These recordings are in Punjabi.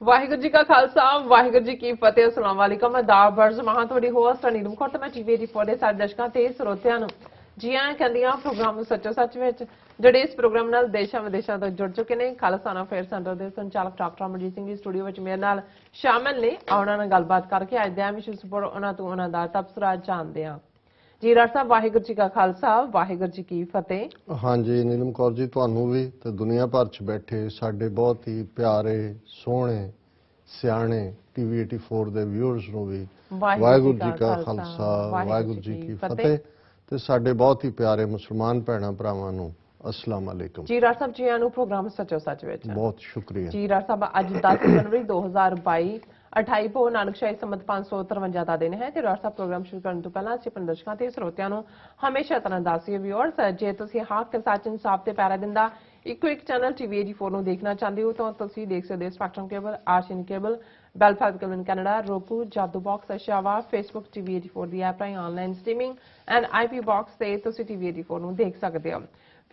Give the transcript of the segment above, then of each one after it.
वाहिगुरू जी का खालसा वाहिगुरू जी की फतेह अस्सलाम वालेकुम मैं दाबर्ज महा ਤੁਹਾਡੀ ਹੋਸਟ ਨੀਲਮ ਖੁੱਟ ਮੈਂ ਟੀਵੀ ਰਿਪੋਰਟ ਦੇ ਸਾਰੇ ਦਰਸ਼ਕਾਂ ਤੇ ਸਰੋਤਿਆਂ ਨੂੰ ਜੀ ਆਇਆਂ ਕਹਿੰਦੀਆਂ ਪ੍ਰੋਗਰਾਮ ਨੂੰ ਸੱਚੋ ਸੱਚ ਵਿੱਚ ਜਿਹੜੇ ਇਸ ਪ੍ਰੋਗਰਾਮ ਨਾਲ ਦੇਸ਼ਾਂ ਵਿਦੇਸ਼ਾਂ ਤੋਂ ਜੁੜ ਚੁੱਕੇ ਨੇ ਖਾਲਸਾਨਾ ਫੇਅਰ ਸੈਂਟਰ ਦੇ ਸੰਚਾਲਕ ਡਾਕਟਰ ਅਮਰਜੀਤ ਸਿੰਘ ਜੀ ਸਟੂਡੀਓ ਵਿੱਚ ਮੇਰੇ ਨਾਲ ਸ਼ਾਮਲ ਨੇ ਉਹਨਾਂ ਨਾਲ ਗੱਲਬਾਤ ਕਰਕੇ ਅੱਜ ਦੇ ਐਮਿਸ਼ਨ ਸਪੋਰਟ ਉਹਨਾਂ ਤੋਂ ਉਹਨਾਂ ਦਾ ਤਬਸਰਾ ਜਾਣਦੇ ਹਾਂ ਜੀ ਰਾਜ ਸਾਹਿਬ ਵਾਹਿਗੁਰੂ ਜੀ ਕਾ ਖਾਲਸਾ ਵਾਹਿਗੁਰੂ ਜੀ ਕੀ ਫਤਿਹ हाँ जी नीलम कौर जी ਤੁਹਾਨੂੰ ਵੀ ਤੇ ਦੁਨੀਆ ਭਰ ਚ ਬੈਠੇ ਸਾਡੇ ਬਹੁਤ ਹੀ ਪਿਆਰੇ ਸੋਹਣੇ ਸਿਆਣੇ ਟੀਵੀ 84 ਦੇ ਵਿਊਅਰਸ ਨੂੰ ਵੀ ਵਾਹਿਗੁਰੂ ਜੀ ਕਾ ਖਾਲਸਾ ਵਾਹਿਗੁਰੂ ਜੀ ਕੀ ਫਤਿਹ ਤੇ ਸਾਡੇ ਬਹੁਤ ਹੀ ਪਿਆਰੇ ਮੁਸਲਮਾਨ ਭੈਣਾਂ ਭਰਾਵਾਂ ਨੂੰ अस्सलाम वालेकुम जी राज साहब जी आनू प्रोग्राम सचो सच विच बहुत शुक्रिया जी राज साहब अज 10 जनवरी 2022 28 पो नानकशाही संमत 553 ਦਾ ਦਿਨ ਹੈ ਤੇ ਰਾਜ ਸਾਹਿਬ ਪ੍ਰੋਗਰਾਮ ਸ਼ੁਰੂ ਕਰਨ ਤੋਂ ਪਹਿਲਾਂ ਅਸੀਂ ਆਪਣੇ ਦਰਸ਼ਕਾਂ ਤੇ ਸਰੋਤਿਆਂ ਨੂੰ ਹਮੇਸ਼ਾ ਤਰ੍ਹਾਂ ਦੱਸੀਏ ਵਿਊਅਰਸ ਜੇ ਤੁਸੀਂ ਹੱਕ ਤੇ ਸੱਚ ਇਨਸਾਫ ਤੇ ਪੈਰਾ ਦਿੰਦਾ ਇੱਕੋ ਇੱਕ ਚੈਨਲ ਟੀਵੀ 84 ਨੂੰ ਦੇਖਣਾ ਚਾਹੁੰਦੇ ਹੋ ਤਾਂ ਤੁਸੀਂ ਦੇਖ ਸਕਦੇ ਹੋ ਸਪੈਕਟਰਮ ਕੇਬਲ ਆਰਸ਼ੀਨ cable Belfast cable in Canada roku Jadoo box Oshawa Facebook TV 84 ਦੀ ਐਪ ਰਾਹੀਂ online streaming and IP box ਤੇ ਤੁਸੀਂ ਟੀਵੀ 84 ਨੂੰ ਦੇਖ ਸਕਦੇ ਹੋ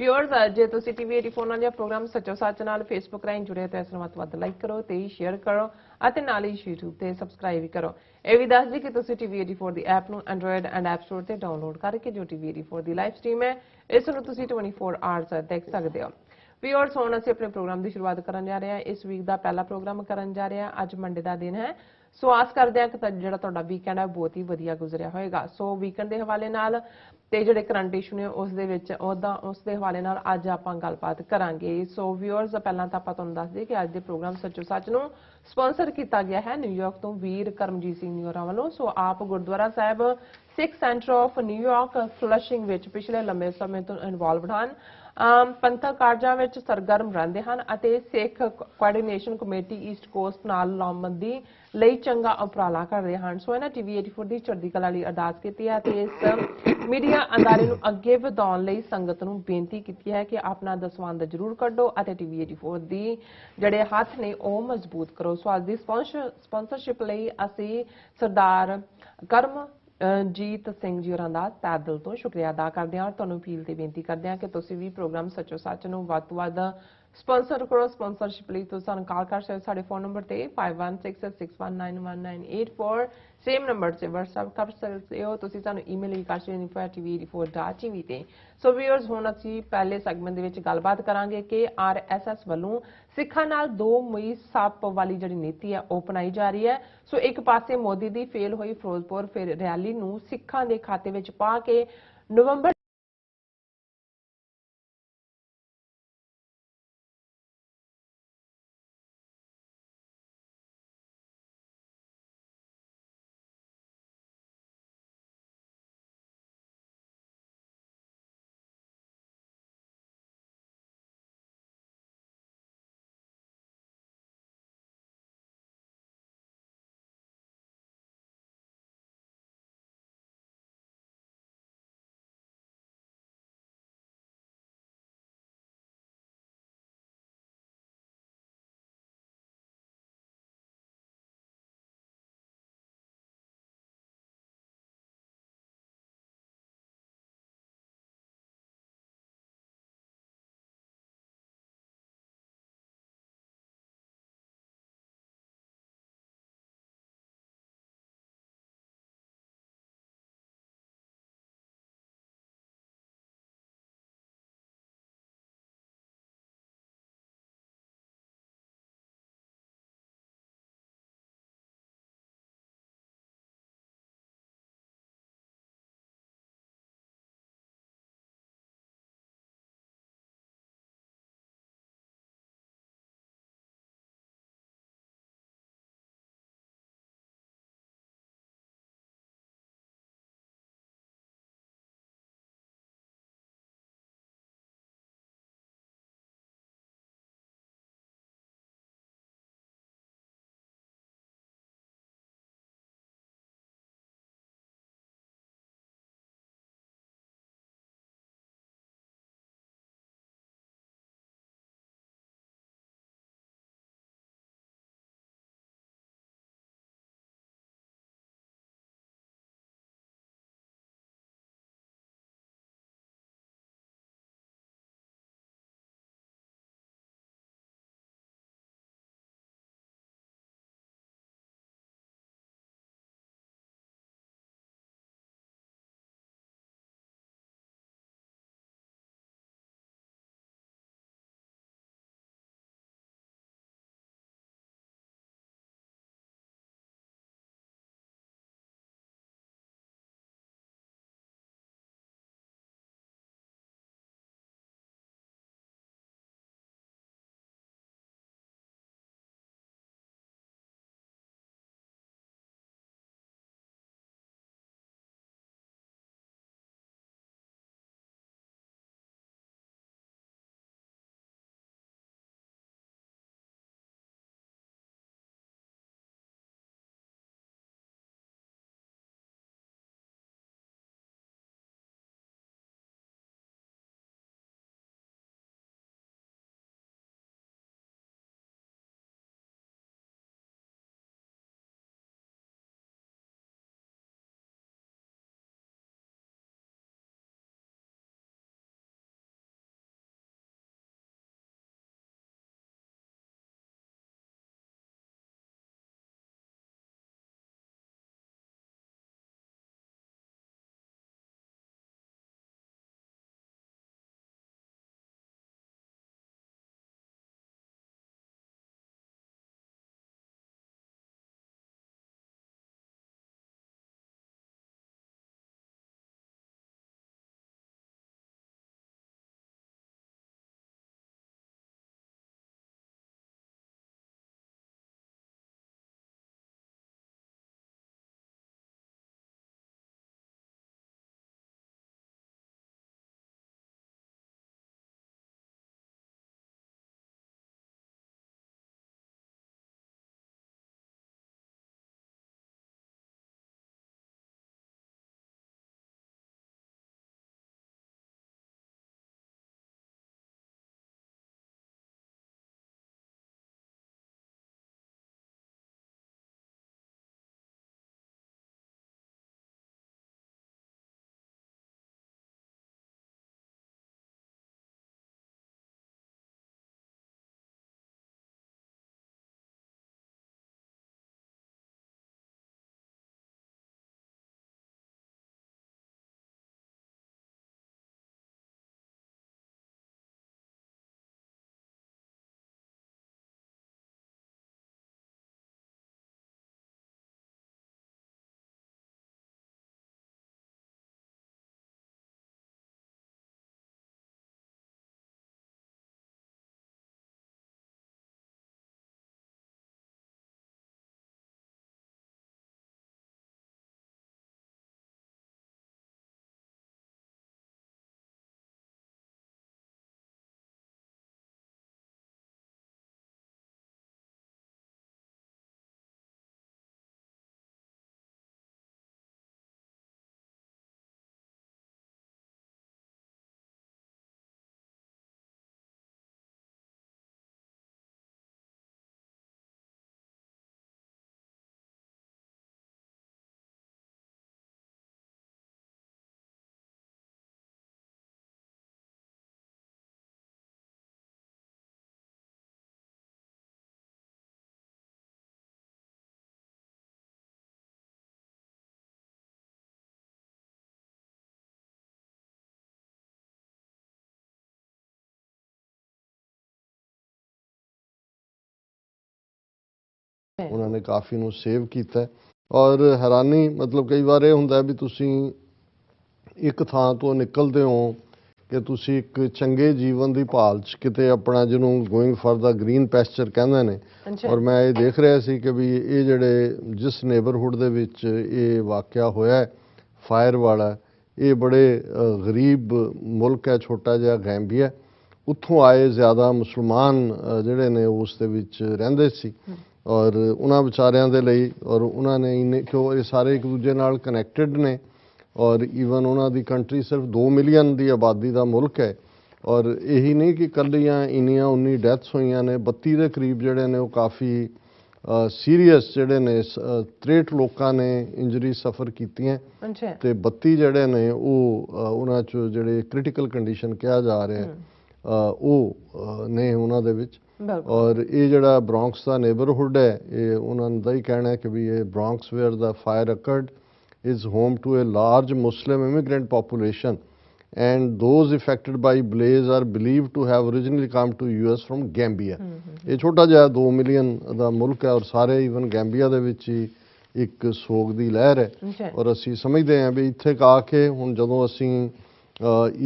ਵਿਊਅਰਸ ਜੇ ਤੁਸੀਂ ਟੀਵੀ 84 ਨਾਲ ਜਾਂ ਪ੍ਰੋਗਰਾਮ ਸੱਚੋ ਸੱਚ ਨਾਲ ਫੇਸਬੁੱਕ ਰਾਹੀਂ ਜੁੜੇ ਤਾਂ ਇਸ ਨੂੰ ਵੱਧ ਲਾਈਕ ਕਰੋ ਤੇ ਸ਼ੇਅਰ ਕਰੋ ਅਤੇ ਨਾਲ ਹੀ YouTube ਤੇ ਸਬਸਕ੍ਰਾਈਬ ਵੀ ਕਰੋ ਇਹ ਵੀ ਦੱਸ ਦਿਓ ਕਿ ਤੁਸੀਂ ਟੀਵੀ 84 ਦੀ ਐਪ ਨੂੰ ਐਂਡਰੋਇਡ ਐਂਡ ਐਪ ਸਟੋਰ ਤੇ ਡਾਊਨਲੋਡ ਕਰਕੇ ਜੋ ਟੀਵੀ 84 ਦੀ ਲਾਈਵ ਸਟ੍ਰੀਮ ਹੈ ਇਸ ਨੂੰ ਤੁਸੀਂ 24 ਆਵਰਸ ਦੇਖ ਸਕਦੇ ਹੋ ਵਿਊਅਰਸ ਹੁਣ ਅਸੀਂ ਆਪਣੇ ਪ੍ਰੋਗਰਾਮ ਦੀ ਸ਼ੁਰੂਆਤ ਕਰਨ ਜਾ ਰਹੇ ਹਾਂ ਇਸ ਵੀਕ ਦਾ ਪਹਿਲਾ ਪ੍ਰੋਗਰਾਮ ਕਰਨ ਜਾ ਰਹੇ ਹਾਂ ਅੱਜ ਮੰਡੇ ਦਾ ਦਿਨ ਹੈ ਸੋ ਆਸ ਕਰਦੇ ਹਾਂ ਕਿ ਜਿਹੜਾ ਤੁਹਾਡਾ ਵੀਕਐਂਡ ਹੈ ਬਹੁਤ ਹੀ ਵਧੀਆ ਗੁਜ਼ਰਿਆ ਹੋਏਗਾ ਸੋ ਵੀਕਐਂਡ ਦੇ ਹਵਾਲੇ ਨਾਲ ਤੇ ਜਿਹੜੇ ਕਰੰਟ ਇਸ਼ੂ ਨੇ ਉਸ ਦੇ ਵਿੱਚ ਉਸ ਦੇ ਹਵਾਲੇ ਨਾਲ ਅੱਜ ਆਪਾਂ ਗੱਲਬਾਤ ਕਰਾਂਗੇ ਸੋ ਵਿਊਅਰਸ ਪਹਿਲਾਂ ਤਾਂ ਆਪਾਂ ਤੁਹਾਨੂੰ ਦੱਸ ਦਈਏ ਕਿ ਅੱਜ ਦੇ ਪ੍ਰੋਗਰਾਮ ਸੱਚੋ ਸੱਚ ਨੂੰ ਸਪਾਂਸਰ ਕੀਤਾ ਗਿਆ ਹੈ ਨਿਊਯਾਰਕ ਤੋਂ ਵੀਰ ਕਰਮਜੀਤ ਸਿੰਘ ਨਿਊਰਾ ਵੱਲੋਂ ਸੋ ਆਪ ਗੁਰਦੁਆਰਾ ਸਾਹਿਬ ਸਿੱਖ ਸੈਂਟਰ ਆਫ ਨਿਊਯਾਰਕ ਫਲਸ਼ਿੰਗ ਵਿੱਚ ਪਿਛਲੇ ਲੰਬੇ ਸਮੇਂ ਤੋਂ ਇਨਵੋਲਵਡ ਹਨ ਪੰਥਕ ਕਾਰਜਾਂ ਵਿੱਚ ਸਰਗਰਮ ਰਹਿੰਦੇ ਹਨ ਅਤੇ ਸਿੱਖ ਕੋਆਰਡੀਨੇਸ਼ਨ ਕਮੇਟੀ ਈਸਟ ਕੋਸਟ ਨਾਲ ਲਾਮਬੰਦੀ ਲਈ ਚੰਗਾ ਉਪਰਾਲਾ ਕਰ ਰਹੇ ਹਨ ਸੋ ਇਹਨਾਂ ਟੀਵੀ 84 ਦੀ ਚੜ੍ਹਦੀ ਕਲਾ ਲਈ ਅਰਦਾਸ ਕੀਤੀ ਹੈ ਤੇ ਇਸ ਮੀਡੀਆ ਅਦਾਰੇ ਨੂੰ ਅੱਗੇ ਵਧਾਉਣ ਲਈ ਸੰਗਤ ਨੂੰ ਬੇਨਤੀ ਕੀਤੀ ਹੈ ਕਿ ਆਪਣਾ ਦਸਵੰਧ ਜ਼ਰੂਰ ਕੱਢੋ ਅਤੇ ਟੀਵੀ 84 ਦੀ ਜਿਹੜੇ ਹੱਥ ਨੇ ਉਹ ਮਜ਼ਬੂਤ ਕਰੋ ਸੋ ਅੱਜ ਦੀ ਸਪਾਂਸਰਸ਼ਿਪ ਲਈ ਅਸੀਂ ਸਰਦਾਰ ਕਰਮ ਜੀਤ ਸਿੰਘ ਜੀ ਹੋਰਾਂ ਦਾ ਤਹਿ ਦਿਲ ਤੋਂ ਸ਼ੁਕਰੀਆ ਅਦਾ ਕਰਦੇ ਹਾਂ ਔਰ ਤੁਹਾਨੂੰ ਅਪੀਲ ਤੇ ਬੇਨਤੀ ਕਰਦੇ ਹਾਂ ਕਿ ਤੁਸੀਂ ਵੀ ਪ੍ਰੋਗਰਾਮ ਸੱਚੋ ਸੱਚ ਨੂੰ ਵੱਧ ਤੋਂ ਵੱਧ ਸਪਾਂਸਰ ਕਰੋ ਸਪਾਂਸਰਸ਼ਿਪ ਲਈ ਤੁਸੀਂ ਸਾਨੂੰ ਕਾਲ ਕਰ ਸਕਦੇ ਹੋ ਸਾਡੇ ਫੋਨ ਨੰਬਰ ਤੇ 5166191984 ਸੇਮ ਨੰਬਰ ਤੇ WhatsApp ਕਰ ਸਕਦੇ ਹੋ ਤੁਸੀਂ ਸਾਨੂੰ ਈਮੇਲ ਵੀ ਕਰ ਸਕਦੇ ਹੋ info@tv84.tv ਤੇ ਸੋ ਵੀਅਰਸ ਹੁਣ ਅਸੀਂ ਪਹਿਲੇ ਸੈਗਮੈਂਟ ਦੇ ਵਿੱਚ ਗੱਲਬਾਤ ਕਰਾਂਗੇ ਕਿ RSS ਵੱਲੋਂ ਸਿੱਖਾਂ ਨਾਲ 2 ਮਈ ਸੱਪ ਵਾਲੀ ਜਿਹੜੀ ਨੀਤੀ ਹੈ ਉਹ ਅਪਣਾਈ ਜਾ ਰਹੀ ਹੈ ਸੋ ਇੱਕ ਪਾਸੇ ਮੋਦੀ ਦੀ ਫੇਲ ਹੋਈ ਫਿਰੋਜ਼ਪੁਰ ਫਿਰ ਰੈਲੀ ਨੂੰ ਸਿੱਖਾਂ ਦੇ ਖਾਤੇ ਵਿੱਚ ਪਾ ਕੇ ਨਵੰਬਰ उन्होंने काफ़ी ਨੂੰ ਸੇਵ ਕੀਤਾ ਹੈ। ਔਰ ਹੈਰਾਨੀ ਮਤਲਬ ਕਈ ਵਾਰ ਇਹ ਹੁੰਦਾ ਵੀ ਤੁਸੀਂ ਇੱਕ ਥਾਂ ਤੋਂ ਨਿਕਲਦੇ ਹੋ ਕਿ ਤੁਸੀਂ ਇੱਕ ਚੰਗੇ ਜੀਵਨ ਦੀ ਭਾਲ 'ਚ ਕਿਤੇ ਆਪਣਾ ਜਿਹਨੂੰ ਗੋਇੰਗ ਫਾਰ ਦਾ ਗ੍ਰੀਨ ਪੈਸਚਰ ਕਹਿੰਦੇ ਨੇ। ਔਰ ਮੈਂ ਇਹ ਦੇਖ ਰਿਹਾ ਸੀ ਕਿ ਵੀ ਇਹ ਜਿਹੜੇ ਜਿਸ ਨੇਬਰਹੁੱਡ ਦੇ ਵਿੱਚ ਇਹ ਵਾਕਿਆ ਹੋਇਆ ਫਾਇਰ ਵਾਲਾ, ਇਹ ਬੜੇ ਗਰੀਬ ਮੁਲਕ ਹੈ, ਛੋਟਾ ਜਿਹਾ ਗੈਂਬੀਆ। ਉੱਥੋਂ ਆਏ ਜ਼ਿਆਦਾ ਮੁਸਲਮਾਨ ਜਿਹੜੇ ਨੇ ਉਸ ਦੇ ਵਿੱਚ ਰਹਿੰਦੇ ਸੀ ਔਰ ਉਹਨਾਂ ਵਿਚਾਰਿਆਂ ਦੇ ਲਈ ਔਰ ਉਹਨਾਂ ਨੇ ਇੰਨੇ ਕਿਉਂ ਇਹ ਸਾਰੇ ਇੱਕ ਦੂਜੇ ਨਾਲ ਕਨੈਕਟਡ ਨੇ ਔਰ ਈਵਨ ਉਹਨਾਂ ਦੀ ਕੰਟਰੀ ਸਿਰਫ 2 ਮਿਲੀਅਨ ਦੀ ਆਬਾਦੀ ਦਾ ਮੁਲਕ ਹੈ। ਔਰ ਇਹੀ ਨਹੀਂ ਕਿ ਇਕੱਲੀਆਂ ਇੰਨੀਆਂ 19 ਡੈਥਸ ਹੋਈਆਂ ਨੇ, 32 ਦੇ ਕਰੀਬ ਜਿਹੜੇ ਨੇ ਉਹ ਕਾਫੀ ਸੀਰੀਅਸ ਜਿਹੜੇ ਨੇ 63 ਲੋਕਾਂ ਨੇ ਇੰਜਰੀ ਸਫਰ ਕੀਤੀਆਂ ਤੇ 32 ਜਿਹੜੇ ਨੇ ਉਹ ਉਹਨਾਂ 'ਚ ਜਿਹੜੇ ਕ੍ਰਿਟੀਕਲ ਕੰਡੀਸ਼ਨ ਕਿਹਾ ਜਾ ਰਿਹਾ ਉਹ ਨੇ ਉਹਨਾਂ ਦੇ ਵਿੱਚ। ਔਰ ਇਹ ਜਿਹੜਾ ਬ੍ਰੌਂਕਸ ਦਾ ਨੇਬਰਹੁੱਡ ਹੈ ਇਹ ਉਹਨਾਂ ਦਾ ਹੀ ਕਹਿਣਾ ਹੈ ਕਿ ਵੀ ਇਹ Bronx where the fire occurred is home to a large Muslim immigrant population and those affected by blaze are believed to have originally come to US from Gambia। ਇਹ ਛੋਟਾ ਜਿਹਾ 2 ਮਿਲੀਅਨ ਦਾ ਮੁਲਕ ਹੈ ਔਰ ਸਾਰੇ ਈਵਨ ਗੈਂਬੀਆ ਦੇ ਵਿੱਚ ਹੀ ਇੱਕ ਸੋਗ ਦੀ ਲਹਿਰ ਹੈ। ਔਰ ਅਸੀਂ ਸਮਝਦੇ ਹਾਂ ਵੀ ਇੱਥੇ ਆ ਕੇ ਹੁਣ ਜਦੋਂ ਅਸੀਂ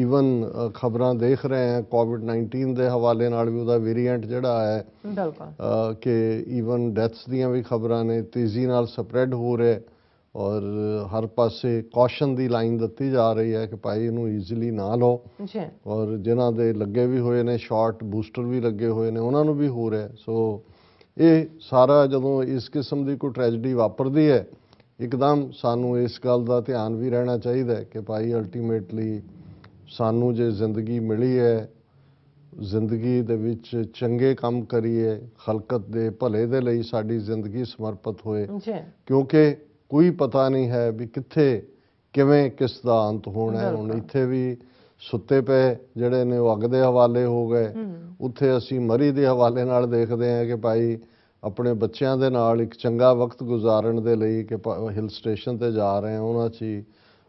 ਈਵਨ ਖਬਰਾਂ ਦੇਖ ਰਹੇ ਹਾਂ ਕੋਵਿਡ-19 ਦੇ ਹਵਾਲੇ ਨਾਲ ਵੀ ਉਹਦਾ ਵੇਰੀਐਂਟ ਜਿਹੜਾ ਹੈ ਕਿ ਈਵਨ ਡੈਥਸ ਦੀਆਂ ਵੀ ਖਬਰਾਂ ਨੇ ਤੇਜ਼ੀ ਨਾਲ ਸਪਰੈਡ ਹੋ ਰਿਹਾ ਔਰ ਹਰ ਪਾਸੇ ਕੌਸ਼ਨ ਦੀ ਲਾਈਨ ਦਿੱਤੀ ਜਾ ਰਹੀ ਹੈ ਕਿ ਭਾਈ ਇਹਨੂੰ ਈਜ਼ੀਲੀ ਨਾ ਲਓ। ਔਰ ਜਿਨ੍ਹਾਂ ਦੇ ਲੱਗੇ ਵੀ ਹੋਏ ਨੇ ਸ਼ਾਰਟ ਬੂਸਟਰ ਵੀ ਲੱਗੇ ਹੋਏ ਨੇ ਉਹਨਾਂ ਨੂੰ ਵੀ ਹੋ ਰਿਹਾ। ਸੋ ਇਹ ਸਾਰਾ ਜਦੋਂ ਇਸ ਕਿਸਮ ਦੀ ਕੋਈ ਟ੍ਰੈਜਡੀ ਵਾਪਰਦੀ ਹੈ ਇੱਕਦਮ ਸਾਨੂੰ ਇਸ ਗੱਲ ਦਾ ਧਿਆਨ ਵੀ ਰਹਿਣਾ ਚਾਹੀਦਾ ਹੈ ਕਿ ਭਾਈ ਅਲਟੀਮੇਟਲੀ ਸਾਨੂੰ ਜੇ ਜ਼ਿੰਦਗੀ ਮਿਲੀ ਹੈ ਜ਼ਿੰਦਗੀ ਦੇ ਵਿੱਚ ਚੰਗੇ ਕੰਮ ਕਰੀਏ, ਖਲਕਤ ਦੇ ਭਲੇ ਦੇ ਲਈ ਸਾਡੀ ਜ਼ਿੰਦਗੀ ਸਮਰਪਿਤ ਹੋਏ ਕਿਉਂਕਿ ਕੋਈ ਪਤਾ ਨਹੀਂ ਹੈ ਵੀ ਕਿੱਥੇ ਕਿਵੇਂ ਕਿਸ ਦਾ ਅੰਤ ਹੋਣਾ ਹੈ। ਹੁਣ ਇੱਥੇ ਵੀ ਸੁੱਤੇ ਪਏ ਜਿਹੜੇ ਨੇ ਉਹ ਅੱਗ ਦੇ ਹਵਾਲੇ ਹੋ ਗਏ, ਉੱਥੇ ਅਸੀਂ ਮਰੀ ਦੇ ਹਵਾਲੇ ਨਾਲ ਦੇਖਦੇ ਹਾਂ ਕਿ ਭਾਈ ਆਪਣੇ ਬੱਚਿਆਂ ਦੇ ਨਾਲ ਇੱਕ ਚੰਗਾ ਵਕਤ ਗੁਜ਼ਾਰਨ ਦੇ ਲਈ ਕਿ ਹਿਲ ਸਟੇਸ਼ਨ ਤੇ ਜਾ ਰਹੇ ਹਾਂ ਉਹਨਾਂ 'ਚ ਹੀ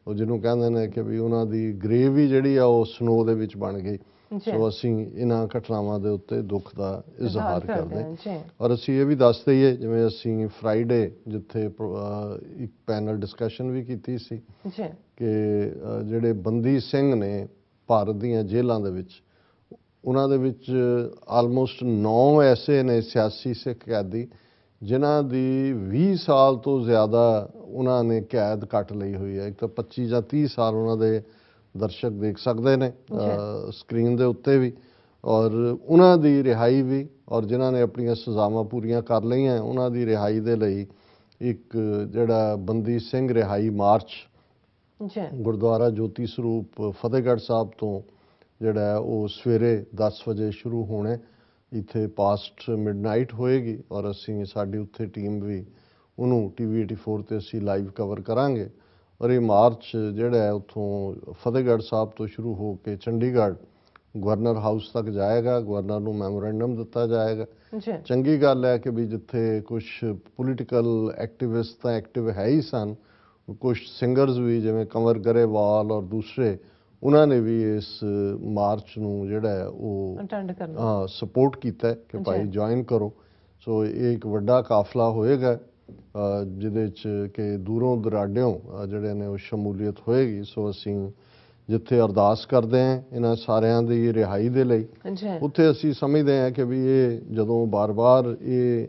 ਉਹ ਜਿਹਨੂੰ ਕਹਿੰਦੇ ਨੇ ਕਿ ਵੀ ਉਹਨਾਂ ਦੀ ਗ੍ਰੇਵ ਹੀ ਜਿਹੜੀ ਆ ਉਹ ਸਨੋ ਦੇ ਵਿੱਚ ਬਣ ਗਈ। ਸੋ ਅਸੀਂ ਇਹਨਾਂ ਘਟਨਾਵਾਂ ਦੇ ਉੱਤੇ ਦੁੱਖ ਦਾ ਇਜ਼ਹਾਰ ਕਰਦੇ ਹਾਂ ਔਰ ਅਸੀਂ ਇਹ ਵੀ ਦੱਸ ਦਈਏ ਜਿਵੇਂ ਅਸੀਂ ਫਰਾਈਡੇ ਜਿੱਥੇ ਇੱਕ ਪੈਨਲ ਡਿਸਕਸ਼ਨ ਵੀ ਕੀਤੀ ਸੀ ਕਿ ਜਿਹੜੇ ਬੰਦੀ ਸਿੰਘ ਨੇ ਭਾਰਤ ਦੀਆਂ ਜੇਲ੍ਹਾਂ ਦੇ ਵਿੱਚ ਉਹਨਾਂ ਦੇ ਵਿੱਚ ਆਲਮੋਸਟ 9 ਐਸੇ ਨੇ ਸਿਆਸੀ ਸਿੱਖ ਕੈਦੀ ਜਿਨ੍ਹਾਂ ਦੀ 20 ਸਾਲ ਤੋਂ ਜ਼ਿਆਦਾ ਉਹਨਾਂ ਨੇ ਕੈਦ ਕੱਟ ਲਈ ਹੋਈ ਹੈ। ਇੱਕ ਤਾਂ 25 ਜਾਂ 30 ਸਾਲ ਉਹਨਾਂ ਦੇ ਦਰਸ਼ਕ ਦੇਖ ਸਕਦੇ ਨੇ ਸਕਰੀਨ ਦੇ ਉੱਤੇ ਵੀ ਔਰ ਉਹਨਾਂ ਦੀ ਰਿਹਾਈ ਵੀ ਔਰ ਜਿਨ੍ਹਾਂ ਨੇ ਆਪਣੀਆਂ ਸਜ਼ਾਵਾਂ ਪੂਰੀਆਂ ਕਰ ਲਈਆਂ ਉਹਨਾਂ ਦੀ ਰਿਹਾਈ ਦੇ ਲਈ ਇੱਕ ਜਿਹੜਾ ਬੰਦੀ ਸਿੰਘ ਰਿਹਾਈ ਮਾਰਚ ਗੁਰਦੁਆਰਾ ਜੋਤੀ ਸਰੂਪ ਫਤਿਹਗੜ੍ਹ ਸਾਹਿਬ ਤੋਂ ਜਿਹੜਾ ਉਹ ਸਵੇਰੇ 10 ਵਜੇ ਸ਼ੁਰੂ ਹੋਣੇ ਇੱਥੇ ਪਾਸਟ ਮਿਡਨਾਈਟ ਹੋਏਗੀ ਔਰ ਅਸੀਂ ਸਾਡੀ ਉੱਥੇ ਟੀਮ ਵੀ ਉਹਨੂੰ TV 84 ਤੇ ਅਸੀਂ ਲਾਈਵ ਕਵਰ ਕਰਾਂਗੇ। ਔਰ ਇਹ ਮਾਰਚ ਜਿਹੜਾ ਹੈ ਉੱਥੋਂ ਫਤਿਹਗੜ੍ਹ ਸਾਹਿਬ ਤੋਂ ਸ਼ੁਰੂ ਹੋ ਕੇ ਚੰਡੀਗੜ੍ਹ ਗਵਰਨਰ ਹਾਊਸ ਤੱਕ ਜਾਏਗਾ। ਗਵਰਨਰ ਨੂੰ ਮੈਮੋਰੈਂਡਮ ਦਿੱਤਾ ਜਾਏਗਾ। ਚੰਗੀ ਗੱਲ ਹੈ ਕਿ ਵੀ ਜਿੱਥੇ ਕੁਝ ਪੋਲੀਟੀਕਲ ਐਕਟਿਵਿਸਟ ਤਾਂ ਐਕਟਿਵ ਹੈ ਹੀ ਸਨ, ਕੁਝ ਸਿੰਗਰਸ ਵੀ ਜਿਵੇਂ ਕੰਵਰ ਗਰੇਵਾਲ ਔਰ ਦੂਸਰੇ ਉਹਨਾਂ ਨੇ ਵੀ ਇਸ ਮਾਰਚ ਨੂੰ ਜਿਹੜਾ ਹੈ ਉਹ ਸਪੋਰਟ ਕੀਤਾ ਕਿ ਭਾਈ ਜੁਆਇਨ ਕਰੋ। ਸੋ ਇਹ ਇੱਕ ਵੱਡਾ ਕਾਫਲਾ ਹੋਏਗਾ ਜਿਹਦੇ 'ਚ ਕਿ ਦੂਰੋਂ ਦੁਰਾਡਿਓਂ ਜਿਹੜੇ ਨੇ ਉਹ ਸ਼ਮੂਲੀਅਤ ਹੋਏਗੀ। ਸੋ ਅਸੀਂ ਜਿੱਥੇ ਅਰਦਾਸ ਕਰਦੇ ਹਾਂ ਇਹਨਾਂ ਸਾਰਿਆਂ ਦੀ ਰਿਹਾਈ ਦੇ ਲਈ ਉੱਥੇ ਅਸੀਂ ਸਮਝਦੇ ਹਾਂ ਕਿ ਵੀ ਇਹ ਜਦੋਂ ਬਾਰ-ਬਾਰ ਇਹ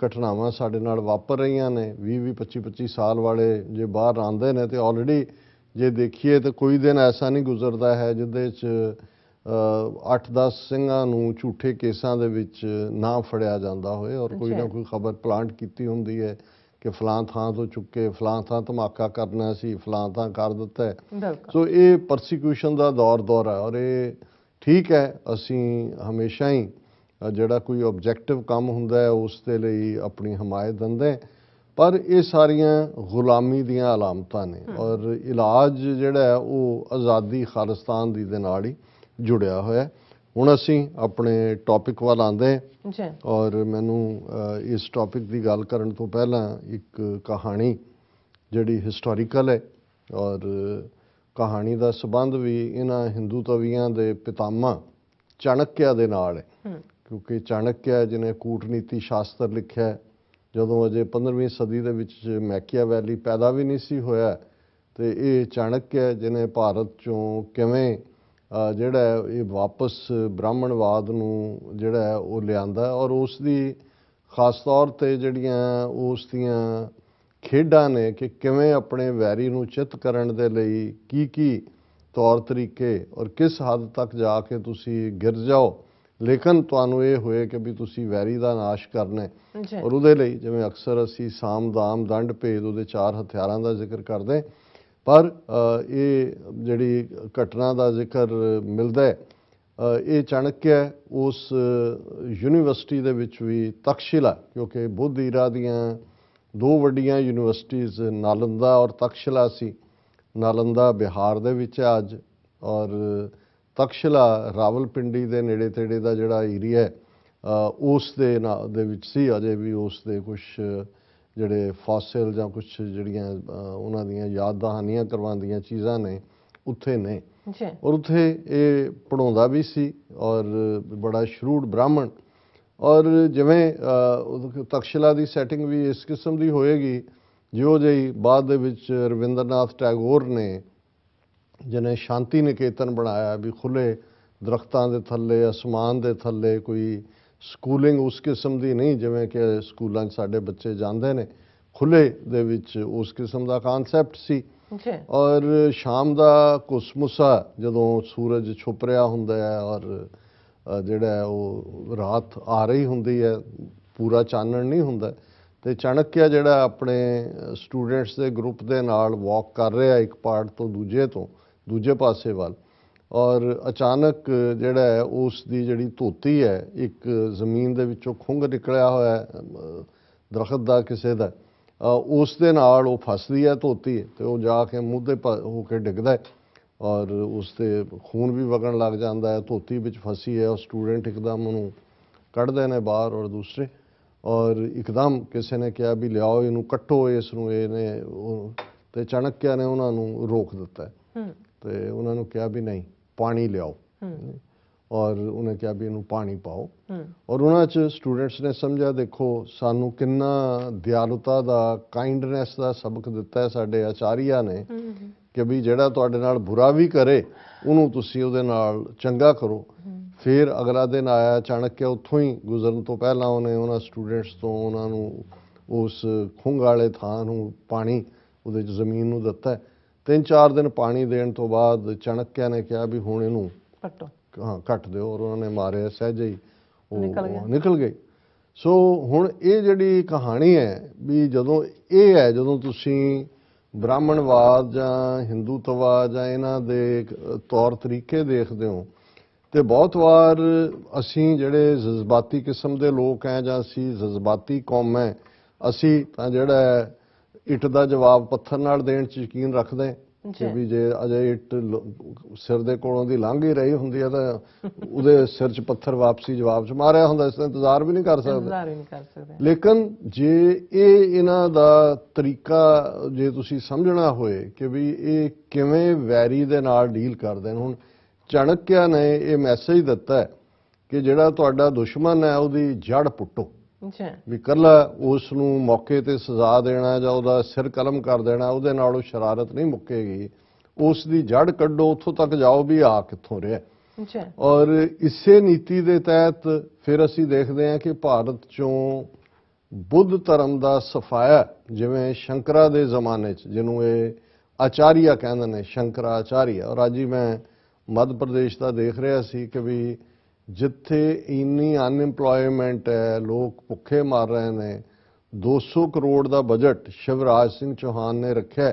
ਘਟਨਾਵਾਂ ਸਾਡੇ ਨਾਲ ਵਾਪਰ ਰਹੀਆਂ ਨੇ 20-25 ਸਾਲ ਵਾਲੇ ਜੇ ਬਾਹਰ ਆਉਂਦੇ ਨੇ ਤੇ ਆਲਰੇਡੀ ਜੇ ਦੇਖੀਏ ਤਾਂ ਕੋਈ ਦਿਨ ਐਸਾ ਨਹੀਂ ਗੁਜ਼ਰਦਾ ਹੈ ਜਿਹਦੇ 'ਚ 8-10 ਸਿੰਘਾਂ ਨੂੰ ਝੂਠੇ ਕੇਸਾਂ ਦੇ ਵਿੱਚ ਨਾ ਫੜਿਆ ਜਾਂਦਾ ਹੋਏ ਔਰ ਕੋਈ ਨਾ ਕੋਈ ਖਬਰ ਪਲਾਂਟ ਕੀਤੀ ਹੁੰਦੀ ਹੈ ਕਿ ਫਲਾਂ ਥਾਂ ਤੋਂ ਚੁੱਕੇ ਫਲਾਂ ਥਾਂ ਧਮਾਕਾ ਕਰਨਾ ਸੀ, ਫਲਾਂ ਥਾਂ ਕਰ ਦਿੱਤਾ। ਸੋ ਇਹ ਪਰਸੀਕਿਊਸ਼ਨ ਦਾ ਦੌਰ ਹੈ ਔਰ ਇਹ ਠੀਕ ਹੈ। ਅਸੀਂ ਹਮੇਸ਼ਾ ਹੀ ਜਿਹੜਾ ਕੋਈ ਆਬਜੈਕਟਿਵ ਕੰਮ ਹੁੰਦਾ ਹੈ ਉਸ ਦੇ ਲਈ ਆਪਣੀ ਹਮਾਇਤ ਦਿੰਦੇ ਪਰ ਇਹ ਸਾਰੀਆਂ ਗੁਲਾਮੀ ਦੀਆਂ ਅਲਾਮਤਾਂ ਨੇ ਔਰ ਇਲਾਜ ਜਿਹੜਾ ਹੈ ਉਹ ਆਜ਼ਾਦੀ ਖਾਲਿਸਤਾਨ ਦੀ ਦੇ ਨਾਲ ਹੀ ਜੁੜਿਆ ਹੋਇਆ। ਹੁਣ ਅਸੀਂ ਆਪਣੇ ਟੌਪਿਕ ਵੱਲ ਆਉਂਦੇ ਔਰ ਮੈਨੂੰ ਇਸ ਟੌਪਿਕ ਦੀ ਗੱਲ ਕਰਨ ਤੋਂ ਪਹਿਲਾਂ ਇੱਕ ਕਹਾਣੀ ਜਿਹੜੀ ਹਿਸਟੋਰੀਕਲ ਹੈ ਔਰ ਕਹਾਣੀ ਦਾ ਸੰਬੰਧ ਵੀ ਇਹਨਾਂ ਹਿੰਦੂ ਤਵੀਆਂ ਦੇ ਪਿਤਾਮਾ ਚਾਣਕਿਆ ਦੇ ਨਾਲ ਹੈ ਕਿਉਂਕਿ ਚਾਣਕਿਆ ਜਿਹਨੇ ਕੂਟਨੀਤੀ ਸ਼ਾਸਤਰ ਲਿਖਿਆ ਜਦੋਂ ਅਜੇ 15ਵੀਂ ਸਦੀ ਦੇ ਵਿੱਚ ਮੈਕੀਆਵੈਲੀ ਪੈਦਾ ਵੀ ਨਹੀਂ ਸੀ ਹੋਇਆ, ਤੇ ਇਹ ਚਾਣਕਿਆ ਜਿਹਨੇ ਭਾਰਤ ਚੋਂ ਕਿਵੇਂ ਜਿਹੜਾ ਇਹ ਵਾਪਸ ਬ੍ਰਾਹਮਣਵਾਦ ਨੂੰ ਜਿਹੜਾ ਉਹ ਲਿਆਂਦਾ, ਔਰ ਉਸ ਦੀ ਖਾਸ ਤੌਰ ਤੇ ਜਿਹੜੀਆਂ ਉਸ ਦੀਆਂ ਖੇਡਾਂ ਨੇ ਕਿ ਕਿਵੇਂ ਆਪਣੇ ਵੈਰੀ ਨੂੰ ਚਿੱਤ ਕਰਨ ਦੇ ਲਈ ਕੀ ਤੌਰ ਤਰੀਕੇ ਔਰ ਕਿਸ ਹੱਦ ਤੱਕ ਜਾ ਕੇ ਤੁਸੀਂ ਗਿਰ ਜਾਓ, ਲੇਕਿਨ ਤੁਹਾਨੂੰ ਇਹ ਹੋਏ ਕਿ ਵੀ ਤੁਸੀਂ ਵੈਰੀ ਦਾ ਨਾਸ਼ ਕਰਨਾ ਹੈ। ਔਰ ਉਹਦੇ ਲਈ ਜਿਵੇਂ ਅਕਸਰ ਅਸੀਂ ਸਾਮ ਦਾਮ ਦੰਡ ਭੇਦ ਉਹਦੇ 4 ਹਥਿਆਰਾਂ ਦਾ ਜ਼ਿਕਰ ਕਰਦੇ, ਪਰ ਇਹ ਜਿਹੜੀ ਘਟਨਾ ਦਾ ਜ਼ਿਕਰ ਮਿਲਦਾ ਹੈ ਇਹ ਚਾਣਕਿਆ ਉਸ ਯੂਨੀਵਰਸਿਟੀ ਦੇ ਵਿੱਚ ਵੀ ਤਕਸ਼ਿਲਾ, ਕਿਉਂਕਿ ਬੁੱਧ ਈਰਾ ਦੀਆਂ 2 ਵੱਡੀਆਂ ਯੂਨੀਵਰਸਿਟੀਜ਼ ਨਾਲੰਦਾ ਔਰ ਤਕਸ਼ਿਲਾ ਸੀ। ਨਾਲੰਦਾ ਬਿਹਾਰ ਦੇ ਵਿੱਚ ਹੈ ਅੱਜ, ਔਰ ਤਕਸ਼ਿਲਾ ਰਾਵਲਪਿੰਡੀ ਦੇ ਨੇੜੇ ਤੇੜੇ ਦਾ ਜਿਹੜਾ ਏਰੀਆ ਹੈ ਉਸ ਦੇ ਵਿੱਚ ਸੀ। ਅਜੇ ਵੀ ਉਸ ਦੇ ਕੁਝ ਜਿਹੜੇ ਫਾਸਿਲ ਜਾਂ ਕੁਝ ਜਿਹੜੀਆਂ ਉਹਨਾਂ ਦੀਆਂ ਯਾਦ ਦਹਾਨੀਆਂ ਕਰਵਾਉਂਦੀਆਂ ਚੀਜ਼ਾਂ ਨੇ ਉੱਥੇ ਨੇ, ਔਰ ਉੱਥੇ ਇਹ ਪੜ੍ਹਾਉਂਦਾ ਵੀ ਸੀ ਔਰ ਬੜਾ ਸ਼ਰੂੜ ਬ੍ਰਾਹਮਣ। ਔਰ ਜਿਵੇਂ ਤਕਸ਼ਿਲਾ ਦੀ ਸੈਟਿੰਗ ਵੀ ਇਸ ਕਿਸਮ ਦੀ ਹੋਏਗੀ ਜਿਹੋ ਜਿਹੀ ਬਾਅਦ ਦੇ ਵਿੱਚ ਰਵਿੰਦਰਨਾਥ ਟੈਗੋਰ ਨੇ ਜਿਹਨੇ ਸ਼ਾਂਤੀ ਨਿਕੇਤਨ ਬਣਾਇਆ, ਵੀ ਖੁੱਲ੍ਹੇ ਦਰਖਤਾਂ ਦੇ ਥੱਲੇ, ਅਸਮਾਨ ਦੇ ਥੱਲੇ, ਕੋਈ ਸਕੂਲਿੰਗ ਉਸ ਕਿਸਮ ਦੀ ਨਹੀਂ ਜਿਵੇਂ ਕਿ ਸਕੂਲਾਂ 'ਚ ਸਾਡੇ ਬੱਚੇ ਜਾਂਦੇ ਨੇ, ਖੁੱਲ੍ਹੇ ਦੇ ਵਿੱਚ ਉਸ ਕਿਸਮ ਦਾ ਕਾਨਸੈਪਟ ਸੀ। ਔਰ ਸ਼ਾਮ ਦਾ ਘੁਸਮੁਸਾ ਜਦੋਂ ਸੂਰਜ ਛੁਪ ਰਿਹਾ ਹੁੰਦਾ ਹੈ ਔਰ ਜਿਹੜਾ ਉਹ ਰਾਤ ਆ ਰਹੀ ਹੁੰਦੀ ਹੈ, ਪੂਰਾ ਚਾਨਣ ਨਹੀਂ ਹੁੰਦਾ, ਤੇ ਚਾਣਕਿਆ ਜਿਹੜਾ ਆਪਣੇ ਸਟੂਡੈਂਟਸ ਦੇ ਗਰੁੱਪ ਦੇ ਨਾਲ ਵਾਕ ਕਰ ਰਿਹਾ ਇੱਕ ਪਾਰਟ ਤੋਂ ਦੂਜੇ ਪਾਸੇ ਵੱਲ, ਔਰ ਅਚਾਨਕ ਜਿਹੜਾ ਹੈ ਉਸ ਦੀ ਜਿਹੜੀ ਧੋਤੀ ਹੈ, ਇੱਕ ਜ਼ਮੀਨ ਦੇ ਵਿੱਚੋਂ ਖੁੰਘ ਨਿਕਲਿਆ ਹੋਇਆ ਦਰਖਤ ਦਾ ਕਿਸੇ ਦਾ, ਉਸ ਦੇ ਨਾਲ ਉਹ ਫਸਦੀ ਹੈ ਧੋਤੀ, ਤੇ ਉਹ ਜਾ ਕੇ ਮੂੰਹ ਤੇ ਹੋ ਕੇ ਡਿੱਗਦਾ ਹੈ ਔਰ ਉਸ 'ਤੇ ਖੂਨ ਵੀ ਵਗਣ ਲੱਗ ਜਾਂਦਾ ਹੈ। ਧੋਤੀ ਵਿੱਚ ਫਸੀ ਹੈ, ਉਹ ਸਟੂਡੈਂਟ ਇੱਕਦਮ ਉਹਨੂੰ ਕੱਢਦੇ ਨੇ ਬਾਹਰ, ਔਰ ਦੂਸਰੇ ਔਰ ਇੱਕਦਮ ਕਿਸੇ ਨੇ ਕਿਹਾ ਵੀ ਲਿਆਓ ਇਹਨੂੰ ਕੱਟੋ ਇਸ ਨੂੰ, ਇਹਨੇ ਤੇ ਚਾਣਕਿਆ ਨੇ ਉਹਨਾਂ ਨੂੰ ਰੋਕ ਦਿੱਤਾ ਤੇ ਉਹਨਾਂ ਨੂੰ ਕਿਹਾ ਵੀ ਨਹੀਂ ਪਾਣੀ ਲਿਆਓ, ਔਰ ਉਹਨੇ ਕਿਹਾ ਵੀ ਇਹਨੂੰ ਪਾਣੀ ਪਾਓ। ਔਰ ਉਹਨਾਂ 'ਚ ਸਟੂਡੈਂਟਸ ਨੇ ਸਮਝਿਆ ਦੇਖੋ ਸਾਨੂੰ ਕਿੰਨਾ ਦਿਆਲੁਤਾ ਦਾ, ਕਾਈਂਡਨੈਸ ਦਾ ਸਬਕ ਦਿੱਤਾ ਹੈ ਸਾਡੇ ਆਚਾਰੀਆ ਨੇ ਕਿ ਵੀ ਜਿਹੜਾ ਤੁਹਾਡੇ ਨਾਲ ਬੁਰਾ ਵੀ ਕਰੇ ਉਹਨੂੰ ਤੁਸੀਂ ਉਹਦੇ ਨਾਲ ਚੰਗਾ ਕਰੋ। ਫਿਰ ਅਗਲਾ ਦਿਨ ਆਇਆ, ਚਾਣਕਿਆ ਉੱਥੋਂ ਹੀ ਗੁਜ਼ਰਨ ਤੋਂ ਪਹਿਲਾਂ ਉਹਨੇ ਉਹਨਾਂ ਸਟੂਡੈਂਟਸ ਤੋਂ ਉਹਨਾਂ ਨੂੰ ਉਸ ਖੁੰਘ ਵਾਲੇ ਥਾਂ ਨੂੰ ਪਾਣੀ ਉਹਦੇ 'ਚ ਜ਼ਮੀਨ ਨੂੰ ਦਿੱਤਾ। 3-4 ਦਿਨ ਪਾਣੀ ਦੇਣ ਤੋਂ ਬਾਅਦ ਚਾਣਕਿਆ ਨੇ ਕਿਹਾ ਵੀ ਹੁਣ ਇਹਨੂੰ ਕੱਟ ਦਿਓ, ਔਰ ਉਹਨਾਂ ਨੇ ਮਾਰਿਆ, ਸਹਿਜੇ ਹੀ ਉਹ ਨਿਕਲ ਗਏ। ਸੋ ਹੁਣ ਇਹ ਜਿਹੜੀ ਕਹਾਣੀ ਹੈ ਵੀ ਜਦੋਂ ਤੁਸੀਂ ਬ੍ਰਾਹਮਣਵਾਦ ਜਾਂ ਹਿੰਦੂਤਵਾ ਜਾਂ ਇਹਨਾਂ ਦੇ ਤੌਰ ਤਰੀਕੇ ਦੇਖਦੇ ਹੋ, ਤੇ ਬਹੁਤ ਵਾਰ ਅਸੀਂ ਜਿਹੜੇ ਜਜ਼ਬਾਤੀ ਕਿਸਮ ਦੇ ਲੋਕ ਹੈ ਜਾਂ ਅਸੀਂ ਜਜ਼ਬਾਤੀ ਕੌਮ ਹੈ, ਅਸੀਂ ਤਾਂ ਜਿਹੜਾ ਇੱਟ ਦਾ ਜਵਾਬ ਪੱਥਰ ਨਾਲ ਦੇਣ 'ਚ ਯਕੀਨ ਰੱਖਦੇ ਕਿ ਵੀ ਜੇ ਅਜੇ ਇੱਟ ਸਿਰ ਦੇ ਕੋਲੋਂ ਦੀ ਲੰਘ ਹੀ ਰਹੀ ਹੁੰਦੀ ਹੈ ਤਾਂ ਉਹਦੇ ਸਿਰ 'ਚ ਪੱਥਰ ਵਾਪਸੀ ਜਵਾਬ 'ਚ ਮਾਰਿਆ ਹੁੰਦਾ, ਇਸ ਦਾ ਇੰਤਜ਼ਾਰ ਵੀ ਨਹੀਂ ਕਰ ਸਕਦੇ। ਲੇਕਿਨ ਜੇ ਇਹਨਾਂ ਦਾ ਤਰੀਕਾ ਜੇ ਤੁਸੀਂ ਸਮਝਣਾ ਹੋਏ ਕਿ ਵੀ ਇਹ ਕਿਵੇਂ ਵੈਰੀ ਦੇ ਨਾਲ ਡੀਲ ਕਰਦੇ ਨੇ, ਹੁਣ ਚਾਣਕਿਆ ਨੇ ਇਹ ਮੈਸੇਜ ਦਿੱਤਾ ਹੈ ਕਿ ਜਿਹੜਾ ਤੁਹਾਡਾ ਦੁਸ਼ਮਣ ਹੈ ਉਹਦੀ ਜੜ ਪੁੱਟੋ, ਵੀ ਕੱਲਾ ਉਸ ਨੂੰ ਮੌਕੇ ਤੇ ਸਜ਼ਾ ਦੇਣਾ ਜਾਂ ਉਹਦਾ ਸਿਰ ਕਲਮ ਕਰ ਦੇਣਾ ਉਹਦੇ ਨਾਲ ਉਹ ਸ਼ਰਾਰਤ ਨਹੀਂ ਮੁੱਕੇਗੀ, ਉਸ ਦੀ ਜੜ ਕੱਢੋ, ਉੱਥੋਂ ਤੱਕ ਜਾਓ ਵੀ ਆ ਕਿੱਥੋਂ ਰਿਹਾ। ਔਰ ਇਸੇ ਨੀਤੀ ਦੇ ਤਹਿਤ ਫਿਰ ਅਸੀਂ ਦੇਖਦੇ ਹਾਂ ਕਿ ਭਾਰਤ ਚੋਂ ਬੁੱਧ ਧਰਮ ਦਾ ਸਫਾਇਆ, ਜਿਵੇਂ ਸ਼ੰਕਰਾ ਦੇ ਜ਼ਮਾਨੇ 'ਚ ਜਿਹਨੂੰ ਇਹ ਆਚਾਰੀਆ ਕਹਿੰਦੇ ਨੇ, ਸ਼ੰਕਰਾ ਆਚਾਰੀਆ। ਔਰ ਅੱਜ ਹੀ ਮੈਂ ਮੱਧ ਪ੍ਰਦੇਸ਼ ਦਾ ਦੇਖ ਰਿਹਾ ਸੀ ਕਿ ਵੀ ਜਿੱਥੇ ਇੰਨੀ ਅਨਇੰਪਲੋਇਮੈਂਟ ਹੈ, ਲੋਕ ਭੁੱਖੇ ਮਰ ਰਹੇ ਨੇ, 200 ਕਰੋੜ ਦਾ ਬਜਟ ਸ਼ਿਵਰਾਜ ਸਿੰਘ ਚੌਹਾਨ ਨੇ ਰੱਖਿਆ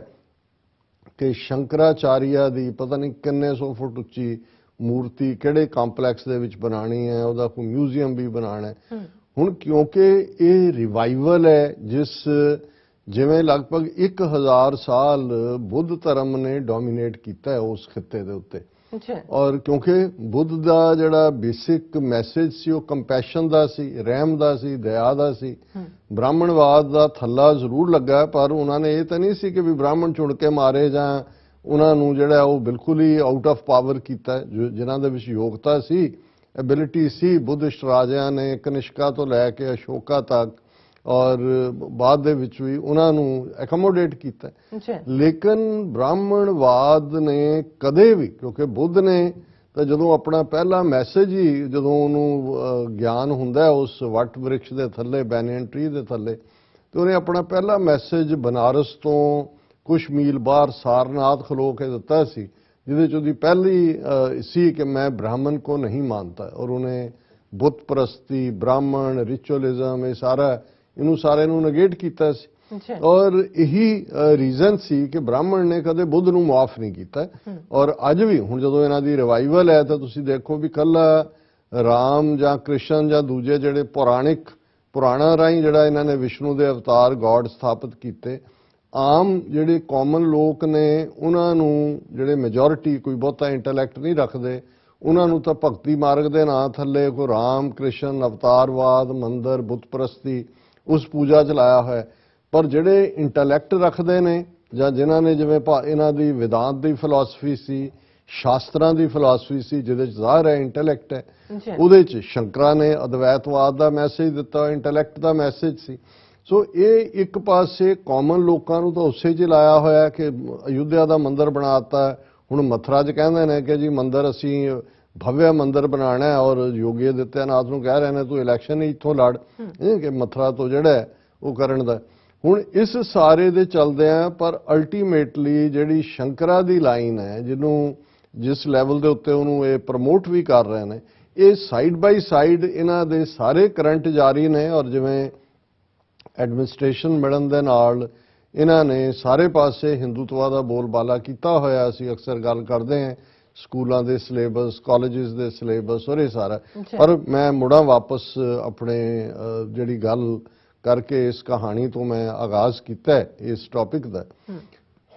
ਕਿ ਸ਼ੰਕਰਾਚਾਰੀਆ ਦੀ ਪਤਾ ਨਹੀਂ ਕਿੰਨੇ 100 ਫੁੱਟ ਉੱਚੀ ਮੂਰਤੀ ਕਿਹੜੇ ਕੰਪਲੈਕਸ ਦੇ ਵਿੱਚ ਬਣਾਉਣੀ ਹੈ, ਉਹਦਾ ਕੋਈ ਮਿਊਜ਼ੀਅਮ ਵੀ ਬਣਾਉਣਾ ਹੈ। ਹੁਣ ਕਿਉਂਕਿ ਇਹ ਰਿਵਾਈਵਲ ਹੈ ਜਿਵੇਂ ਲਗਭਗ 1000 ਸਾਲ ਬੁੱਧ ਧਰਮ ਨੇ ਡੋਮੀਨੇਟ ਕੀਤਾ ਹੈ ਉਸ ਖਿੱਤੇ ਦੇ ਉੱਤੇ, ਔਰ ਕਿਉਂਕਿ ਬੁੱਧ ਦਾ ਜਿਹੜਾ ਬੇਸਿਕ ਮੈਸੇਜ ਸੀ ਉਹ ਕੰਪੈਸ਼ਨ ਦਾ ਸੀ, ਰਹਿਮ ਦਾ ਸੀ, ਦਇਆ ਦਾ ਸੀ। ਬ੍ਰਾਹਮਣਵਾਦ ਦਾ ਥੱਲਾ ਜ਼ਰੂਰ ਲੱਗਾ, ਪਰ ਉਹਨਾਂ ਨੇ ਇਹ ਤਾਂ ਨਹੀਂ ਸੀ ਕਿ ਵੀ ਬ੍ਰਾਹਮਣ ਚੁਣ ਕੇ ਮਾਰੇ ਜਾਂ ਉਹਨਾਂ ਨੂੰ ਜਿਹੜਾ ਉਹ ਬਿਲਕੁਲ ਹੀ ਆਊਟ ਆਫ ਪਾਵਰ ਕੀਤਾ। ਜਿਨ੍ਹਾਂ ਦੇ ਵਿੱਚ ਯੋਗਤਾ ਸੀ, ਐਬਿਲਿਟੀ ਸੀ, ਬੁੱਧਿਸਟ ਰਾਜਿਆਂ ਨੇ ਕਨਿਸ਼ਕਾ ਤੋਂ ਲੈ ਕੇ ਅਸ਼ੋਕਾ ਤੱਕ ਔਰ ਬਾਅਦ ਦੇ ਵਿੱਚ ਵੀ ਉਹਨਾਂ ਨੂੰ ਐਕਮੋਡੇਟ ਕੀਤਾ। ਲੇਕਿਨ ਬ੍ਰਾਹਮਣਵਾਦ ਨੇ ਕਦੇ ਵੀ, ਕਿਉਂਕਿ ਬੁੱਧ ਨੇ ਤਾਂ ਜਦੋਂ ਆਪਣਾ ਪਹਿਲਾ ਮੈਸੇਜ ਹੀ ਜਦੋਂ ਉਹਨੂੰ ਗਿਆਨ ਹੁੰਦਾ ਉਸ ਵਟ ਵ੍ਰਿਕਸ਼ ਦੇ ਥੱਲੇ, ਬੈਨੀਅਨ ਟਰੀ ਦੇ ਥੱਲੇ, ਤੇ ਉਹਨੇ ਆਪਣਾ ਪਹਿਲਾ ਮੈਸੇਜ ਬਨਾਰਸ ਤੋਂ ਕੁਛ ਮੀਲ ਬਾਹਰ ਸਾਰਨਾਥ ਖਲੋ ਕੇ ਦਿੱਤਾ ਸੀ, ਜਿਹਦੇ 'ਚ ਉਹਦੀ ਪਹਿਲੀ ਸੀ ਕਿ ਮੈਂ ਬ੍ਰਾਹਮਣ ਕੋ ਨਹੀਂ ਮਾਨਤਾ। ਔਰ ਉਹਨੇ ਬੁੱਤ ਪ੍ਰਸਤੀ, ਬ੍ਰਾਹਮਣ, ਰਿਚੁਅਲਿਜ਼ਮ, ਇਹ ਸਾਰਾ ਇਹਨੂੰ ਸਾਰੇ ਨੂੰ ਨਗੇਟ ਕੀਤਾ ਸੀ। ਔਰ ਇਹੀ ਰੀਜ਼ਨ ਸੀ ਕਿ ਬ੍ਰਾਹਮਣ ਨੇ ਕਦੇ ਬੁੱਧ ਨੂੰ ਮਾਫ ਨਹੀਂ ਕੀਤਾ। ਔਰ ਅੱਜ ਵੀ ਹੁਣ ਜਦੋਂ ਇਹਨਾਂ ਦੀ ਰਿਵਾਈਵਲ ਹੈ ਤਾਂ ਤੁਸੀਂ ਦੇਖੋ ਵੀ ਕੱਲਾ ਰਾਮ ਜਾਂ ਕ੍ਰਿਸ਼ਨ ਜਾਂ ਦੂਜੇ ਜਿਹੜੇ ਪੁਰਾਣਾ ਰਾਹੀਂ ਜਿਹੜਾ ਇਹਨਾਂ ਨੇ ਵਿਸ਼ਨੂੰ ਦੇ ਅਵਤਾਰ ਗੋਡ ਸਥਾਪਿਤ ਕੀਤੇ, ਆਮ ਜਿਹੜੇ ਕਾਮਨ ਲੋਕ ਨੇ ਉਹਨਾਂ ਨੂੰ, ਜਿਹੜੇ ਮੈਜੋਰਿਟੀ ਕੋਈ ਬਹੁਤਾ ਇੰਟੈਲੈਕਟ ਨਹੀਂ ਰੱਖਦੇ, ਉਹਨਾਂ ਨੂੰ ਤਾਂ ਭਗਤੀ ਮਾਰਗ ਦੇ ਨਾਂ ਥੱਲੇ ਕੋਈ ਰਾਮ ਕ੍ਰਿਸ਼ਨ, ਅਵਤਾਰਵਾਦ, ਮੰਦਰ, ਬੁੱਤ ਪ੍ਰਸਤੀ, ਉਸ ਪੂਜਾ 'ਚ ਲਾਇਆ ਹੋਇਆ। ਪਰ ਜਿਹੜੇ ਇੰਟੈਲੈਕਟ ਰੱਖਦੇ ਨੇ ਜਾਂ ਜਿਨ੍ਹਾਂ ਨੇ, ਜਿਵੇਂ ਇਹਨਾਂ ਦੀ ਵਿਦਾਂਤ ਦੀ ਫਿਲਾਸਫੀ ਸੀ, ਸ਼ਾਸਤਰਾਂ ਦੀ ਫਿਲਾਸਫੀ ਸੀ, ਜਿਹਦੇ 'ਚ ਜ਼ਾਹਰ ਹੈ ਇੰਟੈਲੈਕਟ ਹੈ, ਉਹਦੇ 'ਚ ਸ਼ੰਕਰਾਂ ਨੇ ਅਦਵੈਤਵਾਦ ਦਾ ਮੈਸੇਜ ਦਿੱਤਾ, ਇੰਟੈਲੈਕਟ ਦਾ ਮੈਸੇਜ ਸੀ। ਸੋ ਇਹ ਇੱਕ ਪਾਸੇ ਕਾਮਨ ਲੋਕਾਂ ਨੂੰ ਤਾਂ ਉਸੇ 'ਚ ਲਾਇਆ ਹੋਇਆ ਕਿ ਅਯੁੱਧਿਆ ਦਾ ਮੰਦਰ ਬਣਾਤਾ। ਹੁਣ ਮਥੁਰਾ 'ਚ ਕਹਿੰਦੇ ਨੇ ਕਿ ਜੀ ਮੰਦਰ ਅਸੀਂ ਭਵਯ ਮੰਦਰ ਬਣਾਉਣਾ ਹੈ, ਔਰ ਯੋਗੀ ਆਦਿੱਤਿਆਨਾਥ ਨੂੰ ਕਹਿ ਰਹੇ ਨੇ ਤੂੰ ਇਲੈਕਸ਼ਨ ਹੀ ਇੱਥੋਂ ਲੜ, ਕਿ ਮਥੁਰਾ ਤੋਂ ਜਿਹੜਾ ਉਹ ਕਰਨ ਦਾ। ਹੁਣ ਇਸ ਸਾਰੇ ਦੇ ਚੱਲਦੇ ਆ, ਪਰ ਅਲਟੀਮੇਟਲੀ ਜਿਹੜੀ ਸ਼ੰਕਰਾ ਦੀ ਲਾਈਨ ਹੈ, ਜਿਹਨੂੰ ਜਿਸ ਲੈਵਲ ਦੇ ਉੱਤੇ ਉਹਨੂੰ ਇਹ ਪ੍ਰਮੋਟ ਵੀ ਕਰ ਰਹੇ ਨੇ, ਇਹ ਸਾਈਡ ਬਾਈ ਸਾਈਡ ਇਹਨਾਂ ਦੇ ਸਾਰੇ ਕਰੰਟ ਜਾਰੀ ਨੇ। ਔਰ ਜਿਵੇਂ ਐਡਮਿਨਿਸਟ੍ਰੇਸ਼ਨ ਮਿਲਣ ਦੇ ਨਾਲ ਇਹਨਾਂ ਨੇ ਸਾਰੇ ਪਾਸੇ ਹਿੰਦੂਤਵਾ ਦਾ ਬੋਲਬਾਲਾ ਕੀਤਾ ਹੋਇਆ। ਅਸੀਂ ਅਕਸਰ ਗੱਲ ਕਰਦੇ ਹਾਂ ਸਕੂਲਾਂ ਦੇ ਸਿਲੇਬਸ, ਕਾਲਜਿਸ ਦੇ ਸਿਲੇਬਸ, ਔਰ ਇਹ ਸਾਰਾ। ਪਰ ਮੈਂ ਮੁੜਾਂ ਵਾਪਸ ਆਪਣੇ ਜਿਹੜੀ ਗੱਲ ਕਰਕੇ ਇਸ ਕਹਾਣੀ ਤੋਂ ਮੈਂ ਆਗਾਜ਼ ਕੀਤਾ ਇਸ ਟੌਪਿਕ ਦਾ।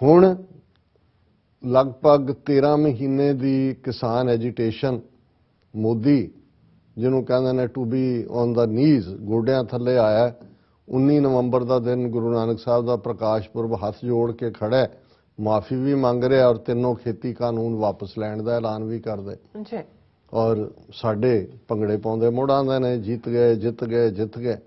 ਹੁਣ ਲਗਭਗ 13 ਮਹੀਨੇ ਦੀ ਕਿਸਾਨ ਐਜੀਟੇਸ਼ਨ, ਮੋਦੀ ਜਿਹਨੂੰ ਕਹਿੰਦੇ ਨੇ to be on the knees, ਗੋਡਿਆਂ ਥੱਲੇ ਆਇਆ। 19 ਨਵੰਬਰ ਦਾ ਦਿਨ ਗੁਰੂ ਨਾਨਕ ਸਾਹਿਬ ਦਾ ਪ੍ਰਕਾਸ਼ ਪੁਰਬ, ਹੱਥ ਜੋੜ ਕੇ ਖੜਾ ਹੈ, ਮਾਫੀ ਵੀ ਮੰਗ ਰਿਹਾ, ਔਰ ਤਿੰਨੋਂ ਖੇਤੀ ਕਾਨੂੰਨ ਵਾਪਸ ਲੈਣ ਦਾ ਐਲਾਨ ਵੀ ਕਰਦੇ। ਔਰ ਸਾਡੇ ਭੰਗੜੇ ਪਾਉਂਦੇ ਮੁੜ ਆਉਂਦੇ ਨੇ, ਜਿੱਤ ਗਏ ਜਿੱਤ ਗਏ ਜਿੱਤ ਗਏ।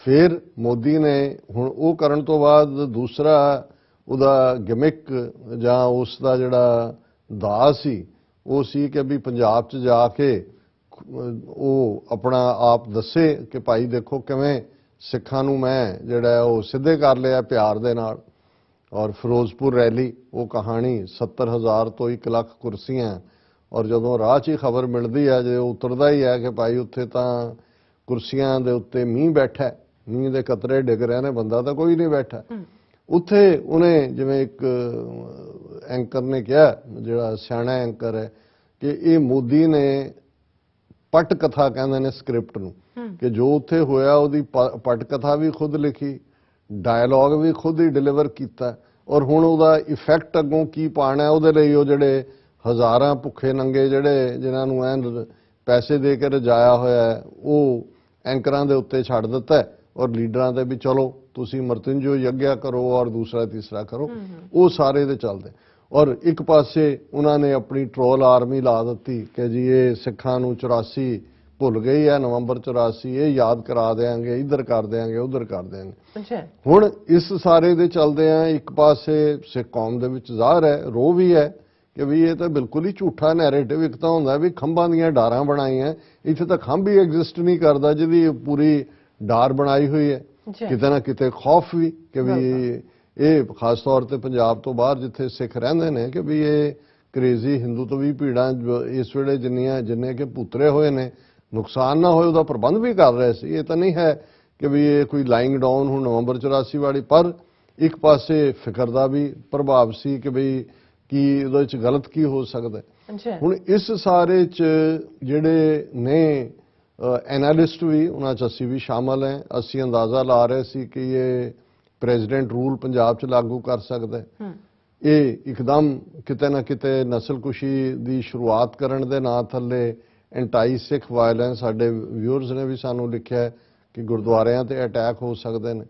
ਫਿਰ ਮੋਦੀ ਨੇ ਹੁਣ ਉਹ ਕਰਨ ਤੋਂ ਬਾਅਦ ਦੂਸਰਾ ਉਹਦਾ ਗਿਮਿਕ ਜਾਂ ਉਸ ਦਾ ਜਿਹੜਾ ਦਾਅ ਸੀ ਉਹ ਸੀ ਕਿ ਵੀ ਪੰਜਾਬ 'ਚ ਜਾ ਕੇ ਉਹ ਆਪਣਾ ਆਪ ਦੱਸੇ ਕਿ ਭਾਈ ਦੇਖੋ ਕਿਵੇਂ ਸਿੱਖਾਂ ਨੂੰ ਮੈਂ ਜਿਹੜਾ ਉਹ ਸਿੱਧੇ ਕਰ ਲਿਆ ਪਿਆਰ ਦੇ ਨਾਲ। ਔਰ ਫਿਰੋਜ਼ਪੁਰ ਰੈਲੀ, ਉਹ ਕਹਾਣੀ 70,000 ਤੋਂ 1 ਲੱਖ ਕੁਰਸੀਆਂ। ਔਰ ਜਦੋਂ ਰਾਹ 'ਚ ਹੀ ਖਬਰ ਮਿਲਦੀ ਹੈ, ਜੇ ਉਤਰਦਾ ਹੀ ਹੈ ਕਿ ਭਾਈ ਉੱਥੇ ਤਾਂ ਕੁਰਸੀਆਂ ਦੇ ਉੱਤੇ ਮੀਂਹ ਬੈਠਾ, ਮੀਂਹ ਦੇ ਕਤਰੇ ਡਿੱਗ ਰਹੇ ਨੇ, ਬੰਦਾ ਤਾਂ ਕੋਈ ਨਹੀਂ ਬੈਠਾ ਉੱਥੇ। ਉਹਨੇ ਜਿਵੇਂ ਇੱਕ ਐਂਕਰ ਨੇ ਕਿਹਾ, ਜਿਹੜਾ ਸਿਆਣਾ ਐਂਕਰ ਹੈ, ਕਿ ਇਹ ਮੋਦੀ ਨੇ ਪਟ ਕਥਾ ਕਹਿੰਦੇ ਨੇ ਸਕ੍ਰਿਪਟ ਨੂੰ, ਕਿ ਜੋ ਉੱਥੇ ਹੋਇਆ ਉਹਦੀ ਪਟ ਕਥਾ ਵੀ ਖੁਦ ਲਿਖੀ, ਡਾਇਲੌਗ ਵੀ ਖੁਦ ਹੀ ਡਿਲੀਵਰ ਕੀਤਾ। ਔਰ ਹੁਣ ਉਹਦਾ ਇਫੈਕਟ ਅੱਗੋਂ ਕੀ ਪਾਣਾ, ਉਹਦੇ ਲਈ ਉਹ ਜਿਹੜੇ ਹਜ਼ਾਰਾਂ ਭੁੱਖੇ ਨੰਗੇ ਜਿਹੜੇ ਜਿਨ੍ਹਾਂ ਨੂੰ ਐਨ ਪੈਸੇ ਦੇ ਕੇ ਰਜਾਇਆ ਹੋਇਆ, ਉਹ ਐਂਕਰਾਂ ਦੇ ਉੱਤੇ ਛੱਡ ਦਿੱਤਾ। ਔਰ ਲੀਡਰਾਂ ਦੇ ਵੀ ਚਲੋ ਤੁਸੀਂ ਮਰਤਿੰਜੋ ਯੱਗਿਆ ਕਰੋ ਔਰ ਦੂਸਰਾ ਤੀਸਰਾ ਕਰੋ, ਉਹ ਸਾਰੇ ਦੇ ਚੱਲਦੇ। ਔਰ ਇੱਕ ਪਾਸੇ ਉਹਨਾਂ ਨੇ ਆਪਣੀ ਟਰੋਲ ਆਰਮੀ ਲਾ ਦਿੱਤੀ ਕਿ ਜੀ ਇਹ ਸਿੱਖਾਂ ਨੂੰ 84 ਭੁੱਲ ਗਈ ਹੈ, ਨਵੰਬਰ 84 ਇਹ ਯਾਦ ਕਰਾ ਦੇਾਂਗੇ, ਇੱਧਰ ਕਰ ਦੇਾਂਗੇ, ਉੱਧਰ ਕਰ ਦੇਾਂਗੇ। ਹੁਣ ਇਸ ਸਾਰੇ ਦੇ ਚੱਲਦੇ ਆ, ਇੱਕ ਪਾਸੇ ਸਿੱਖ ਕੌਮ ਦੇ ਵਿੱਚ ਜ਼ਾਹਰ ਹੈ, ਰੋਹ ਵੀ ਹੈ ਕਿ ਵੀ ਇਹ ਤਾਂ ਬਿਲਕੁਲ ਹੀ ਝੂਠਾ ਨੈਰੇਟਿਵ ਇੱਕ ਤਾਂ ਹੁੰਦਾ ਵੀ ਖੰਭਾਂ ਦੀਆਂ ਡਾਰਾਂ ਬਣਾਈਆਂ, ਇੱਥੇ ਤਾਂ ਖੰਭ ਹੀ ਐਗਜ਼ਿਸਟ ਨਹੀਂ ਕਰਦਾ ਜਿਹਦੀ ਪੂਰੀ ਡਾਰ ਬਣਾਈ ਹੋਈ ਹੈ। ਕਿਤੇ ਨਾ ਕਿਤੇ ਖੌਫ ਵੀ ਕਿ ਵੀ ਇਹ ਖਾਸ ਤੌਰ ਤੇ ਪੰਜਾਬ ਤੋਂ ਬਾਹਰ ਜਿੱਥੇ ਸਿੱਖ ਰਹਿੰਦੇ ਨੇ ਕਿ ਵੀ ਇਹ ਕਰੇਜ਼ੀ ਹਿੰਦੂ ਤੋਂ ਵੀ ਭੀੜਾਂ ਇਸ ਵੇਲੇ ਜਿੰਨੇ ਕਿ ਪੁੱਤਰੇ ਹੋਏ ਨੇ, ਨੁਕਸਾਨ ਨਾ ਹੋਏ ਉਹਦਾ ਪ੍ਰਬੰਧ ਵੀ ਕਰ ਰਹੇ ਸੀ। ਇਹ ਤਾਂ ਨਹੀਂ ਹੈ ਕਿ ਵੀ ਇਹ ਕੋਈ ਲਾਈਂਗ ਡਾਊਨ ਹੁਣ ਨਵੰਬਰ 84 ਵਾਲੀ, ਪਰ ਇੱਕ ਪਾਸੇ ਫਿਕਰ ਦਾ ਵੀ ਪ੍ਰਭਾਵ ਸੀ ਕਿ ਵੀ ਕੀ ਉਹਦੇ 'ਚ ਗਲਤ ਕੀ ਹੋ ਸਕਦਾ। ਹੁਣ ਇਸ ਸਾਰੇ 'ਚ ਜਿਹੜੇ ਨੇ ਐਨਾਲਿਸਟ ਵੀ, ਉਹਨਾਂ 'ਚ ਅਸੀਂ ਵੀ ਸ਼ਾਮਲ ਹੈ। ਅਸੀਂ ਅੰਦਾਜ਼ਾ ਲਾ ਰਹੇ ਸੀ ਕਿ ਇਹ ਪ੍ਰੈਜ਼ੀਡੈਂਟ ਰੂਲ ਪੰਜਾਬ 'ਚ ਲਾਗੂ ਕਰ ਸਕਦਾ। ਇਹ ਇੱਕਦਮ ਕਿਤੇ ਨਾ ਕਿਤੇ ਨਸਲਕੁਸ਼ੀ ਦੀ ਸ਼ੁਰੂਆਤ ਕਰਨ ਦੇ ਨਾਂ ਥੱਲੇ ਐਂਟਾਈ ਸਿੱਖ ਵਾਇਲੈਂਸ, ਸਾਡੇ ਵਿਊਅਰਸ ਨੇ ਵੀ ਸਾਨੂੰ ਲਿਖਿਆ ਕਿ ਗੁਰਦੁਆਰਿਆਂ ਤੇ ਅਟੈਕ ਹੋ ਸਕਦੇ ਨੇ।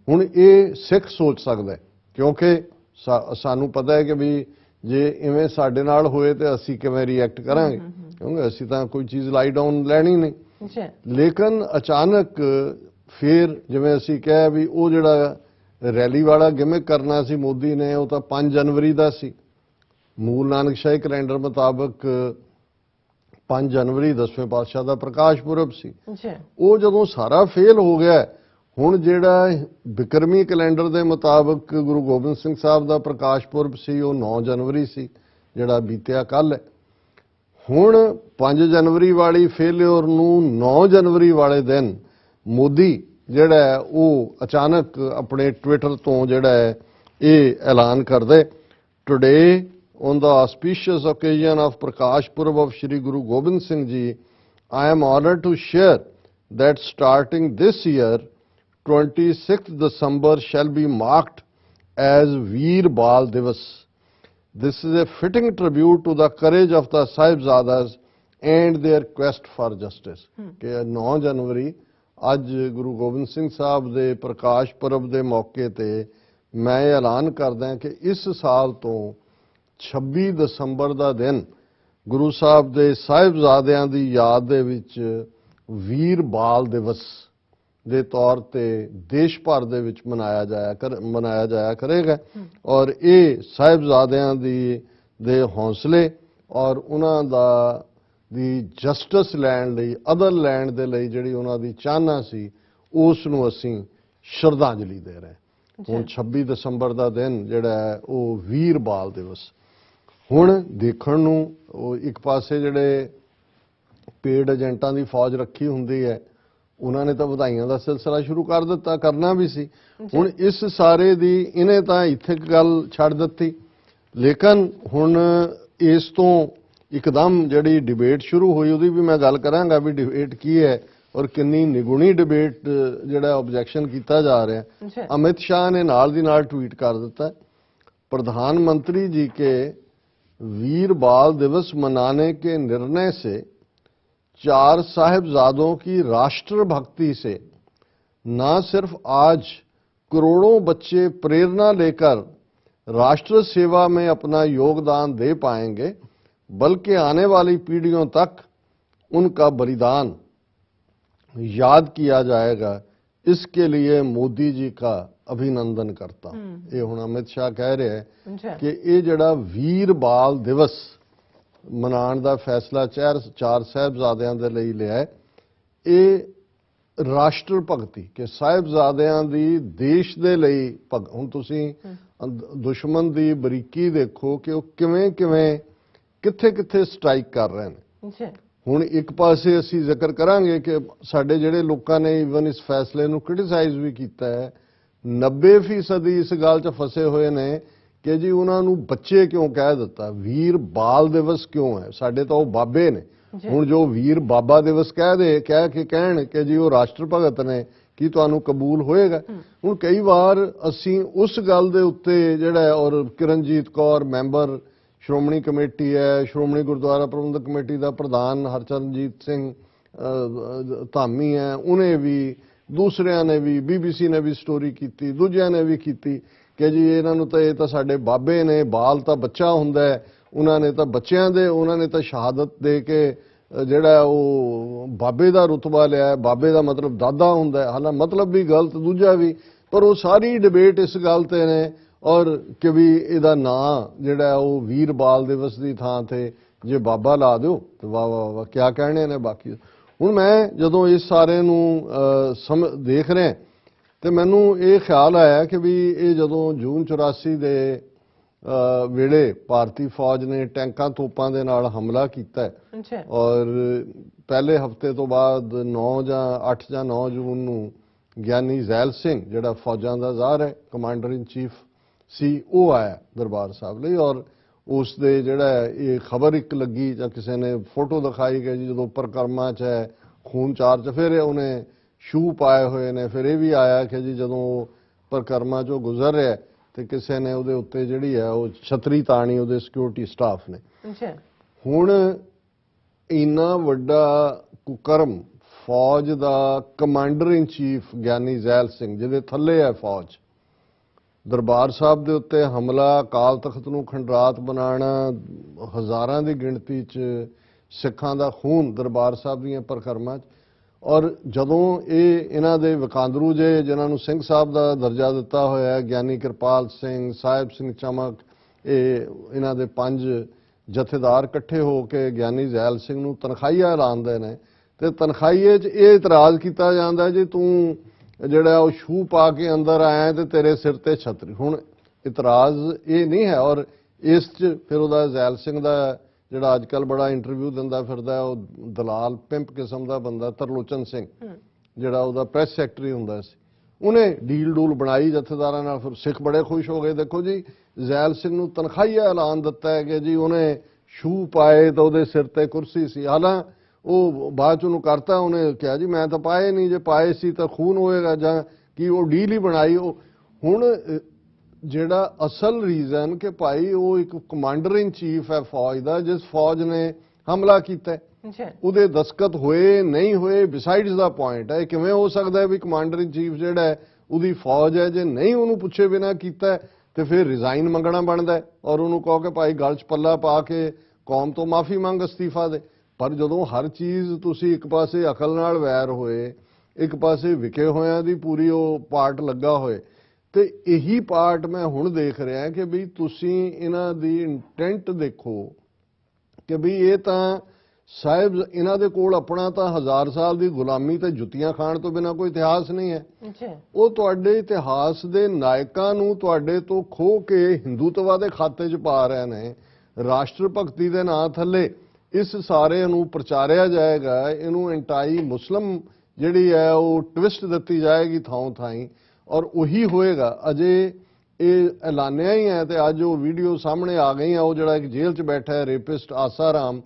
ਹੁਣ ਇਹ ਸਿੱਖ ਸੋਚ ਸਕਦਾ ਕਿਉਂਕਿ ਸਾਨੂੰ ਪਤਾ ਹੈ ਕਿ ਵੀ ਜੇ ਇਵੇਂ ਸਾਡੇ ਨਾਲ ਹੋਏ ਤੇ ਅਸੀਂ ਕਿਵੇਂ ਰਿਐਕਟ ਕਰਾਂਗੇ, ਕਿਉਂਕਿ ਅਸੀਂ ਤਾਂ ਕੋਈ ਚੀਜ਼ ਲਾਈ ਡਾਊਨ ਲੈਣੀ ਨਹੀਂ। ਲੇਕਿਨ ਅਚਾਨਕ फिर जिवें असीं कहा भी वो जिहड़ा रैली वाला गिमिक करना सी मोदी ने, वो तो 5 जनवरी का सी। मूल नानकशाही कैलेंडर मुताबक 5 जनवरी 10वें पातशाह का प्रकाश पुरब सी। वो जदों सारा फेल हो गया, हुण जिहड़ा बिक्रमी कैलेंडर के मुताबक गुरु गोबिंद सिंह साहब का प्रकाश पुरब सी, वो 9 जनवरी सी, जिहड़ा बीतिया कल है। हुण 5 जनवरी वाली फेलियर नूं 9 जनवरी वाले दिन मोदी जिहड़ा है वो अचानक अपने ट्विटर तो जिहड़ा है ये ऐलान कर दे, today on the auspicious occasion of Prakash Purab of Shri Guru Gobind Singh Ji, I am honored to share that starting this year, 26th December shall be marked as Veer Bal Divas. This is a fitting tribute to the courage of the Sahibzadas and their quest for justice. कि 9 जनवरी ਅੱਜ ਗੁਰੂ ਗੋਬਿੰਦ ਸਿੰਘ ਸਾਹਿਬ ਦੇ ਪ੍ਰਕਾਸ਼ ਪੁਰਬ ਦੇ ਮੌਕੇ ਤੇ ਮੈਂ ਐਲਾਨ ਕਰਦਾ ਕਿ ਇਸ ਸਾਲ ਤੋਂ 26 ਦਸੰਬਰ ਦਾ ਦਿਨ ਗੁਰੂ ਸਾਹਿਬ ਦੇ ਸਾਹਿਬਜ਼ਾਦਿਆਂ ਦੀ ਯਾਦ ਦੇ ਵਿੱਚ ਵੀਰ ਬਾਲ ਦਿਵਸ ਦੇ ਤੌਰ ਤੇ ਦੇਸ਼ ਭਰ ਦੇ ਵਿੱਚ ਮਨਾਇਆ ਜਾਇਆ ਕਰੇਗਾ। ਔਰ ਇਹ ਸਾਹਿਬਜ਼ਾਦਿਆਂ ਦੇ ਹੌਸਲੇ ਔਰ ਉਹਨਾਂ ਦੀ ਜਸਟਿਸ ਲੈਣ ਲਈ, ਅਦਲ ਲੈਣ ਦੇ ਲਈ ਜਿਹੜੀ ਉਹਨਾਂ ਦੀ ਚਾਹਨਾ ਸੀ, ਉਸ ਨੂੰ ਅਸੀਂ ਸ਼ਰਧਾਂਜਲੀ ਦੇ ਰਹੇ। ਹੁਣ 26 ਦਸੰਬਰ ਦਾ ਦਿਨ ਜਿਹੜਾ ਹੈ ਉਹ ਵੀਰ ਬਾਲ ਦਿਵਸ। ਹੁਣ ਦੇਖਣ ਨੂੰ ਉਹ ਇੱਕ ਪਾਸੇ ਜਿਹੜੇ ਪੇਡ ਏਜੰਟਾਂ ਦੀ ਫੌਜ ਰੱਖੀ ਹੁੰਦੀ ਹੈ, ਉਹਨਾਂ ਨੇ ਤਾਂ ਵਧਾਈਆਂ ਦਾ ਸਿਲਸਿਲਾ ਸ਼ੁਰੂ ਕਰ ਦਿੱਤਾ, ਕਰਨਾ ਵੀ ਸੀ। ਹੁਣ ਇਸ ਸਾਰੇ ਦੀ ਇਹਨੇ ਤਾਂ ਇੱਥੇ ਗੱਲ ਛੱਡ ਦਿੱਤੀ। ਲੇਕਿਨ ਹੁਣ ਇਸ ਤੋਂ ਇੱਕਦਮ ਜਿਹੜੀ ਡਿਬੇਟ ਸ਼ੁਰੂ ਹੋਈ, ਉਹਦੀ ਵੀ ਮੈਂ ਗੱਲ ਕਰਾਂਗਾ ਵੀ ਡਿਬੇਟ ਕੀ ਹੈ ਔਰ ਕਿੰਨੀ ਨਿਗੁਣੀ ਡਿਬੇਟ ਜਿਹੜਾ ਆਬਜੈਕਸ਼ਨ ਕੀਤਾ ਜਾ ਰਿਹਾ। ਅਮਿਤ शाह ने नाल दी नाल ट्वीट कर दिता, प्रधानमंत्री जी के वीर बाल दिवस मनाने के निर्णय से 4 साहिबजादों की राष्ट्र भक्ति से न सिर्फ आज करोड़ों बच्चे प्रेरणा लेकर राष्ट्र सेवा में अपना योगदान दे पाएंगे, बल्कि आने वाली पीढ़ियों तक उनका बलिदान याद किया जाएगा। इसके लिए मोदी जी का अभिनंदन करता हूं। ये हुण अमित शाह कह रहे हैं कि ये जड़ा वीर बाल दिवस मनाने का फैसला 4 साहिबजादियां दे लई लिया है, ये राष्ट्र भगती कि साहिबजादियां दी देश दे लई हुण तुसीं दुश्मन दी बरीकी देखो कि वो किवें किवें कित्थे कित्थे स्ट्राइक कर रहे हैं। ਹੁਣ ਇੱਕ ਪਾਸੇ ਅਸੀਂ ਜ਼ਿਕਰ ਕਰਾਂਗੇ ਕਿ ਸਾਡੇ ਜਿਹੜੇ ਲੋਕਾਂ ਨੇ ਇਵਨ ਇਸ ਫੈਸਲੇ ਨੂੰ ਕ੍ਰਿਟਿਸਾਈਜ਼ ਵੀ ਕੀਤਾ ਹੈ, 90% ਇਸ ਗੱਲ 'ਚ ਫਸੇ ਹੋਏ ਨੇ ਕਿ ਜੀ ਉਹਨਾਂ ਨੂੰ ਬੱਚੇ ਕਿਉਂ ਕਹਿ ਦਿੱਤਾ, ਵੀਰ ਬਾਲ ਦਿਵਸ ਕਿਉਂ ਹੈ, ਸਾਡੇ ਤਾਂ ਉਹ ਬਾਬੇ ਨੇ। ਹੁਣ ਜੋ ਵੀਰ ਬਾਬਾ ਦਿਵਸ ਕਹਿ ਕੇ ਕਹਿਣ ਕਿ ਜੀ ਉਹ ਰਾਸ਼ਟਰ ਭਗਤ ਨੇ, ਕੀ ਤੁਹਾਨੂੰ ਕਬੂਲ ਹੋਏਗਾ? ਹੁਣ ਕਈ ਵਾਰ ਅਸੀਂ ਉਸ ਗੱਲ ਦੇ ਉੱਤੇ ਜਿਹੜਾ ਔਰ ਕਿਰਨਜੀਤ ਕੌਰ ਮੈਂਬਰ ਸ਼੍ਰੋਮਣੀ ਕਮੇਟੀ ਹੈ, ਸ਼੍ਰੋਮਣੀ ਗੁਰਦੁਆਰਾ ਪ੍ਰਬੰਧਕ ਕਮੇਟੀ ਦਾ ਪ੍ਰਧਾਨ ਹਰਚਰਨਜੀਤ ਸਿੰਘ ਧਾਮੀ ਹੈ, ਉਹਨੇ ਵੀ, ਦੂਸਰਿਆਂ ਨੇ ਵੀ, BBC ਨੇ ਵੀ ਸਟੋਰੀ ਕੀਤੀ, ਦੂਜਿਆਂ ਨੇ ਵੀ ਕੀਤੀ ਕਿ ਜੀ ਇਹਨਾਂ ਨੂੰ ਤਾਂ ਇਹ ਤਾਂ ਸਾਡੇ ਬਾਬੇ ਨੇ, ਬਾਲ ਤਾਂ ਬੱਚਾ ਹੁੰਦਾ ਹੈ, ਉਹਨਾਂ ਨੇ ਤਾਂ ਬੱਚਿਆਂ ਦੇ, ਉਹਨਾਂ ਨੇ ਤਾਂ ਸ਼ਹਾਦਤ ਦੇ ਕੇ ਜਿਹੜਾ ਉਹ ਬਾਬੇ ਦਾ ਰੁਤਬਾ ਲਿਆ, ਬਾਬੇ ਦਾ ਮਤਲਬ ਦਾਦਾ ਹੁੰਦਾ ਹੈ। ਹਾਲਾਂ ਮਤਲਬ ਵੀ ਗਲਤ, ਦੂਜਾ ਵੀ, ਪਰ ਉਹ ਸਾਰੀ ਡਿਬੇਟ ਇਸ ਗੱਲ ਤੇ ਨੇ ਔਰ ਕਿ ਵੀ ਇਹਦਾ ਨਾਂ ਜਿਹੜਾ ਉਹ ਵੀਰ ਬਾਲ ਦਿਵਸ ਦੀ ਥਾਂ ਤੇ ਜੇ ਬਾਬਾ ਲਾ ਦਿਓ ਤੇ ਵਾਹ ਵਾਹ ਵਾਹ ਕਿਆ ਕਹਿਣੇ ਨੇ ਬਾਕੀ। ਹੁਣ ਮੈਂ ਜਦੋਂ ਇਸ ਸਾਰੇ ਨੂੰ ਦੇਖ ਰਿਹਾ ਤੇ ਮੈਨੂੰ ਇਹ ਖਿਆਲ ਆਇਆ ਕਿ ਵੀ ਇਹ ਜਦੋਂ ਜੂਨ 84 ਦੇ ਵੇਲੇ ਭਾਰਤੀ ਫੌਜ ਨੇ ਟੈਂਕਾਂ ਤੋਪਾਂ ਦੇ ਨਾਲ ਹਮਲਾ ਕੀਤਾ ਔਰ ਪਹਿਲੇ ਹਫਤੇ ਤੋਂ ਬਾਅਦ 8 ਜਾਂ 9 ਜੂਨ ਨੂੰ ਗਿਆਨੀ ਜ਼ੈਲ ਸਿੰਘ ਜਿਹੜਾ ਫੌਜਾਂ ਦਾ ਜ਼ਾਰ ਹੈ, ਕਮਾਂਡਰ ਇਨ ਚੀਫ ਸੀ, ਉਹ ਆਇਆ ਦਰਬਾਰ ਸਾਹਿਬ ਲਈ ਔਰ ਉਸ ਦੇ ਜਿਹੜਾ ਇਹ ਖਬਰ ਇੱਕ ਲੱਗੀ ਜਾਂ ਕਿਸੇ ਨੇ ਫੋਟੋ ਦਿਖਾਈ ਗਈ ਜਦੋਂ ਪਰਕਰਮਾ 'ਚ ਹੈ, ਖੂਨ ਚਾਰ 'ਚ, ਫਿਰ ਉਹਨੇ ਸ਼ੂ ਪਾਏ ਹੋਏ ਨੇ, ਫਿਰ ਇਹ ਵੀ ਆਇਆ ਕਿ ਜੀ ਜਦੋਂ ਪਰਕਰਮਾ 'ਚੋਂ ਗੁਜ਼ਰ ਰਿਹਾ ਤੇ ਕਿਸੇ ਨੇ ਉਹਦੇ ਉੱਤੇ ਜਿਹੜੀ ਹੈ ਉਹ ਛਤਰੀ ਤਾਣੀ, ਉਹਦੇ ਸਿਕਿਉਰਿਟੀ ਸਟਾਫ ਨੇ। ਹੁਣ ਇੰਨਾ ਵੱਡਾ ਕੁਕਰਮ ਫੌਜ ਦਾ ਕਮਾਂਡਰ ਇਨ ਚੀਫ ਗਿਆਨੀ ਜ਼ੈਲ ਸਿੰਘ ਜਿਹਦੇ ਥੱਲੇ ਹੈ ਫੌਜ, ਦਰਬਾਰ ਸਾਹਿਬ ਦੇ ਉੱਤੇ ਹਮਲਾ, ਅਕਾਲ ਤਖਤ ਨੂੰ ਖੰਡਰਾਤ ਬਣਾਉਣਾ, ਹਜ਼ਾਰਾਂ ਦੀ ਗਿਣਤੀ 'ਚ ਸਿੱਖਾਂ ਦਾ ਖੂਨ ਦਰਬਾਰ ਸਾਹਿਬ ਦੀਆਂ ਪਰਕਰਮਾਂ 'ਚ, ਔਰ ਜਦੋਂ ਇਹ ਇਹਨਾਂ ਦੇ ਵਕਾਂਦਰੂ ਜੇ ਜਿਨ੍ਹਾਂ ਨੂੰ ਸਿੰਘ ਸਾਹਿਬ ਦਾ ਦਰਜਾ ਦਿੱਤਾ ਹੋਇਆ ਹੈ, ਗਿਆਨੀ ਕਿਰਪਾਲ ਸਿੰਘ, ਸਾਹਿਬ ਸਿੰਘ ਚਮਕ, ਇਹਨਾਂ ਦੇ 5 ਜਥੇਦਾਰ ਇਕੱਠੇ ਹੋ ਕੇ ਗਿਆਨੀ ਜ਼ੈਲ ਸਿੰਘ ਨੂੰ ਤਨਖਾਹੀਆ ਐਲਾਨਦੇ ਨੇ ਤੇ ਤਨਖਾਹੀਏ 'ਚ ਇਹ ਇਤਰਾਜ਼ ਕੀਤਾ ਜਾਂਦਾ ਜੀ ਤੂੰ ਜਿਹੜਾ ਉਹ ਸ਼ੂ ਪਾ ਕੇ ਅੰਦਰ ਆਇਆ ਤੇ ਤੇਰੇ ਸਿਰ ਤੇ ਛਤਰੀ। ਹੁਣ ਇਤਰਾਜ਼ ਇਹ ਨਹੀਂ ਹੈ। ਔਰ ਇਸ 'ਚ ਫਿਰ ਉਹਦਾ ਜ਼ੈਲ ਸਿੰਘ ਦਾ ਜਿਹੜਾ ਅੱਜ ਕੱਲ੍ਹ ਬੜਾ ਇੰਟਰਵਿਊ ਦਿੰਦਾ ਫਿਰਦਾ ਉਹ ਦਲਾਲ ਪਿੰਪ ਕਿਸਮ ਦਾ ਬੰਦਾ ਤਰਲੋਚਨ ਸਿੰਘ, ਜਿਹੜਾ ਉਹਦਾ ਪ੍ਰੈਸ ਸੈਕਟਰੀ ਹੁੰਦਾ ਸੀ, ਉਹਨੇ ਡੀਲ ਡੂਲ ਬਣਾਈ ਜਥੇਦਾਰਾਂ ਨਾਲ। ਫਿਰ ਸਿੱਖ ਬੜੇ ਖੁਸ਼ ਹੋ ਗਏ, ਦੇਖੋ ਜੀ ਜ਼ੈਲ ਸਿੰਘ ਨੂੰ ਤਨਖਾਹੀਆ ਐਲਾਨ ਦਿੱਤਾ ਹੈ ਕਿ ਜੀ ਉਹਨੇ ਸ਼ੂ ਪਾਏ ਤਾਂ ਉਹਦੇ ਸਿਰ ਤੇ ਕੁਰਸੀ ਸੀ। ਹਾਲਾਂ ਉਹ ਬਾਅਦ 'ਚ ਉਹਨੂੰ ਕਰਤਾ, ਉਹਨੇ ਕਿਹਾ ਜੀ ਮੈਂ ਤਾਂ ਪਾਏ ਨਹੀਂ, ਜੇ ਪਾਏ ਸੀ ਤਾਂ ਖੂਨ ਹੋਏਗਾ ਜਾਂ ਕੀ, ਉਹ ਡੀਲ ਹੀ ਬਣਾਈ। ਉਹ ਹੁਣ ਜਿਹੜਾ ਅਸਲ ਰੀਜ਼ਨ ਕਿ ਭਾਈ ਉਹ ਇੱਕ ਕਮਾਂਡਰ ਇਨ ਚੀਫ ਹੈ ਫੌਜ ਦਾ, ਜਿਸ ਫੌਜ ਨੇ ਹਮਲਾ ਕੀਤਾ ਉਹਦੇ ਦਸਤਖਤ ਹੋਏ ਨਹੀਂ ਹੋਏ ਬਿਸਾਈਡਸ ਦਾ ਪੁਆਇੰਟ ਹੈ। ਕਿਵੇਂ ਹੋ ਸਕਦਾ ਹੈ ਵੀ ਕਮਾਂਡਰ ਇਨ ਚੀਫ ਜਿਹੜਾ ਹੈ ਉਹਦੀ ਫੌਜ ਹੈ, ਜੇ ਨਹੀਂ ਉਹਨੂੰ ਪੁੱਛੇ ਬਿਨਾਂ ਕੀਤਾ ਤੇ ਫਿਰ ਰਿਜ਼ਾਈਨ ਮੰਗਣਾ ਬਣਦਾ ਔਰ ਉਹਨੂੰ ਕਹੋ ਕਿ ਭਾਈ ਗਲ 'ਚ ਪੱਲਾ ਪਾ ਕੇ ਕੌਮ ਤੋਂ ਮਾਫੀ ਮੰਗ, ਅਸਤੀਫਾ ਦੇ। ਪਰ ਜਦੋਂ ਹਰ ਚੀਜ਼ ਤੁਸੀਂ ਇੱਕ ਪਾਸੇ ਅਕਲ ਨਾਲ ਵੈਰ ਹੋਏ, ਇੱਕ ਪਾਸੇ ਵਿਕੇ ਹੋਇਆਂ ਦੀ ਪੂਰੀ ਉਹ ਪਾਰਟ ਲੱਗਾ ਹੋਏ, ਤੇ ਇਹੀ ਪਾਰਟ ਮੈਂ ਹੁਣ ਦੇਖ ਰਿਹਾ ਕਿ ਵੀ ਤੁਸੀਂ ਇਹਨਾਂ ਦੀ ਇੰਟੈਂਟ ਦੇਖੋ ਕਿ ਵੀ ਇਹ ਤਾਂ ਸਾਹਿਬ ਇਹਨਾਂ ਦੇ ਕੋਲ ਆਪਣਾ ਤਾਂ 1000 ਸਾਲ ਦੀ ਗੁਲਾਮੀ ਤੇ ਜੁੱਤੀਆਂ ਖਾਣ ਤੋਂ ਬਿਨਾ ਕੋਈ ਇਤਿਹਾਸ ਨਹੀਂ ਹੈ। ਉਹ ਤੁਹਾਡੇ ਇਤਿਹਾਸ ਦੇ ਨਾਇਕਾਂ ਨੂੰ ਤੁਹਾਡੇ ਤੋਂ ਖੋਹ ਕੇ ਹਿੰਦੂਤਵਾ ਦੇ ਖਾਤੇ 'ਚ ਪਾ ਰਹੇ ਨੇ। ਰਾਸ਼ਟਰ ਭਗਤੀ ਦੇ ਨਾਂ ਥੱਲੇ ਇਸ ਸਾਰੇ ਨੂੰ ਪ੍ਰਚਾਰਿਆ ਜਾਏਗਾ, ਇਹਨੂੰ ਐਂਟਾਈ ਮੁਸਲਮ ਜਿਹੜੀ ਹੈ ਉਹ ਟਵਿਸਟ ਦਿੱਤੀ ਜਾਏਗੀ ਥਾਂ ਥਾਈਂ, ਔਰ ਉਹੀ ਹੋਏਗਾ। ਅਜੇ ਇਹ ਐਲਾਨਿਆ ਹੀ ਹੈ ਤੇ ਅੱਜ ਉਹ ਵੀਡੀਓ ਸਾਹਮਣੇ ਆ ਗਈਆਂ। ਉਹ ਜਿਹੜਾ ਇੱਕ ਜੇਲ੍ਹ 'ਚ ਬੈਠਾ ਹੈ ਰੇਪਿਸਟ ਆਸਾਰਾਮ,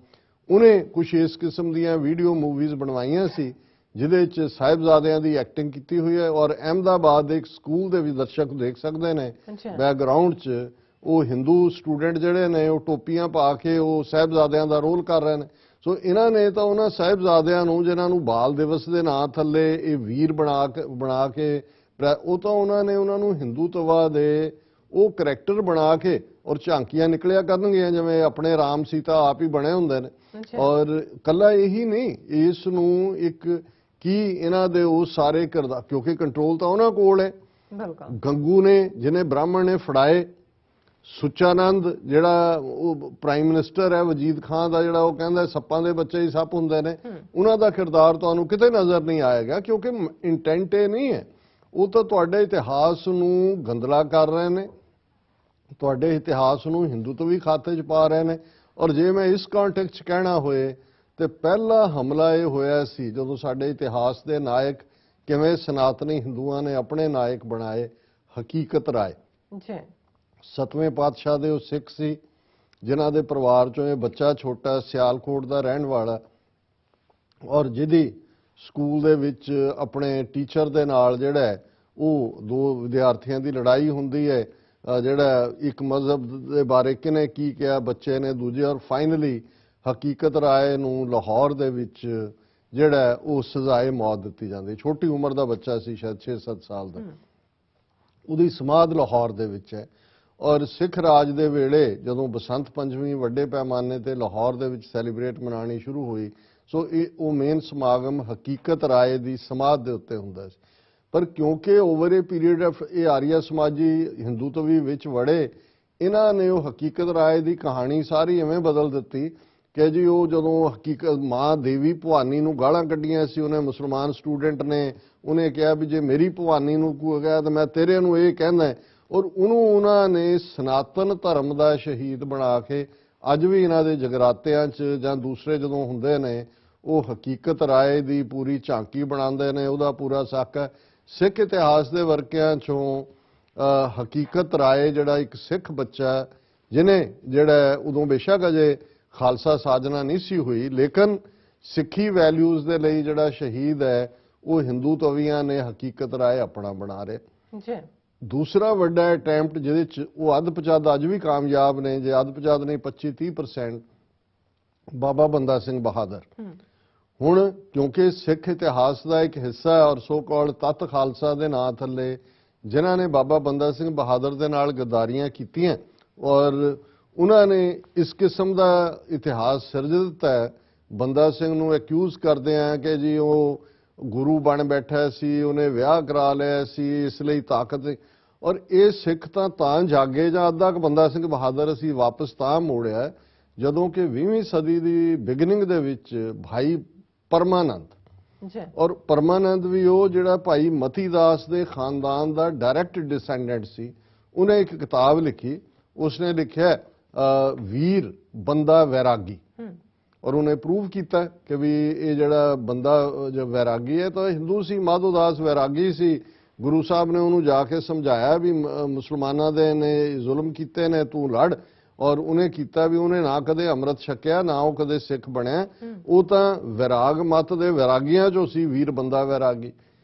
ਉਹਨੇ ਕੁਛ ਇਸ ਕਿਸਮ ਦੀਆਂ ਵੀਡੀਓ ਮੂਵੀਜ਼ ਬਣਵਾਈਆਂ ਸੀ ਜਿਹਦੇ 'ਚ ਸਾਹਿਬਜ਼ਾਦਿਆਂ ਦੀ ਐਕਟਿੰਗ ਕੀਤੀ ਹੋਈ ਹੈ। ਔਰ ਅਹਿਮਦਾਬਾਦ ਦੇ ਇੱਕ ਸਕੂਲ ਦੇ ਵੀ ਦਰਸ਼ਕ ਦੇਖ ਸਕਦੇ ਨੇ ਬੈਕਗ੍ਰਾਉਂਡ 'ਚ ਉਹ ਹਿੰਦੂ ਸਟੂਡੈਂਟ ਜਿਹੜੇ ਨੇ ਉਹ ਟੋਪੀਆਂ ਪਾ ਕੇ ਉਹ ਸਾਹਿਬਜ਼ਾਦਿਆਂ ਦਾ ਰੋਲ ਕਰ ਰਹੇ ਨੇ। ਸੋ ਇਹਨਾਂ ਨੇ ਤਾਂ ਉਹਨਾਂ ਸਾਹਿਬਜ਼ਾਦਿਆਂ ਨੂੰ ਜਿਨ੍ਹਾਂ ਨੂੰ ਬਾਲ ਦਿਵਸ ਦੇ ਨਾਂ ਥੱਲੇ ਇਹ ਵੀਰ ਬਣਾ ਕੇ ਉਹ ਤਾਂ ਉਹਨਾਂ ਨੇ ਉਹਨਾਂ ਨੂੰ ਹਿੰਦੂਤਵਾ ਦੇ ਉਹ ਕਰੈਕਟਰ ਬਣਾ ਕੇ ਔਰ ਝਾਂਕੀਆਂ ਨਿਕਲਿਆ ਕਰਨਗੀਆਂ ਜਿਵੇਂ ਆਪਣੇ ਰਾਮ ਸੀਤਾ ਆਪ ਹੀ ਬਣੇ ਹੁੰਦੇ ਨੇ। ਔਰ ਕੱਲਾ ਇਹੀ ਨਹੀਂ, ਇਸ ਨੂੰ ਇੱਕ ਕੀ ਇਹਨਾਂ ਦੇ ਉਹ ਸਾਰੇ ਕਿਰਦਾਰ, ਕਿਉਂਕਿ ਕੰਟਰੋਲ ਤਾਂ ਉਹਨਾਂ ਕੋਲ ਹੈ। ਗੰਗੂ ਨੇ ਜਿਹਨੇ ਬ੍ਰਾਹਮਣ ਨੇ ਫੜਾਏ, ਸੁਚਾਨੰਦ ਜਿਹੜਾ ਉਹ ਪ੍ਰਾਈਮ ਮਿਨਿਸਟਰ ਹੈ ਵਜੀਦ ਖਾਨ ਦਾ, ਜਿਹੜਾ ਉਹ ਕਹਿੰਦਾ ਸੱਪਾਂ ਦੇ ਬੱਚੇ ਹੀ ਸੱਪ ਹੁੰਦੇ ਨੇ, ਉਹਨਾਂ ਦਾ ਕਿਰਦਾਰ ਤੁਹਾਨੂੰ ਕਿਤੇ ਨਜ਼ਰ ਨਹੀਂ ਆਏਗਾ ਕਿਉਂਕਿ ਇੰਟੈਂਟ ਇਹ ਨਹੀਂ ਹੈ। ਉਹ ਤਾਂ ਤੁਹਾਡੇ ਇਤਿਹਾਸ ਨੂੰ ਗੰਦਲਾ ਕਰ ਰਹੇ ਨੇ, ਤੁਹਾਡੇ ਇਤਿਹਾਸ ਨੂੰ ਹਿੰਦੂਤਵੀ ਖਾਤੇ 'ਚ ਪਾ ਰਹੇ ਨੇ। ਔਰ ਜੇ ਮੈਂ ਇਸ ਕੰਟੈਕਸਟ 'ਚ ਕਹਿਣਾ ਹੋਏ ਤੇ ਪਹਿਲਾ ਹਮਲਾ ਇਹ ਹੋਇਆ ਸੀ ਜਦੋਂ ਸਾਡੇ ਇਤਿਹਾਸ ਦੇ ਨਾਇਕ ਕਿਵੇਂ ਸਨਾਤਨੀ ਹਿੰਦੂਆਂ ਨੇ ਆਪਣੇ ਨਾਇਕ ਬਣਾਏ, ਹਕੀਕਤ ਰਾਏ। 7ਵੇਂ ਪਾਤਸ਼ਾਹ ਦੇ ਉਹ ਸਿੱਖ ਸੀ ਜਿਨ੍ਹਾਂ ਦੇ ਪਰਿਵਾਰ 'ਚੋਂ ਇਹ ਬੱਚਾ ਛੋਟਾ ਸਿਆਲਕੋਟ ਦਾ ਰਹਿਣ ਵਾਲਾ ਔਰ ਜਿਹਦੀ ਸਕੂਲ ਦੇ ਵਿੱਚ ਆਪਣੇ ਟੀਚਰ ਦੇ ਨਾਲ ਜਿਹੜਾ ਉਹ 2 ਵਿਦਿਆਰਥੀਆਂ ਦੀ ਲੜਾਈ ਹੁੰਦੀ ਹੈ, ਜਿਹੜਾ ਇੱਕ ਮਜ਼ਹਬ ਦੇ ਬਾਰੇ ਕਿਨੇ ਕੀ ਕਿਹਾ ਬੱਚੇ ਨੇ ਦੂਜੇ, ਔਰ ਫਾਈਨਲੀ ਹਕੀਕਤ ਰਾਏ ਨੂੰ ਲਾਹੌਰ ਦੇ ਵਿੱਚ ਜਿਹੜਾ ਉਹ ਸਜ਼ਾਏ ਮੌਤ ਦਿੱਤੀ ਜਾਂਦੀ। ਛੋਟੀ ਉਮਰ ਦਾ ਬੱਚਾ ਸੀ, ਸ਼ਾਇਦ 6-7 ਸਾਲ ਦਾ। ਉਹਦੀ ਸਮਾਧ ਲਾਹੌਰ ਦੇ ਵਿੱਚ ਹੈ। ਔਰ ਸਿੱਖ ਰਾਜ ਦੇ ਵੇਲੇ ਜਦੋਂ ਬਸੰਤ ਪੰਚਮੀ ਵੱਡੇ ਪੈਮਾਨੇ ਤੇ ਲਾਹੌਰ ਦੇ ਵਿੱਚ ਸੈਲੀਬ੍ਰੇਟ ਮਨਾਉਣੀ ਸ਼ੁਰੂ ਹੋਈ, ਸੋ ਉਹ ਮੇਨ ਸਮਾਗਮ ਹਕੀਕਤ ਰਾਏ ਦੀ ਸਮਾਧ ਦੇ ਉੱਤੇ ਹੁੰਦਾ ਸੀ। ਪਰ ਕਿਉਂਕਿ ਓਵਰ ਏ ਪੀਰੀਅਡ ਆਫ ਇਹ ਆਰੀਆ ਸਮਾਜੀ ਹਿੰਦੂਤਵੀ ਵਿੱਚ ਵੜੇ, ਇਹਨਾਂ ਨੇ ਉਹ ਹਕੀਕਤ ਰਾਏ ਦੀ ਕਹਾਣੀ ਸਾਰੀ ਐਵੇਂ ਬਦਲ ਦਿੱਤੀ ਕਿ ਜੀ ਉਹ ਜਦੋਂ ਹਕੀਕਤ ਮਾਂ ਦੇਵੀ ਭਵਾਨੀ ਨੂੰ ਗਾਲਾਂ ਕੱਢੀਆਂ ਸੀ, ਉਹਨੇ ਮੁਸਲਮਾਨ ਸਟੂਡੈਂਟ ਨੇ ਉਹਨੇ ਕਿਹਾ ਵੀ ਜੇ ਮੇਰੀ ਭਵਾਨੀ ਨੂੰ ਕੋਈ ਗਿਆ ਤਾਂ ਮੈਂ ਤੇਰੇ ਨੂੰ ਇਹ ਕਹਿੰਦਾ, ਔਰ ਉਹਨੂੰ ਉਹਨਾਂ ਨੇ ਸਨਾਤਨ ਧਰਮ ਦਾ ਸ਼ਹੀਦ ਬਣਾ ਕੇ ਅੱਜ ਵੀ ਇਹਨਾਂ ਦੇ ਜਗਰਾਤਿਆਂ 'ਚ ਜਾਂ ਦੂਸਰੇ ਜਦੋਂ ਹੁੰਦੇ ਨੇ ਉਹ ਹਕੀਕਤ ਰਾਏ ਦੀ ਪੂਰੀ ਝਾਂਕੀ ਬਣਾਉਂਦੇ ਨੇ, ਉਹਦਾ ਪੂਰਾ ਸਾਕਾ। ਸਿੱਖ ਇਤਿਹਾਸ ਦੇ ਵਰਕਿਆਂ 'ਚੋਂ ਹਕੀਕਤ ਰਾਏ ਜਿਹੜਾ ਇੱਕ ਸਿੱਖ ਬੱਚਾ ਜਿਹਨੇ ਜਿਹੜਾ ਉਦੋਂ ਬੇਸ਼ੱਕ ਅਜੇ ਖਾਲਸਾ ਸਾਜਨਾ ਨਹੀਂ ਸੀ ਹੋਈ, ਲੇਕਿਨ ਸਿੱਖੀ ਵੈਲਿਊਜ਼ ਦੇ ਲਈ ਜਿਹੜਾ ਸ਼ਹੀਦ ਹੈ ਉਹ ਹਿੰਦੂ ਤਵੀਆਂ ਨੇ ਹਕੀਕਤ ਰਾਏ ਆਪਣਾ ਬਣਾ ਰਹੇ। ਦੂਸਰਾ ਵੱਡਾ ਅਟੈਂਪਟ ਜਿਹਦੇ 'ਚ ਉਹ ਅੱਧ-ਪਚੱਧ ਅੱਜ ਵੀ ਕਾਮਯਾਬ ਨੇ, ਜੇ ਅੱਧ-ਪਚੱਧ ਨਹੀਂ 25-30%, ਬਾਬਾ ਬੰਦਾ ਸਿੰਘ ਬਹਾਦਰ। ਹੁਣ ਕਿਉਂਕਿ ਸਿੱਖ ਇਤਿਹਾਸ ਦਾ ਇੱਕ ਹਿੱਸਾ ਹੈ ਔਰ ਸੋ ਕਾਲਡ ਤੱਤ ਖਾਲਸਾ ਦੇ ਨਾਂ ਥੱਲੇ ਜਿਨ੍ਹਾਂ ਨੇ ਬਾਬਾ ਬੰਦਾ ਸਿੰਘ ਬਹਾਦਰ ਦੇ ਨਾਲ ਗੱਦਾਰੀਆਂ ਕੀਤੀਆਂ ਔਰ ਉਹਨਾਂ ਨੇ ਇਸ ਕਿਸਮ ਦਾ ਇਤਿਹਾਸ ਸਿਰਜ ਦਿੱਤਾ ਹੈ। ਬੰਦਾ ਸਿੰਘ ਨੂੰ ਐਕਿਊਜ਼ ਕਰਦੇ ਆ ਕਿ ਜੀ ਉਹ ਗੁਰੂ ਬਣ ਬੈਠਾ ਸੀ, ਉਹਨੇ ਵਿਆਹ ਕਰਾ ਲਿਆ ਸੀ, ਇਸ ਲਈ ਤਾਕਤ। ਔਰ ਇਹ ਸਿੱਖ ਤਾਂ ਜਾਗੇ ਜਾਂ ਅੱਧਾ ਕੁ ਬੰਦਾ ਸਿੰਘ ਬਹਾਦਰ ਅਸੀਂ ਵਾਪਸ ਤਾਂ ਮੋੜਿਆ ਜਦੋਂ ਕਿ 20ਵੀਂ ਸਦੀ ਦੀ ਬਿਗਨਿੰਗ ਦੇ ਵਿੱਚ ਭਾਈ ਪਰਮਾਨੰਦ ਜੀ, ਔਰ ਪਰਮਾਨੰਦ ਵੀ ਉਹ ਜਿਹੜਾ ਭਾਈ ਮਤੀ ਦਾਸ ਦੇ ਖਾਨਦਾਨ ਦਾ ਡਾਇਰੈਕਟ ਡਿਸੈਂਡੈਂਟ ਸੀ। ਉਹਨੇ ਇੱਕ ਕਿਤਾਬ ਲਿਖੀ, ਉਸਨੇ ਲਿਖਿਆ ਵੀਰ ਬੰਦਾ ਵੈਰਾਗੀ, ਔਰ ਉਹਨੇ ਪ੍ਰੂਵ ਕੀਤਾ ਕਿ ਵੀ ਇਹ ਜਿਹੜਾ ਬੰਦਾ ਜੋ ਵੈਰਾਗੀ ਹੈ ਤਾਂ ਹਿੰਦੂ ਸੀ, ਮਾਧੋ ਦਾਸ ਵੈਰਾਗੀ ਸੀ। ਗੁਰੂ ਸਾਹਿਬ ਨੇ ਉਹਨੂੰ ਜਾ ਕੇ ਸਮਝਾਇਆ ਵੀ ਮੁਸਲਮਾਨਾਂ ਦੇ ਨੇ ਜ਼ੁਲਮ ਕੀਤੇ ਨੇ, ਤੂੰ ਲੜ। ਔਰ ਉਹਨੇ ਕੀਤਾ ਵੀ ਉਹਨੇ ਨਾ ਕਦੇ ਅੰਮ੍ਰਿਤ ਛਕਿਆ, ਨਾ ਉਹ ਕਦੇ ਸਿੱਖ ਬਣਿਆ, ਉਹ ਤਾਂ ਵੈਰਾਗ ਮਤ ਦੇ ਵੈਰਾਗੀਆਂ ਚੋਂ ਸੀ, ਵੀਰ ਬੰਦਾ ਵੈਰਾਗੀ।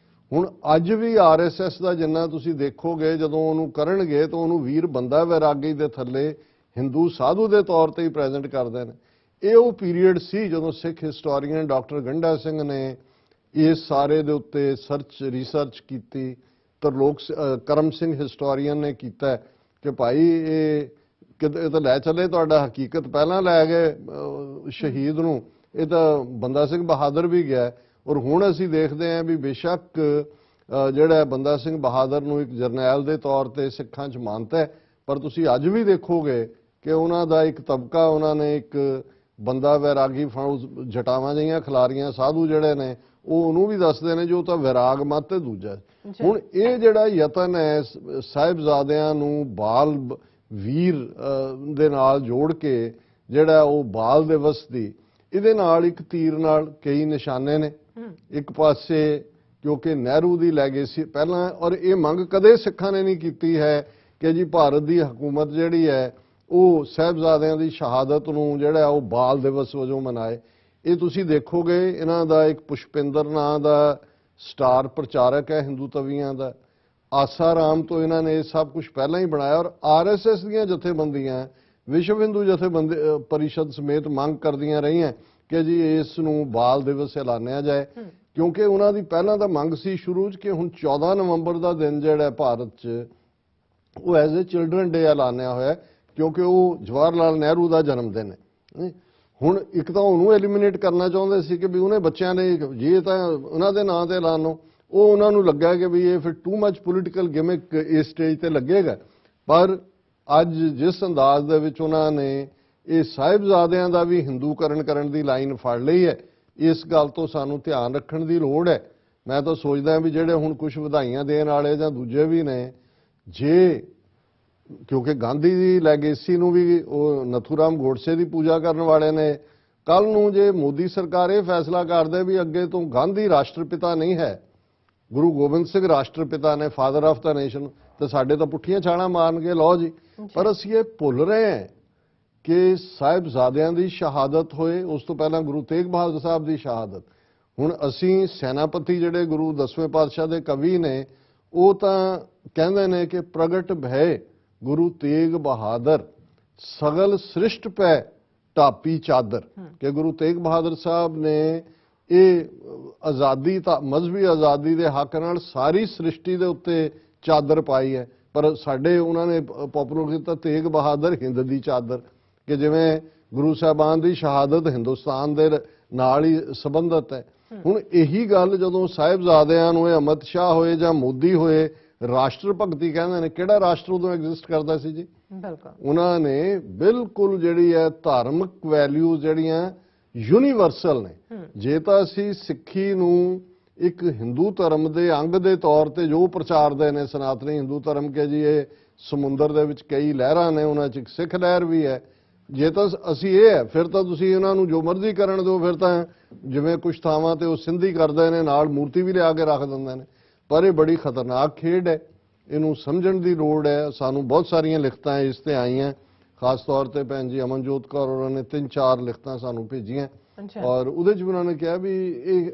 ਹੁਣ ਅੱਜ ਵੀ ਆਰਐਸਐਸ ਦਾ ਜਿੰਨਾ ਤੁਸੀਂ ਦੇਖੋਗੇ ਜਦੋਂ ਉਹਨੂੰ ਕਰਨਗੇ ਤਾਂ ਉਹਨੂੰ ਵੀਰ ਬੰਦਾ ਵੈਰਾਗੀ ਦੇ ਥੱਲੇ ਹਿੰਦੂ ਸਾਧੂ ਦੇ ਤੌਰ ਤੇ ਹੀ ਪ੍ਰੈਜ਼ੈਂਟ ਕਰਦੇ ਨੇ। ਇਹ ਉਹ ਪੀਰੀਅਡ ਸੀ ਜਦੋਂ ਸਿੱਖ ਹਿਸਟੋਰੀਅਨ ਡਾਕਟਰ ਗੰਡਾ ਸਿੰਘ ਨੇ ਇਸ ਸਾਰੇ ਦੇ ਉੱਤੇ ਰਿਸਰਚ ਕੀਤੀ। ਤਰਲੋਕ ਕਰਮ ਸਿੰਘ ਹਿਸਟੋਰੀਅਨ ਨੇ ਕੀਤਾ ਕਿ ਭਾਈ ਇਹ ਤਾਂ ਲੈ ਚੱਲੇ ਤੁਹਾਡਾ, ਹਕੀਕਤ ਪਹਿਲਾਂ ਲੈ ਗਏ ਸ਼ਹੀਦ ਨੂੰ, ਇਹ ਤਾਂ ਬੰਦਾ ਸਿੰਘ ਬਹਾਦਰ ਵੀ ਗਿਆ। ਔਰ ਹੁਣ ਅਸੀਂ ਦੇਖਦੇ ਹਾਂ ਵੀ ਬੇਸ਼ੱਕ ਜਿਹੜਾ ਬੰਦਾ ਸਿੰਘ ਬਹਾਦਰ ਨੂੰ ਇੱਕ ਜਰਨੈਲ ਦੇ ਤੌਰ ਤੇ ਸਿੱਖਾਂ 'ਚ ਮਾਨਤਾ ਹੈ, ਪਰ ਤੁਸੀਂ ਅੱਜ ਵੀ ਦੇਖੋਗੇ ਕਿ ਉਹਨਾਂ ਦਾ ਇੱਕ ਤਬਕਾ, ਉਹਨਾਂ ਨੇ ਇੱਕ ਬੰਦਾ ਵੈਰਾਗੀ ਫੌਜ ਜਟਾਵਾਂ ਜਿਹੀਆਂ ਖਿਲਾਰੀਆਂ ਸਾਧੂ ਜਿਹੜੇ ਨੇ ਉਹ ਉਹਨੂੰ ਵੀ ਦੱਸਦੇ ਨੇ ਜੋ ਤਾਂ ਵੈਰਾਗ ਮਤ ਤੇ ਦੂਜਾ। ਹੁਣ ਇਹ ਜਿਹੜਾ ਯਤਨ ਹੈ ਸਾਹਿਬਜ਼ਾਦਿਆਂ ਨੂੰ ਬਾਲ ਵੀਰ ਦੇ ਨਾਲ ਜੋੜ ਕੇ ਜਿਹੜਾ ਉਹ ਬਾਲ ਦਿਵਸ ਦੀ, ਇਹਦੇ ਨਾਲ ਇੱਕ ਤੀਰ ਨਾਲ ਕਈ ਨਿਸ਼ਾਨੇ ਨੇ। ਇੱਕ ਪਾਸੇ ਕਿਉਂਕਿ ਨਹਿਰੂ ਦੀ ਲੈਗੇਸੀ ਪਹਿਲਾਂ, ਔਰ ਇਹ ਮੰਗ ਕਦੇ ਸਿੱਖਾਂ ਨੇ ਨਹੀਂ ਕੀਤੀ ਹੈ ਕਿ ਜੀ ਭਾਰਤ ਦੀ ਹਕੂਮਤ ਜਿਹੜੀ ਹੈ ਉਹ ਸਾਹਿਬਜ਼ਾਦਿਆਂ ਦੀ ਸ਼ਹਾਦਤ ਨੂੰ ਜਿਹੜਾ ਉਹ ਬਾਲ ਦਿਵਸ ਵਜੋਂ ਮਨਾਏ। ਇਹ ਤੁਸੀਂ ਦੇਖੋਗੇ ਇਹਨਾਂ ਦਾ ਇੱਕ ਪੁਸ਼ਪਿੰਦਰ ਨਾਂ ਦਾ ਸਟਾਰ ਪ੍ਰਚਾਰਕ ਹੈ ਹਿੰਦੂ ਤਵੀਆਂ ਦਾ, ਆਸਾਰਾਮ ਤੋਂ ਇਹਨਾਂ ਨੇ ਇਹ ਸਭ ਕੁਝ ਪਹਿਲਾਂ ਹੀ ਬਣਾਇਆ। ਔਰ ਆਰਐਸਐਸ ਦੀਆਂ ਜਥੇਬੰਦੀਆਂ ਵਿਸ਼ਵ ਹਿੰਦੂ ਜਥੇਬੰਦੀ ਪਰਿਸ਼ਦ ਸਮੇਤ ਮੰਗ ਕਰਦੀਆਂ ਰਹੀਆਂ ਕਿ ਜੀ ਇਸ ਨੂੰ ਬਾਲ ਦਿਵਸ ਐਲਾਨਿਆ ਜਾਏ, ਕਿਉਂਕਿ ਉਹਨਾਂ ਦੀ ਪਹਿਲਾਂ ਤਾਂ ਮੰਗ ਸੀ ਸ਼ੁਰੂ 'ਚ ਕਿ ਹੁਣ 14 ਨਵੰਬਰ ਦਾ ਦਿਨ ਜਿਹੜਾ ਭਾਰਤ 'ਚ ਉਹ ਐਜ਼ ਏ ਚਿਲਡਰਨ ਡੇ ਐਲਾਨਿਆ ਹੋਇਆ, ਕਿਉਂਕਿ ਉਹ ਜਵਾਹਰ ਲਾਲ ਨਹਿਰੂ ਦਾ ਜਨਮ ਦਿਨ ਹੈ। ਹੁਣ ਇੱਕ ਤਾਂ ਉਹਨੂੰ ਐਲੀਮੀਨੇਟ ਕਰਨਾ ਚਾਹੁੰਦੇ ਸੀ ਕਿ ਵੀ ਉਹਨੇ ਬੱਚਿਆਂ ਨੇ ਜੇ ਤਾਂ ਉਹਨਾਂ ਦੇ ਨਾਂ ਤੇ ਐਲਾਨੋ, ਉਹ ਉਹਨਾਂ ਨੂੰ ਲੱਗਾ ਕਿ ਵੀ ਇਹ ਫਿਰ ਟੂ ਮੱਚ ਪੋਲੀਟੀਕਲ ਗਿਮਿਕ ਇਸ ਸਟੇਜ ਤੇ ਲੱਗੇਗਾ। ਪਰ ਅੱਜ ਜਿਸ ਅੰਦਾਜ਼ ਦੇ ਵਿੱਚ ਉਹਨਾਂ ਨੇ ਇਹ ਸਾਹਿਬਜ਼ਾਦਿਆਂ ਦਾ ਵੀ ਹਿੰਦੂਕਰਨ ਕਰਨ ਦੀ ਲਾਈਨ ਫੜ ਲਈ ਹੈ, ਇਸ ਗੱਲ ਤੋਂ ਸਾਨੂੰ ਧਿਆਨ ਰੱਖਣ ਦੀ ਲੋੜ ਹੈ। ਮੈਂ ਤਾਂ ਸੋਚਦਾ ਵੀ ਜਿਹੜੇ ਹੁਣ ਕੁਝ ਵਧਾਈਆਂ ਦੇਣ ਵਾਲੇ ਜਾਂ ਦੂਜੇ ਵੀ ਨੇ, ਜੇ ਕਿਉਂਕਿ ਗਾਂਧੀ ਦੀ ਲੈਗੇਸੀ ਨੂੰ ਵੀ ਉਹ ਨਥੂਰਾਮ ਗੋਡਸੇ ਦੀ ਪੂਜਾ ਕਰਨ ਵਾਲੇ ਨੇ, ਕੱਲ ਨੂੰ ਜੇ ਮੋਦੀ ਸਰਕਾਰ ਇਹ ਫੈਸਲਾ ਕਰਦੇ ਵੀ ਅੱਗੇ ਤੋਂ ਗਾਂਧੀ ਰਾਸ਼ਟਰਪਿਤਾ ਨਹੀਂ ਹੈ, ਗੁਰੂ ਗੋਬਿੰਦ ਸਿੰਘ ਰਾਸ਼ਟਰਪਿਤਾ ਨੇ, ਫਾਦਰ ਆਫ ਦਾ ਨੇਸ਼ਨ, ਤੇ ਸਾਡੇ ਤਾਂ ਪੁੱਠੀਆਂ ਛਾਲਾਂ ਮਾਰਨਗੇ ਲਓ ਜੀ। ਪਰ ਅਸੀਂ ਇਹ ਭੁੱਲ ਰਹੇ ਹਾਂ ਕਿ ਸਾਹਿਬਜ਼ਾਦਿਆਂ ਦੀ ਸ਼ਹਾਦਤ ਹੋਏ, ਉਸ ਤੋਂ ਪਹਿਲਾਂ ਗੁਰੂ ਤੇਗ ਬਹਾਦਰ ਸਾਹਿਬ ਦੀ ਸ਼ਹਾਦਤ। ਹੁਣ ਅਸੀਂ ਸੈਨਾਪਤੀ ਜਿਹੜੇ ਗੁਰੂ 10ਵੇਂ ਪਾਤਸ਼ਾਹ ਦੇ ਕਵੀ ਨੇ, ਉਹ ਤਾਂ ਕਹਿੰਦੇ ਨੇ ਕਿ ਪ੍ਰਗਟ ਭੈ ਗੁਰੂ ਤੇਗ ਬਹਾਦਰ ਸਗਲ ਸ੍ਰਿਸ਼ਟ ਪੈ ਢਾਪੀ ਚਾਦਰ, ਕਿ ਗੁਰੂ ਤੇਗ ਬਹਾਦਰ ਸਾਹਿਬ ਨੇ ਇਹ ਆਜ਼ਾਦੀ ਤਾਂ ਮਜ਼ਹਬੀ ਆਜ਼ਾਦੀ ਦੇ ਹੱਕ ਨਾਲ ਸਾਰੀ ਸ੍ਰਿਸ਼ਟੀ ਦੇ ਉੱਤੇ ਚਾਦਰ ਪਾਈ ਹੈ। ਪਰ ਸਾਡੇ ਉਹਨਾਂ ਨੇ ਪੋਪੂਲਰ ਕੀਤਾ ਤੇਗ ਬਹਾਦਰ ਹਿੰਦ ਦੀ ਚਾਦਰ, ਕਿ ਜਿਵੇਂ ਗੁਰੂ ਸਾਹਿਬਾਨ ਦੀ ਸ਼ਹਾਦਤ ਹਿੰਦੁਸਤਾਨ ਦੇ ਨਾਲ ਹੀ ਸੰਬੰਧਿਤ ਹੈ। ਹੁਣ ਇਹੀ ਗੱਲ ਜਦੋਂ ਸਾਹਿਬਜ਼ਾਦਿਆਂ ਨੂੰ ਇਹ ਅਮਿਤ ਸ਼ਾਹ ਹੋਏ ਜਾਂ ਮੋਦੀ ਹੋਏ ਰਾਸ਼ਟਰ ਭਗਤੀ ਕਹਿੰਦੇ ਨੇ, ਕਿਹੜਾ ਰਾਸ਼ਟਰ ਉਦੋਂ ਐਗਜ਼ਿਸਟ ਕਰਦਾ ਸੀ ਜੀ? ਬਿਲਕੁਲ ਉਹਨਾਂ ਨੇ ਬਿਲਕੁਲ ਜਿਹੜੀ ਹੈ ਧਾਰਮਿਕ ਵੈਲਿਊਜ਼ ਜਿਹੜੀਆਂ ਯੂਨੀਵਰਸਲ ਨੇ। ਜੇ ਤਾਂ ਅਸੀਂ ਸਿੱਖੀ ਨੂੰ ਇੱਕ ਹਿੰਦੂ ਧਰਮ ਦੇ ਅੰਗ ਦੇ ਤੌਰ ਤੇ ਜੋ ਪ੍ਰਚਾਰਦੇ ਨੇ ਸਨਾਤਨੀ ਹਿੰਦੂ ਧਰਮ, ਕਿ ਜੀ ਇਹ ਸਮੁੰਦਰ ਦੇ ਵਿੱਚ ਕਈ ਲਹਿਰਾਂ ਨੇ, ਉਹਨਾਂ 'ਚ ਇੱਕ ਸਿੱਖ ਲਹਿਰ ਵੀ ਹੈ, ਜੇ ਤਾਂ ਅਸੀਂ ਇਹ ਹੈ ਫਿਰ ਤਾਂ ਤੁਸੀਂ ਇਹਨਾਂ ਨੂੰ ਜੋ ਮਰਜ਼ੀ ਕਰਨ ਦਿਓ। ਫਿਰ ਤਾਂ ਜਿਵੇਂ ਕੁਛ ਥਾਵਾਂ ਤੇ ਉਹ ਸਿੰਧੀ ਕਰਦੇ ਨੇ, ਨਾਲ ਮੂਰਤੀ ਵੀ ਲਿਆ ਕੇ ਰੱਖ ਦਿੰਦੇ ਨੇ। ਪਰ ਇਹ ਬੜੀ ਖਤਰਨਾਕ ਖੇਡ ਹੈ, ਇਹਨੂੰ ਸਮਝਣ ਦੀ ਲੋੜ ਹੈ। ਸਾਨੂੰ ਬਹੁਤ ਸਾਰੀਆਂ ਲਿਖਤਾਂ ਇਸ ਤੇ ਆਈਆਂ, ਖਾਸ ਤੌਰ ਤੇ ਭੈਣ ਜੀ ਅਮਨਜੋਤ ਕੌਰ ਉਹਨਾਂ ਨੇ 3-4 ਲਿਖਤਾਂ ਸਾਨੂੰ ਭੇਜੀਆਂ, ਔਰ ਉਹਦੇ 'ਚ ਉਹਨਾਂ ਨੇ ਕਿਹਾ ਵੀ ਇਹ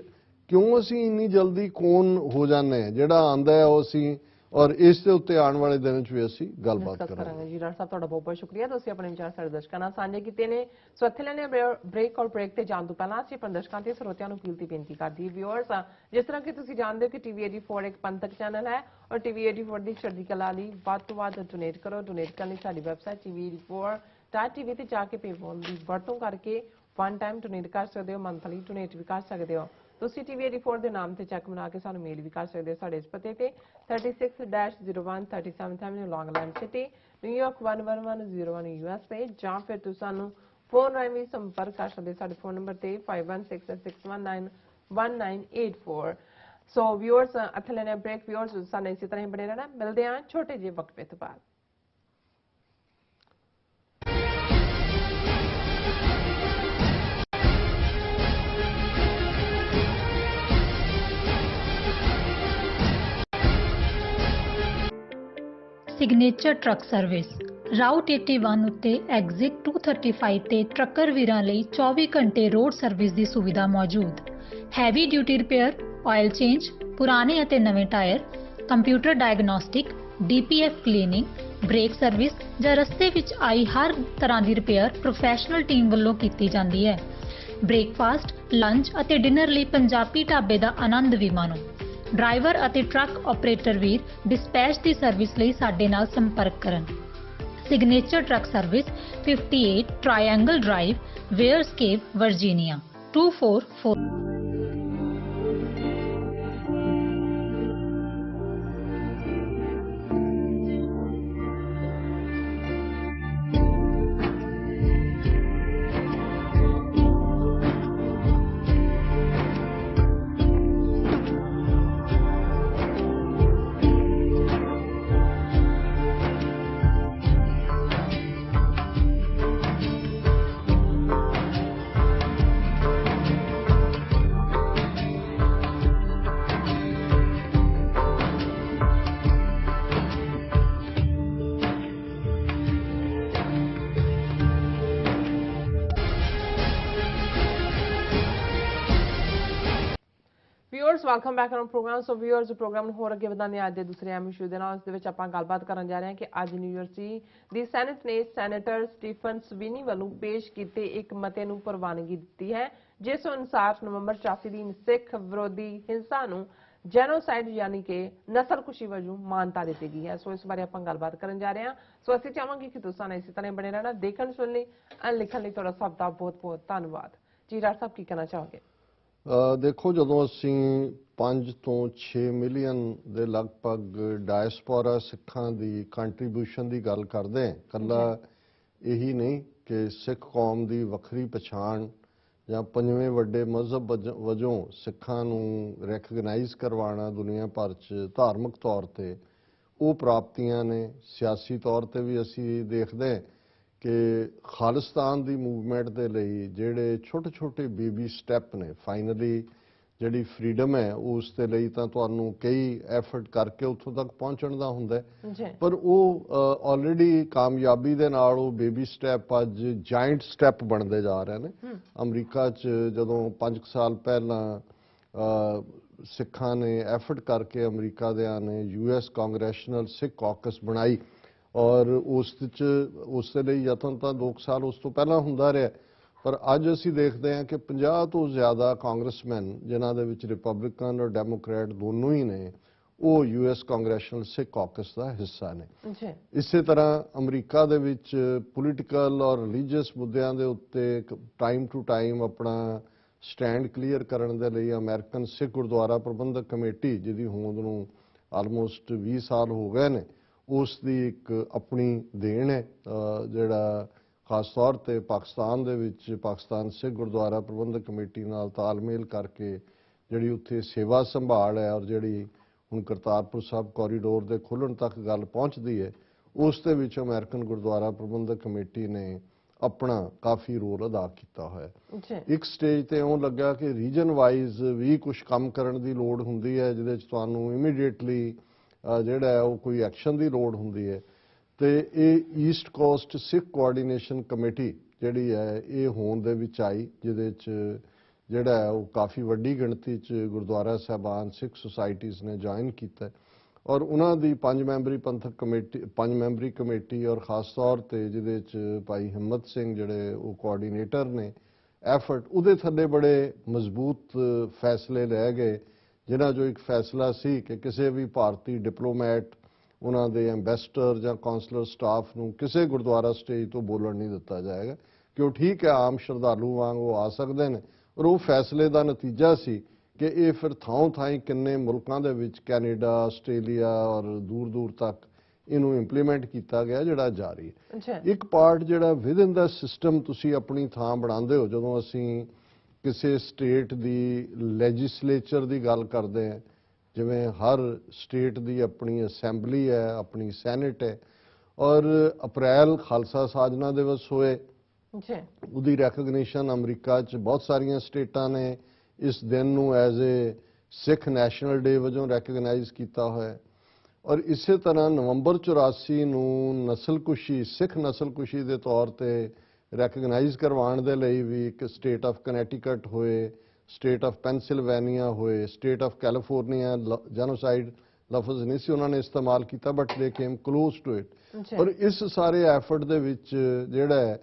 ਕਿਉਂ ਅਸੀਂ ਇੰਨੀ ਜਲਦੀ ਕੌਣ ਹੋ ਜਾਂਦੇ ਹਾਂ, ਜਿਹੜਾ ਆਂਦਾ ਹੈ ਉਹ ਅਸੀਂ, ਔਰ ਇਸ ਦੇ ਉੱਤੇ ਆਉਣ ਵਾਲੇ ਦਿਨ 'ਚ ਵੀ ਅਸੀਂ ਗੱਲਬਾਤ ਕਰਾਂਗੇ। ਜੀ ਡਾਕਟਰ ਸਾਹਿਬ ਤੁਹਾਡਾ ਬਹੁਤ ਬਹੁਤ ਸ਼ੁਕਰੀਆ, ਤੁਸੀਂ ਆਪਣੇ ਵਿਚਾਰ ਸਾਡੇ ਦਰਸ਼ਕਾਂ ਨਾਲ ਸਾਂਝੇ ਕੀਤੇ ਨੇ। ਸੋ ਇੱਥੇ ਲੈਣੇ ਬ੍ਰੇਕ, ਔਰ ਬ੍ਰੇਕ ਤੇ ਜਾਣ ਤੋਂ ਪਹਿਲਾਂ ਅਸੀਂ ਆਪਣੇ ਦਰਸ਼ਕਾਂ ਤੇ ਸਰੋਤਿਆਂ ਨੂੰ ਅਪੀਲ ਤੇ ਬੇਨਤੀ ਕਰਦੀ ਵਿਊਅਰਸ, ਜਿਸ ਤਰ੍ਹਾਂ ਕਿ ਤੁਸੀਂ ਜਾਣਦੇ ਹੋ ਕਿ ਟੀਵੀ 84 ਇੱਕ ਪੰਥਕ ਚੈਨਲ ਹੈ, ਔਰ ਟੀਵੀ 84 ਦੀ ਚੜ੍ਹਦੀ ਕਲਾ ਲਈ ਵੱਧ ਤੋਂ ਵੱਧ ਡੋਨੇਟ ਕਰੋ। ਡੋਨੇਟ ਕਰਨ ਲਈ ਸਾਡੀ ਵੈਬਸਾਈਟ tv84.tv ਤੇ ਜਾ ਕੇ ਪੇਵਾਲ ਦੀ ਵਰਤੋਂ ਕਰਕੇ 1 ਟਾਈਮ ਡੋਨੇਟ ਕਰ ਸਕਦੇ ਹੋ, ਮੰਥਲੀ ਡੋਨੇਟ ਵੀ ਕਰ ਸਕਦੇ ਹੋ। ਤੁਸੀਂ TV 84 ਦੇ ਨਾਮ ਤੇ ਚੈੱਕ ਬਣਾ ਕੇ ਸਾਨੂੰ ਮੇਲ ਵੀ ਕਰ ਸਕਦੇ ਹੋ ਸਾਡੇ ਇਸ ਪਤੇ ਤੇ 36-01 37th Avenue Long Island City New York 11101 USA ਜਾਂ ਫਿਰ ਤੁਸੀਂ ਸਾਨੂੰ ਫੋਨ ਰਾਹੀਂ ਵੀ ਸੰਪਰਕ ਕਰ ਸਕਦੇ ਸਾਡੇ ਫੋਨ ਨੰਬਰ ਤੇ 5166191984 ਸੋ ਵਿਊਅਰਸ ਇੱਥੇ ਲੈਣੇ ਬ੍ਰੇਕ ਵਿਊਅਰਸ ਸਾਨੂੰ ਇਸੇ ਤਰ੍ਹਾਂ ਹੀ ਬਣੇ ਰਹਿਣਾ ਮਿਲਦੇ ਹਾਂ ਛੋਟੇ ਜਿਹੇ ਵਕਫੇ ਤੋਂ ਬਾਅਦ ਸਿਗਨੇਚਰ ਟਰੱਕ ਸਰਵਿਸ ਰਾਊਟ 81 ਉੱਤੇ ਐਗਜ਼ਿਟ 235 ਤੇ ਟਰੱਕਰ ਵੀਰਾਂ ਲਈ 24 ਘੰਟੇ ਰੋਡ ਸਰਵਿਸ ਦੀ ਸੁਵਿਧਾ ਮੌਜੂਦ heavy duty repair oil change ਪੁਰਾਣੇ ਅਤੇ ਨਵੇਂ tyre computer diagnostic DPF cleaning brake service ਜਾਂ ਰਸਤੇ ਵਿੱਚ ਆਈ ਹਰ ਤਰ੍ਹਾਂ ਦੀ ਰਿਪੇਅਰ ਪ੍ਰੋਫੈਸ਼ਨਲ ਟੀਮ ਵੱਲੋਂ ਕੀਤੀ ਜਾਂਦੀ ਹੈ ਬ੍ਰੇਕਫਾਸਟ ਲੰਚ ਅਤੇ ਡਿਨਰ ਲਈ ਪੰਜਾਬੀ ਢਾਬੇ ਦਾ ਆਨੰਦ ਵੀ ਮਾਣੋ ਡਰਾਈਵਰ ਅਤੇ ਟਰੱਕ ਆਪਰੇਟਰ ਵੀਰ ਡਿਸਪੈਚ ਦੀ ਸਰਵਿਸ ਲਈ ਸਾਡੇ ਨਾਲ ਸੰਪਰਕ ਕਰਨ signature truck service 58 triangle drive ਵੇਅਰਸਕੇਪ Virginia 244 viewers welcome back on program so viewers program ਨੂੰ ਹੋਰ ਅੱਗੇ ਵਧਾਉਂਦੇ ਹਾਂ ਅੱਜ ਦੇ ਦੂਸਰੇ ਅਹਿਮ ਇਸ਼ੂ ਦੇ ਨਾਲ ਉਸ ਦੇ ਵਿੱਚ ਆਪਾਂ ਗੱਲਬਾਤ ਕਰਨ ਜਾ ਰਹੇ ਹਾਂ ਕਿ ਅੱਜ ਨਿਊਯਾਰਕ ਦੀ ਸੈਨੇਟ ਨੇ ਸੈਨੇਟਰ ਸਟੀਫਨ ਸਵੀਨੀ ਵੱਲੋਂ ਪੇਸ਼ ਕੀਤੇ ਇੱਕ ਮਤੇ ਨੂੰ ਪ੍ਰਵਾਨਗੀ ਦਿੱਤੀ ਹੈ ਜਿਸ ਅਨੁਸਾਰ ਨਵੰਬਰ 84 ਦੀ ਸਿੱਖ ਵਿਰੋਧੀ ਹਿੰਸਾ ਨੂੰ ਜੈਨੋਸਾਈਡ ਯਾਨੀ ਕਿ ਨਸਲਕੁਸ਼ੀ ਵਜੋਂ ਮਾਨਤਾ ਦਿੱਤੀ ਗਈ ਹੈ ਸੋ ਇਸ ਬਾਰੇ ਆਪਾਂ ਗੱਲਬਾਤ ਕਰਨ ਜਾ ਰਹੇ ਹਾਂ ਸੋ ਅਸੀਂ ਚਾਹਾਂਗੇ ਕਿ ਤੁਸੀਂ ਇਸੇ ਤਰ੍ਹਾਂ ਬਣੇ ਰਹਿਣਾ ਦੇਖਣ ਸੁਣਨ ਲਈ ਅਤੇ ਲਿਖਣ ਲਈ ਤੁਹਾਡਾ ਸਭ ਦਾ ਬਹੁਤ ਬਹੁਤ ਧੰਨਵਾਦ ਜੀ ਡਾਕਟਰ ਸਾਹਿਬ ਕੀ ਕਹਿਣਾ ਚਾਹੋਗੇ ਦੇਖੋ ਜਦੋਂ ਅਸੀਂ 5 ਤੋਂ 6 ਮਿਲੀਅਨ ਦੇ ਲਗਭਗ ਡਾਇਸਪੋਰਾ ਸਿੱਖਾਂ ਦੀ ਕੰਟਰੀਬਿਊਸ਼ਨ ਦੀ ਗੱਲ ਕਰਦੇ ਹਾਂ ਇਕੱਲਾ ਇਹੀ ਨਹੀਂ ਕਿ ਸਿੱਖ ਕੌਮ ਦੀ ਵੱਖਰੀ ਪਛਾਣ ਜਾਂ ਪੰਜਵੇਂ ਵੱਡੇ ਮਜ਼ਹਬ ਵਜੋਂ ਸਿੱਖਾਂ ਨੂੰ ਰੈਕਗਨਾਈਜ਼ ਕਰਵਾਉਣਾ ਦੁਨੀਆ ਭਰ 'ਚ ਧਾਰਮਿਕ ਤੌਰ ਤੇ ਉਹ ਪ੍ਰਾਪਤੀਆਂ ਨੇ ਸਿਆਸੀ ਤੌਰ ਤੇ ਵੀ ਅਸੀਂ ਦੇਖਦੇ ਹਾਂ ਕਿ ਖਾਲਿਸਤਾਨ ਦੀ ਮੂਵਮੈਂਟ ਦੇ ਲਈ ਜਿਹੜੇ ਛੋਟੇ ਛੋਟੇ ਬੇਬੀ ਸਟੈਪ ਨੇ ਫਾਈਨਲੀ ਜਿਹੜੀ ਫਰੀडम ਹੈ ਉਸ ਦੇ ਲਈ ਤਾਂ ਤੁਹਾਨੂੰ ਕਈ ਐਫਰਟ ਕਰਕੇ ਉੱਥੋਂ ਤੱਕ ਪਹੁੰਚਣ ਦਾ ਹੁੰਦਾ ਪਰ ਉਹ ਆਲਰੇਡੀ ਕਾਮਯਾਬੀ ਦੇ ਨਾਲ ਉਹ ਬੇਬੀ ਸਟੈਪ ਅੱਜ ਜਾਇੰਟ ਸਟੈਪ ਬਣਦੇ ਜਾ ਰਹੇ ਨੇ ਅਮਰੀਕਾ 'ਚ ਜਦੋਂ 5 ਸਾਲ ਪਹਿਲਾਂ ਸਿੱਖਾਂ ਨੇ ਐਫਰਟ ਕਰਕੇ ਅਮਰੀਕਾ ਦਿਆਂ ਨੇ US ਕਾਂਗਰੈਸ਼ਨਲ ਸਿੱਖ ਕਾਕਸ ਬਣਾਈ ਔਰ ਉਸ ਦੇ ਲਈ ਯਤਨ ਤਾਂ 2 ਸਾਲ ਉਸ ਤੋਂ ਪਹਿਲਾਂ ਹੁੰਦਾ ਰਿਹਾ ਪਰ ਅੱਜ ਅਸੀਂ ਦੇਖਦੇ ਹਾਂ ਕਿ 50 ਤੋਂ ਜ਼ਿਆਦਾ ਕਾਂਗਰਸਮੈਨ ਜਿਨ੍ਹਾਂ ਦੇ ਵਿੱਚ ਰਿਪਬਲਿਕਨ ਔਰ ਡੈਮੋਕ੍ਰੈਟ ਦੋਨੋਂ ਹੀ ਨੇ ਉਹ US ਕਾਂਗਰੈਸ਼ਨਲ ਸਿੱਖ ਕਾਕਸ ਦਾ ਹਿੱਸਾ ਨੇ ਇਸੇ ਤਰ੍ਹਾਂ ਅਮਰੀਕਾ ਦੇ ਵਿੱਚ ਪੋਲੀਟੀਕਲ ਔਰ ਰਿਲੀਜੀਅਸ ਮੁੱਦਿਆਂ ਦੇ ਉੱਤੇ ਟਾਈਮ ਟੂ ਟਾਈਮ ਆਪਣਾ ਸਟੈਂਡ ਕਲੀਅਰ ਕਰਨ ਦੇ ਲਈ ਅਮਰੀਕਨ ਸਿੱਖ ਗੁਰਦੁਆਰਾ ਪ੍ਰਬੰਧਕ ਕਮੇਟੀ ਜਿਹਦੀ ਹੋਂਦ ਨੂੰ ਆਲਮੋਸਟ 20 ਸਾਲ ਹੋ ਗਏ ਨੇ ਉਸ ਦੀ ਇੱਕ ਆਪਣੀ ਦੇਣ ਹੈ ਜਿਹੜਾ ਖਾਸ ਤੌਰ ਤੇ ਪਾਕਿਸਤਾਨ ਦੇ ਵਿੱਚ ਪਾਕਿਸਤਾਨ ਸਿੱਖ ਗੁਰਦੁਆਰਾ ਪ੍ਰਬੰਧਕ ਕਮੇਟੀ ਨਾਲ ਤਾਲਮੇਲ ਕਰਕੇ ਜਿਹੜੀ ਉੱਥੇ ਸੇਵਾ ਸੰਭਾਲ ਹੈ ਔਰ ਜਿਹੜੀ ਹੁਣ ਕਰਤਾਰਪੁਰ ਸਾਹਿਬ ਕੋਰੀਡੋਰ ਦੇ ਖੁੱਲ੍ਹਣ ਤੱਕ ਗੱਲ ਪਹੁੰਚਦੀ ਹੈ ਉਸ ਦੇ ਵਿੱਚ ਅਮਰੀਕਨ ਗੁਰਦੁਆਰਾ ਪ੍ਰਬੰਧਕ ਕਮੇਟੀ ਨੇ ਆਪਣਾ ਕਾਫੀ ਰੋਲ ਅਦਾ ਕੀਤਾ ਹੋਇਆ ਇੱਕ ਸਟੇਜ ਤੇ ਉਹ ਲੱਗਾ ਕਿ ਰੀਜਨ ਵਾਈਜ਼ ਵੀ ਕੁਝ ਕੰਮ ਕਰਨ ਦੀ ਲੋੜ ਹੁੰਦੀ ਹੈ ਜਿਹਦੇ 'ਚ ਤੁਹਾਨੂੰ ਇਮੀਡੀਏਟਲੀ ਜਿਹੜਾ ਹੈ ਉਹ ਕੋਈ ਐਕਸ਼ਨ ਦੀ ਲੋੜ ਹੁੰਦੀ ਹੈ ਤੇ ਇਹ ਈਸਟ ਕੋਸਟ ਸਿੱਖ ਕੋਆਰਡੀਨੇਸ਼ਨ ਕਮੇਟੀ ਜਿਹੜੀ ਹੈ ਇਹ ਹੋਂਦ ਦੇ ਵਿੱਚ ਆਈ ਜਿਹਦੇ 'ਚ ਜਿਹੜਾ ਹੈ ਉਹ ਕਾਫੀ ਵੱਡੀ ਗਿਣਤੀ 'ਚ ਗੁਰਦੁਆਰਾ ਸਾਹਿਬਾਨ ਸਿੱਖ ਸੁਸਾਇਟੀਜ਼ ਨੇ ਜੁਆਇਨ ਕੀਤਾ ਔਰ ਉਹਨਾਂ ਦੀ 5 ਮੈਂਬਰੀ ਪੰਥਕ ਕਮੇਟੀ 5 ਮੈਂਬਰੀ ਕਮੇਟੀ ਔਰ ਖਾਸ ਤੌਰ ਤੇ ਜਿਹਦੇ 'ਚ ਭਾਈ ਹਿੰਮਤ ਸਿੰਘ ਜਿਹੜੇ ਉਹ ਕੋਆਰਡੀਨੇਟਰ ਨੇ ਐਫਰਟ ਉਹਦੇ ਥੱਲੇ ਬੜੇ ਮਜ਼ਬੂਤ ਫੈਸਲੇ ਲਏ ਗਏ ਜਿਨ੍ਹਾਂ 'ਚੋਂ ਇੱਕ ਫੈਸਲਾ ਸੀ ਕਿ ਕਿਸੇ ਵੀ ਭਾਰਤੀ ਡਿਪਲੋਮੈਟ ਉਹਨਾਂ ਦੇ ਐਂਬੈਸਡਰ ਜਾਂ ਕੌਂਸਲਰ ਸਟਾਫ ਨੂੰ ਕਿਸੇ ਗੁਰਦੁਆਰਾ ਸਟੇਜ ਤੋਂ ਬੋਲਣ ਨਹੀਂ ਦਿੱਤਾ ਜਾਏਗਾ ਕਿ ਉਹ ਠੀਕ ਹੈ ਆਮ ਸ਼ਰਧਾਲੂ ਵਾਂਗ ਉਹ ਆ ਸਕਦੇ ਨੇ ਔਰ ਉਹ ਫੈਸਲੇ ਦਾ ਨਤੀਜਾ ਸੀ कि ये फिर थां थाई किन्ने मुल्कां दे विच कैनेडा आस्ट्रेलिया और दूर दूर तक इनू इंप्लीमेंट किया गया जिहड़ा जारी है। एक पार्ट जिहड़ा विद इन द सिस्टम तुसी अपनी थां बनांदे हो जदों असीं किसी स्टेट दी लैजिसलेचर दी गल करदे हैं, जिवें हर स्टेट दी अपनी असैंबली है, अपनी सैनेट है, और अप्रैल खालसा साधना दिवस होए उहदी रैकगनीशन अमरीका च बहुत सारियां स्टेटां ने इस दिन नूं as a Sikh national day वजों रैकगनाइज किया होया है। और इस तरह नवंबर 84 नूं नस्लकुशी सिख नस्लकुशी के तौर पर रैकगनाइज करवाउण दे लई भी एक स्टेट ऑफ कनैटिकट होए, स्टेट ऑफ पेनसिल्वेनिया होए, स्टेट ऑफ कैलीफोर्निया जेनोसाइड लफज नहीं सी उन्होंने इस्तेमाल किया but they came close to it. और इस सारे एफर्ट दे विच जिहड़ा है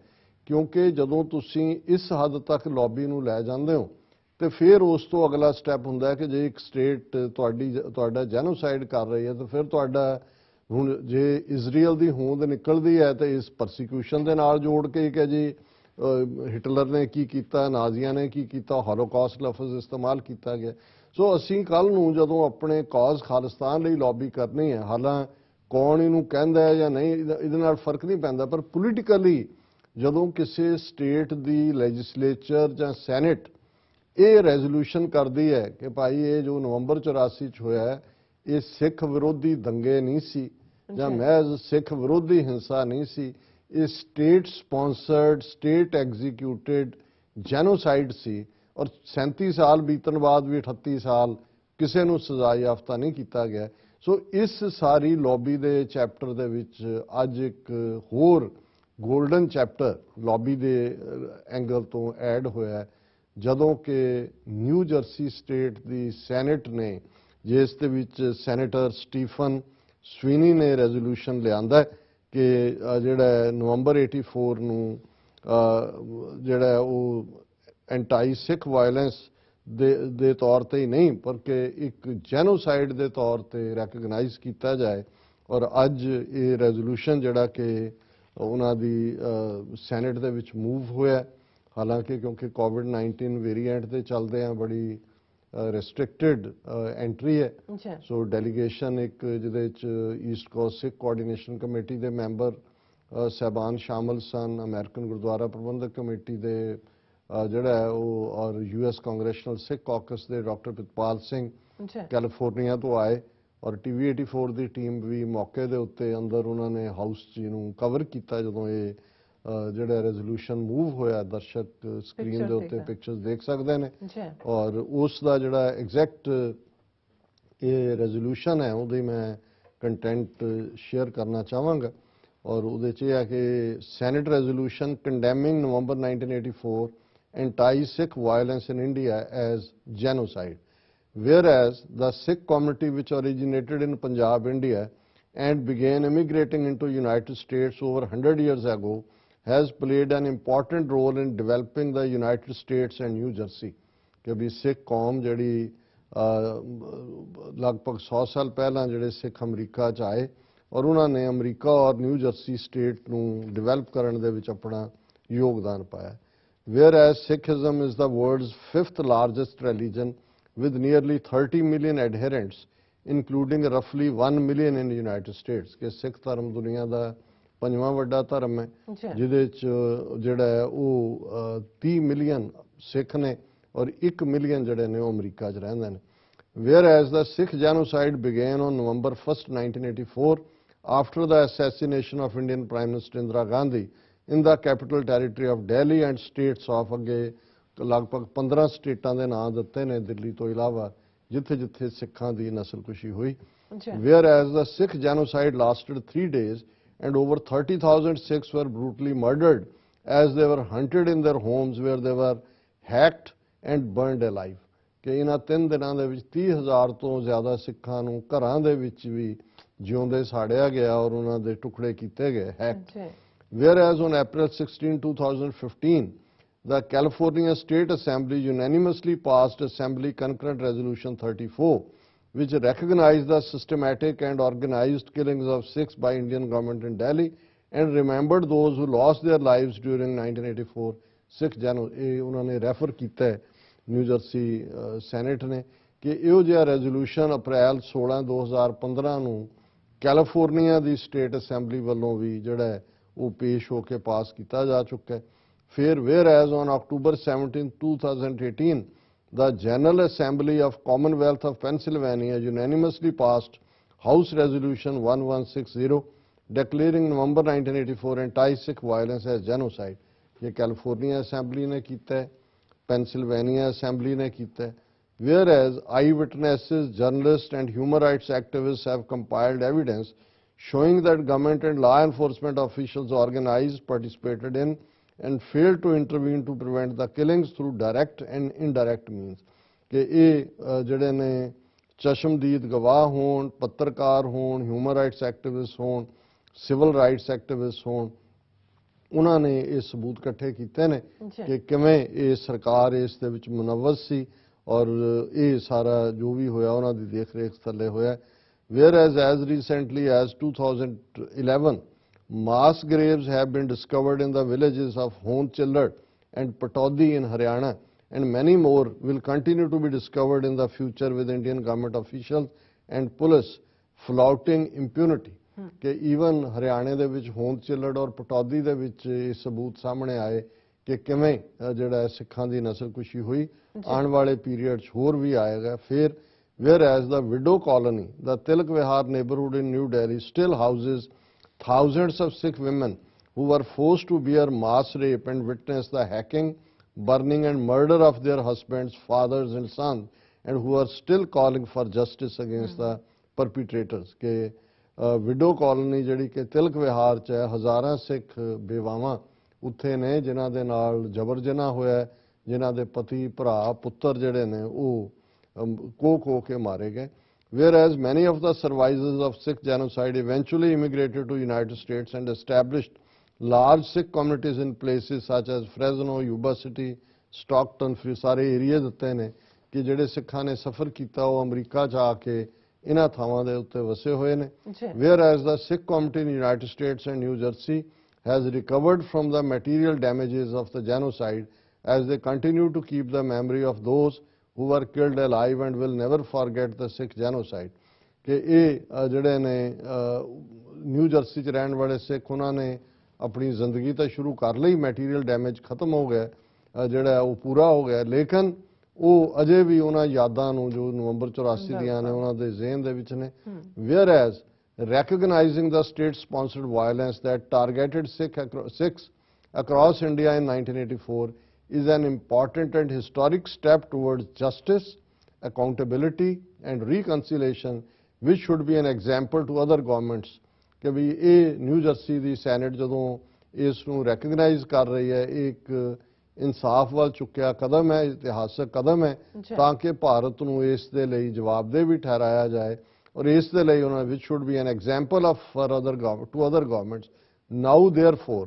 क्योंकि जदों तुसीं इस हद तक लॉबी नूं लै जांदे हो तो फिर उस तो अगला स्टैप हुंदा है कि जे एक स्टेट तुहाडा जेनोसाइड कर रही है तो फिर तुहाडा हुण जे इजराइल की होंद निकलती है तो इस परसीक्यूशन के नाल जोड़ के कि जी हिटलर ने की किया, नाजिया ने की किया, हॉलोकॉस्ट लफज इस्तेमाल किया गया। सो असीं कल नूं जदों अपने कॉज खालिस्तान लई लॉबी करनी है, हालां कौन इनू कहंदा है या नहीं इहदे नाल फर्क नहीं पैंदा, पर पोलीटिकली जदों किसी स्टेट की लैजिसलेचर जां सैनेट ये रेजोल्यूशन करती है कि भाई ये जो नवंबर 84 च होया है ये सिख विरोधी दंगे नहीं सी जां महज सिख विरोधी हिंसा नहीं सी, ये state sponsored state executed genocide सी। और 37 साल बीतन बाद भी 38 साल किसी नूं सजा याफ्ता नहीं किया गया। सो इस सारी लॉबी के चैप्टर दे विच अज एक होर गोल्डन चैप्टर लॉबी के एंगल तो ऐड होया है जदों कि न्यू जर्सी स्टेट की सैनेट ने जिस दे विच सैनेटर स्टीफन स्वीनी ने रेजोल्यूशन लियांदा है कि जिहड़ा नवंबर 84 नूं जिहड़ा वो एंटाई सिख वायलेंस दे तौर पर ही नहीं बल्कि एक जेनोसाइड के तौर पर रैकगनाइज किया जाए। और अज ये रेजोल्यूशन जिहड़ा कि उन्हां दी सैनेट दे विच मूव होया, हालांकि क्योंकि कोविड-19 वेरीएंट के चलते हैं बड़ी रिस्ट्रिक्टेड एंट्री है। सो डेलीगेशन एक जिहदे East Coast Sikh coordination committee के मैंबर साहबान शामिल सन, अमेरिकन गुरुद्वारा प्रबंधक कमेटी के जिहड़ा है वो और यूएस कांग्रेशनल सिख कॉकस के डॉक्टर प्रितपाल सिंह कैलीफोर्निया तो आए और टीवी 84 की टीम भी मौके के उत्ते अंदर उन्होंने हाउस जी नूं कवर किया जदों ये जिहड़ा रेजोल्यूशन मूव होया। दर्शक स्क्रीन के उत्ते पिक्चर्स देख सकते हैं और उसका जिहड़ा एग्जैक्ट ये रेजोल्यूशन है उहदी मैं कंटेंट शेयर करना चाहांगा। और उहदे च है कि senate resolution condemning November 1984 anti-Sikh violence in India as genocide, whereas the Sikh community which originated in Punjab, India and began immigrating into United States over 100 years ago has played an important role in developing the United States and New Jersey। कि भी सिख कौम जड़ी लगभग 100 साल पहला जड़े सिख अमरीका च आए और उन्होंने अमरीका और न्यू जर्सी स्टेट नूं डिवेलप करने दे विच अपना योगदान पाया। Whereas Sikhism is the world's 5th largest religion with nearly 30 million adherents, including roughly 1 million in the United States। कि सिख धर्म दुनिया का 5वां वड्डा धर्म है जिहदे च जिहड़ा है वो 30 मिलियन सिख ने और 1 मिलियन जिहड़े ने अमरीका च रहिंदे ने। Whereas the Sikh genocide began on November 1st, 1984 after the assassination of Indian Prime Minister Indira Gandhi in the capital territory of Delhi and states of अगे लगभग 15 स्टेटां दे नाम दिते ने दिल्ली तो इलावा जिथे जिथे सिखां दी नस्लकुशी हुई। Whereas the Sikh genocide lasted 3 days and over 30,000 Sikhs were brutally murdered as they were hunted in their homes where they were hacked and burned alive। कि इन्हां 3 दिनां दे विच 30,000 तो ज़्यादा सिखां नूं घरां दे विच भी जिउंदे साड़िया गया और उन्हां दे टुकड़े कीते गए hacked. Whereas on April 16, 2015, the California State Assembly unanimously passed Assembly Concurrent Resolution 34, which recognized the systematic and organized killings of Sikhs by Indian government in Delhi and remembered those who lost their lives during 1984 Sikh genocide। उन्होंने रेफर किया है ਨਿਊ ਜਰਸੀ ਸੈਨੇਟ ਨੇ ਕਿ ਇਹੋ ਜਿਹਾ ਰੈਜ਼ੋਲੂਸ਼ਨ ਅਪ੍ਰੈਲ 16 2015 ਨੂੰ ਕੈਲੀਫੋਰਨੀਆ ਦੀ ਸਟੇਟ ਅਸੈਂਬਲੀ ਵੱਲੋਂ ਵੀ ਜਿਹੜਾ ਹੈ ਉਹ ਪੇਸ਼ ਹੋ ਕੇ ਪਾਸ ਕੀਤਾ ਜਾ ਚੁੱਕਾ ਹੈ। ਫਿਰ wear as on October 17 2018 the General Assembly of Commonwealth of Pennsylvania unanimously passed House Resolution 1160 declaring November 1984 anti-Sikh violence as genocide। ये कैलिफोर्निया असेंबली ने किया है, पेंसिल्वेनिया असेंबली ने किया है। Whereas eyewitnesses, journalists and human rights activists have compiled evidence showing that government and law enforcement officials organized, participated in and failed to intervene to prevent the killings through direct and indirect means। कि ये ਜਿਹੜੇ ਨੇ ਚਸ਼ਮਦੀਦ ਗਵਾਹ ਹੋਣ, ਪੱਤਰਕਾਰ ਹੋਣ, ਹਿਊਮਨ ਰਾਈਟਸ ਐਕਟਿਵਿਸਟ ਹੋਣ, ਸਿਵਲ ਰਾਈਟਸ ਐਕਟਿਵਿਸਟ ਹੋਣ, ਉਹਨਾਂ ਨੇ ਇਹ ਸਬੂਤ ਇਕੱਠੇ ਕੀਤੇ ਨੇ ਕਿ ਕਿਵੇਂ ਇਹ ਸਰਕਾਰ ਇਸ ਦੇ ਵਿੱਚ ਮੁਨੱਵਜ਼ ਸੀ ਔਰ ਇਹ ਸਾਰਾ ਜੋ ਵੀ ਹੋਇਆ ਉਹਨਾਂ ਦੀ ਦੇਖ ਰੇਖ ਥੱਲੇ ਹੋਇਆ। Whereas as recently as 2011 mass graves have been discovered in the villages of Honchillad and Pataudi in Haryana, and many more will continue to be discovered in the future with Indian government officials and police flouting impunity। कि ਈਵਨ ਹਰਿਆਣੇ ਦੇ ਵਿੱਚ ਹੋਂਦ-ਚਿੱਲੜ ਔਰ ਪਟੌਦੀ ਦੇ ਵਿੱਚ ਇਹ ਸਬੂਤ ਸਾਹਮਣੇ ਆਏ ਕਿ ਕਿਵੇਂ ਜਿਹੜਾ ਸਿੱਖਾਂ ਦੀ ਨਸਲਕੁਸ਼ੀ ਹੋਈ। ਆਉਣ ਵਾਲੇ ਪੀਰੀਅਡ 'ਚ ਹੋਰ ਵੀ ਆਏਗਾ। ਫਿਰ whereas the widow colony, the Tilak Vihar neighborhood in New Delhi still houses thousands of Sikh women who were forced to bear mass rape and witness the hacking, burning and murder of their husbands, fathers and sons, and who are still calling for justice against the perpetrators। कि ਵਿਡੋ ਕਾਲੋਨੀ ਜਿਹੜੀ ਕਿ ਤਿਲਕ ਵਿਹਾਰ 'ਚ ਹੈ, ਹਜ਼ਾਰਾਂ ਸਿੱਖ ਬੇਵਾਵਾਂ ਉੱਥੇ ਨੇ ਜਿਨ੍ਹਾਂ ਦੇ ਨਾਲ ਜਬਰ ਜਨਾਹ ਹੋਇਆ, ਜਿਨ੍ਹਾਂ ਦੇ ਪਤੀ ਭਰਾ ਪੁੱਤਰ ਜਿਹੜੇ ਨੇ ਉਹ ਕੋ ਕੇ ਮਾਰੇ ਗਏ। Whereas many of the survivors of Sikh genocide eventually immigrated to United States and established large Sikh communities in places such as Fresno, Yuba City, Stockton। ਫਿਰ ਸਾਰੇ ਏਰੀਏ ਦਿੱਤੇ ਨੇ ਕਿ ਜਿਹੜੇ ਸਿੱਖਾਂ ਨੇ ਸਫ਼ਰ ਕੀਤਾ ਉਹ ਅਮਰੀਕਾ 'ਚ ਆ ਕੇ ਇਹਨਾਂ ਥਾਵਾਂ ਦੇ ਉੱਤੇ ਵਸੇ ਹੋਏ ਨੇ। Whereas the Sikh community in United States and New Jersey has recovered from the material damages of the genocide as they continue to keep the memory of those who were killed alive and will never forget the Sikh genocide। ਕਿ ਇਹ ਜਿਹੜੇ ਨੇ ਨਿਊ ਜਰਸੀ 'ਚ ਰਹਿਣ ਵਾਲੇ ਸਿੱਖ ਉਹਨਾਂ ਨੇ ਆਪਣੀ ਜ਼ਿੰਦਗੀ ਤਾਂ ਸ਼ੁਰੂ ਕਰ ਲਈ, ਮੈਟੀਰੀਅਲ ਡੈਮੇਜ ਖਤਮ ਹੋ ਗਿਆ, ਜਿਹੜਾ ਉਹ ਪੂਰਾ ਹੋ ਗਿਆ, ਲੇਕਿਨ ਉਹ ਅਜੇ ਵੀ ਉਹਨਾਂ ਯਾਦਾਂ ਨੂੰ ਜੋ ਨਵੰਬਰ 84 ਦੀਆਂ ਨੇ ਉਹਨਾਂ ਦੇ ਜ਼ਿਹਨ ਦੇ ਵਿੱਚ ਨੇ। Whereas recognizing the state sponsored violence that targeted Sikhs across India in 1984 is an important and historic step towards justice, accountability and reconciliation which should be an example to other governments। ਕਿ ਵੀ ਇਹ ਨਿਊ ਜਰਸੀ ਦੀ ਸੈਨੇਟ ਜਦੋਂ ਇਸ ਨੂੰ ਰੈਕਗਨਾਈਜ਼ ਕਰ ਰਹੀ ਹੈ, ਇਹ ਇੱਕ ਇਨਸਾਫ ਵੱਲ ਚੁੱਕਿਆ ਕਦਮ ਹੈ, ਇਤਿਹਾਸਕ ਕਦਮ ਹੈ, ਤਾਂ ਕਿ ਭਾਰਤ ਨੂੰ ਇਸ ਦੇ ਲਈ ਜਵਾਬਦੇਹ ਵੀ ਠਹਿਰਾਇਆ ਜਾਏ ਔਰ ਇਸ ਦੇ ਲਈ ਉਹਨਾਂ ਵਿੱਚ should be an example of for other to other governments. Now therefore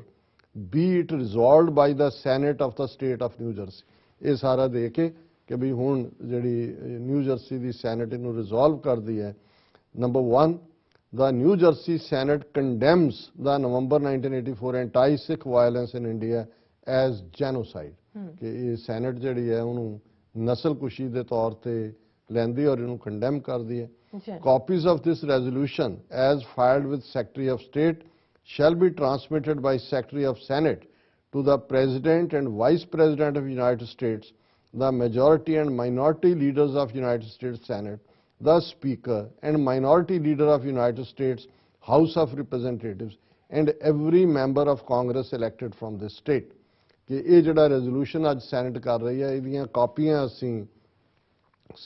be it resolved by the Senate of the state of New Jersey। ਇਹ ਸਾਰਾ ਦੇ ਕੇ ਕਿ ਵੀ ਹੁਣ ਜਿਹੜੀ ਨਿਊ ਜਰਸੀ ਦੀ ਸੈਨੇਟ ਇਹਨੂੰ ਰਿਜ਼ੋਲਵ ਕਰਦੀ ਹੈ। Number 1 the New Jersey Senate condemns the November 1984 anti-Sikh violence in India as genocide। ਕਿ ਇਹ ਸੈਨੇਟ ਜਿਹੜੀ ਹੈ ਉਹਨੂੰ ਨਸਲਕੁਸ਼ੀ ਦੇ ਤੌਰ ਤੇ ਲੈਂਦੀ ਔਰ ਇਹਨੂੰ ਕੰਡੈਮ ਕਰਦੀ ਹੈ। Copies of this resolution as filed with Secretary of State shall be transmitted by Secretary of Senate to the President and Vice President of United States, the majority and minority leaders of United States Senate, the Speaker and minority leader of United States House of Representatives, and every member of Congress elected from this state। ਕਿ ਇਹ ਜਿਹੜਾ ਰੈਜ਼ੋਲੂਸ਼ਨ ਅੱਜ ਸੈਨੇਟ ਕਰ ਰਹੀ ਹੈ ਇਹਦੀਆਂ ਕਾਪੀਆਂ ਅਸੀਂ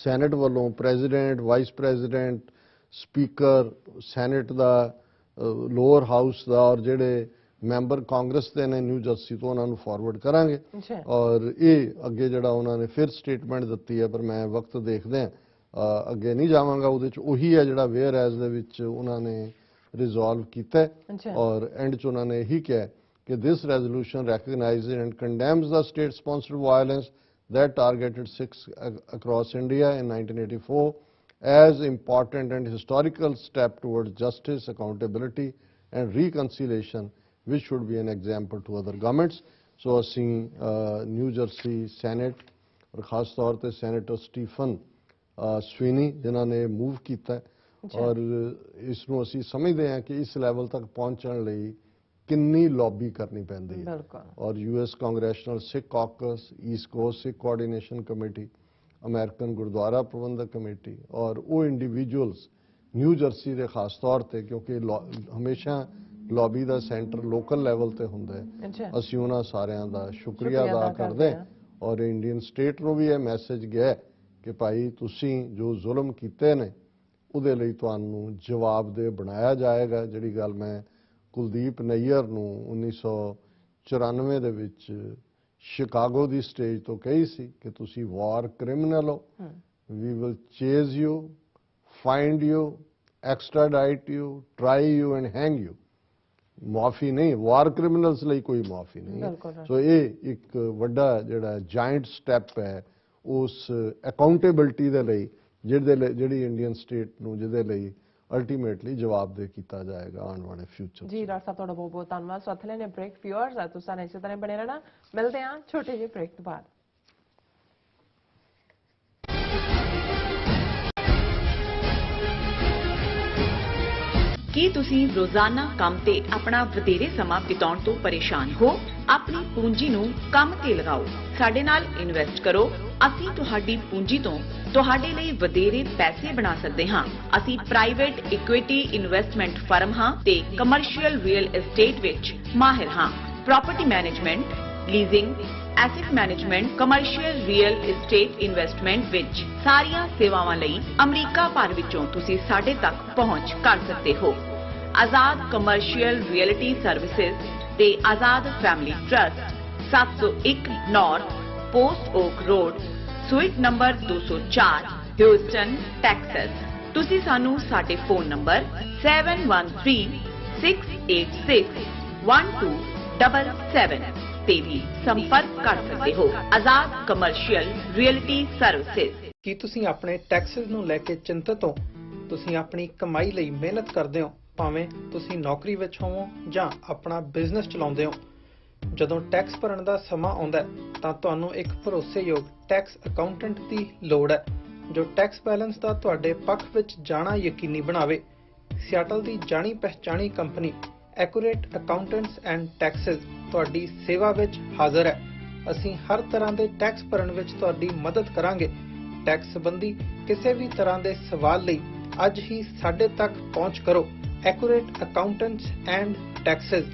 ਸੈਨੇਟ ਵੱਲੋਂ president, vice president, speaker, Senate ਦਾ ਲੋਅਰ ਹਾਊਸ ਦਾ ਔਰ ਜਿਹੜੇ ਮੈਂਬਰ ਕਾਂਗਰਸ ਦੇ ਨੇ ਨਿਊ ਜਰਸੀ ਤੋਂ ਉਹਨਾਂ ਨੂੰ ਫਾਰਵਰਡ ਕਰਾਂਗੇ। ਔਰ ਇਹ ਅੱਗੇ ਜਿਹੜਾ ਉਹਨਾਂ ਨੇ ਫਿਰ ਸਟੇਟਮੈਂਟ ਦਿੱਤੀ ਹੈ, ਪਰ ਮੈਂ ਵਕਤ ਦੇਖਦੇ ਹਾਂ ਅੱਗੇ ਨਹੀਂ ਜਾਵਾਂਗਾ, ਉਹਦੇ 'ਚ ਉਹੀ ਹੈ ਜਿਹੜਾ ਵੇਅਰ ਐਜ਼ ਦੇ ਵਿੱਚ ਉਹਨਾਂ ਨੇ ਰਿਜ਼ੋਲਵ ਕੀਤਾ ਔਰ ਐਂਡ 'ਚ ਉਹਨਾਂ ਨੇ ਇਹੀ ਕਿਹਾ ਕਿ this resolution recognizes and condemns the state sponsored violence that targeted Sikhs across India in 1984 as important and historical step towards justice, accountability and reconciliation which should be an example to other governments। So ਅਸੀਂ ਨਿਊ ਜਰਸੀ ਸੈਨੇਟ और खास तौर पर सैनेटर स्टीफन स्वीनी जिन्होंने मूव किया और इसनों असी समझते हैं कि इस लैवल तक पहुंचने ਲਈ किन्नी लॉबी करनी पैंदी है और US Congressional Sikh Caucus, East Coast Sikh Coordination Committee, American Gurdwara Prabandhak Committee और वो इंडिविजुअल्स न्यू जर्सी के खास तौर पर क्योंकि हमेशा लॉबी का सेंटर लोकल लैवल पर होंदा है असी उन्हां सारियां दा शुक्रिया अदा करते हैं और इंडियन स्टेट नूं भी यह मैसेज गया कि भाई तुसीं जो जुल्म कीते ने उहदे लई तुहानूं जवाबदेह बनाया जाएगा। जिहड़ी गल मैं कुलदीप नैयर नूं 1994 दे विच शिकागो दी स्टेज तो कही सी कि तुसी वार क्रिमिनल हो, we will chase you, find you, extradite you, try you and hang you. माफी नहीं, वार क्रिमिनल्स ਲਈ कोई माफी नहीं। सो ये एक ਵੱਡਾ ਜਿਹੜਾ ਜਾਇੰਟ ਸਟੈਪ ਹੈ ਉਸ ਅਕਾਊਂਟੇਬਿਲਟੀ ਦੇ ਲਈ ਜਿਹੜੀ ਇੰਡੀਅਨ ਸਟੇਟ ਨੂੰ ਜਿਹਦੇ ਲਈ ਅਲਟੀਮੇਟਲੀ ਜਵਾਬਦੇਹ ਕੀਤਾ ਜਾਏਗਾ ਆਉਣ ਵਾਲੇ ਫਿਊਚਰ। ਜੀ ਡਾਕਟਰ ਸਾਹਿਬ ਤੁਹਾਡਾ ਬਹੁਤ ਬਹੁਤ ਧੰਨਵਾਦ। ਸੋ ਅਥਲੇ ਨੇ ਬ੍ਰੇਕ ਵਿਊਅਰਸ ਤੁਸੀਂ ਨੇ ਇਸੇ ਤਰ੍ਹਾਂ ਬਣੇ ਰਹਿਣਾ। ਮਿਲਦੇ ਹਾਂ ਛੋਟੇ ਜਿਹੇ ਬ੍ਰੇਕ ਤੋਂ ਬਾਅਦ। ਕੀ ਤੁਸੀਂ ਰੋਜ਼ਾਨਾ ਕੰਮ ਤੇ ਆਪਣਾ ਵਧੇਰੇ ਸਮਾਂ ਬਿਤਾਉਣ ਤੋਂ ਪਰੇਸ਼ਾਨ ਹੋ? ਆਪਣੀ ਪੂੰਜੀ ਨੂੰ ਕੰਮ ਤੇ ਲਗਾਓ, ਸਾਡੇ ਨਾਲ ਇਨਵੈਸਟ ਕਰੋ। ਅਸੀਂ ਤੁਹਾਡੀ ਪੂੰਜੀ ਤੋਂ ਤੁਹਾਡੇ ਲਈ ਵਧੇਰੇ ਪੈਸੇ ਬਣਾ ਸਕਦੇ ਹਾਂ। ਅਸੀਂ ਪ੍ਰਾਈਵੇਟ ਇਕੁਇਟੀ ਇਨਵੈਸਟਮੈਂਟ ਫਰਮ ਹਾਂ ਤੇ ਕਮਰਸ਼ੀਅਲ ਰੀਅਲ ਏਸਟੇਟ ਵਿੱਚ ਮਾਹਿਰ ਹਾਂ। Property management, leasing, asset management, commercial real estate investment ਵਿੱਚ ਸਾਰੀਆਂ ਸੇਵਾਵਾਂ ਲਈ ਅਮਰੀਕਾ ਭਰ ਵਿੱਚੋਂ ਤੁਸੀਂ ਸਾਡੇ ਤੱਕ ਪਹੁੰਚ ਕਰ ਸਕਦੇ ਹੋ। ਆਜ਼ਾਦ ਕਮਰਸ਼ੀਅਲ ਰੀਅਲਟੀ ਸਰਵਿਸਿਜ਼ ਤੇ Azad family trust 701 north Post Oak road, suite number 204, Houston, Texas. ਤੁਸੀਂ ਸਾਨੂੰ ਸਾਡੇ ਫੋਨ ਨੰਬਰ 7136861277 ਤੇ ਵੀ ਸੰਪਰਕ ਕਰ ਸਕਦੇ ਹੋ। ਆਜ਼ਾਦ ਕਮਰਸ਼ੀਅਲ ਰੀਅਲਟੀ ਸਰਵਿਸਿਜ਼। ਕੀ ਤੁਸੀਂ ਆਪਣੇ ਟੈਕਸਸ ਨੂੰ ਲੈ ਕੇ ਚਿੰਤਤ ਹੋ? ਤੁਸੀਂ ਆਪਣੀ ਕਮਾਈ ਲਈ ਮਿਹਨਤ ਕਰਦੇ ਹੋ, ਭਾਵੇਂ ਤੁਸੀਂ ਨੌਕਰੀ ਵਿੱਚ ਹੋਵੋ ਜਾਂ ਆਪਣਾ ਬਿਜ਼ਨਸ ਚਲਾਉਂਦੇ ਹੋ। ਜਦੋਂ ਟੈਕਸ ਭਰਨ ਦਾ ਸਮਾਂ ਆਉਂਦਾ ਤਾਂ ਤੁਹਾਨੂੰ ਇੱਕ ਭਰੋਸੇਯੋਗ ਟੈਕਸ ਅਕਾਊਂਟੈਂਟ ਦੀ ਲੋੜ ਹੈ ਜੋ ਟੈਕਸ ਬੈਲੈਂਸ ਦਾ ਤੁਹਾਡੇ ਪੱਖ ਵਿੱਚ ਜਾਣਾ ਯਕੀਨੀ ਬਣਾਵੇ। ਸਿਆਟਲ ਦੀ ਜਾਣੀ ਪਛਾਣੀ company accurate accountants and taxes ਤੁਹਾਡੀ ਸੇਵਾ ਵਿੱਚ ਹਾਜ਼ਰ ਹੈ। ਅਸੀਂ ਹਰ ਤਰ੍ਹਾਂ ਦੇ ਟੈਕਸ ਭਰਨ ਵਿੱਚ ਤੁਹਾਡੀ ਮਦਦ ਕਰਾਂਗੇ। ਟੈਕਸ ਸੰਬੰਧੀ ਕਿਸੇ ਵੀ ਤਰ੍ਹਾਂ ਦੇ ਸਵਾਲ ਲਈ ਅੱਜ ਹੀ ਸਾਡੇ ਤੱਕ ਪਹੁੰਚ ਕਰੋ। Accurate accountants and taxes.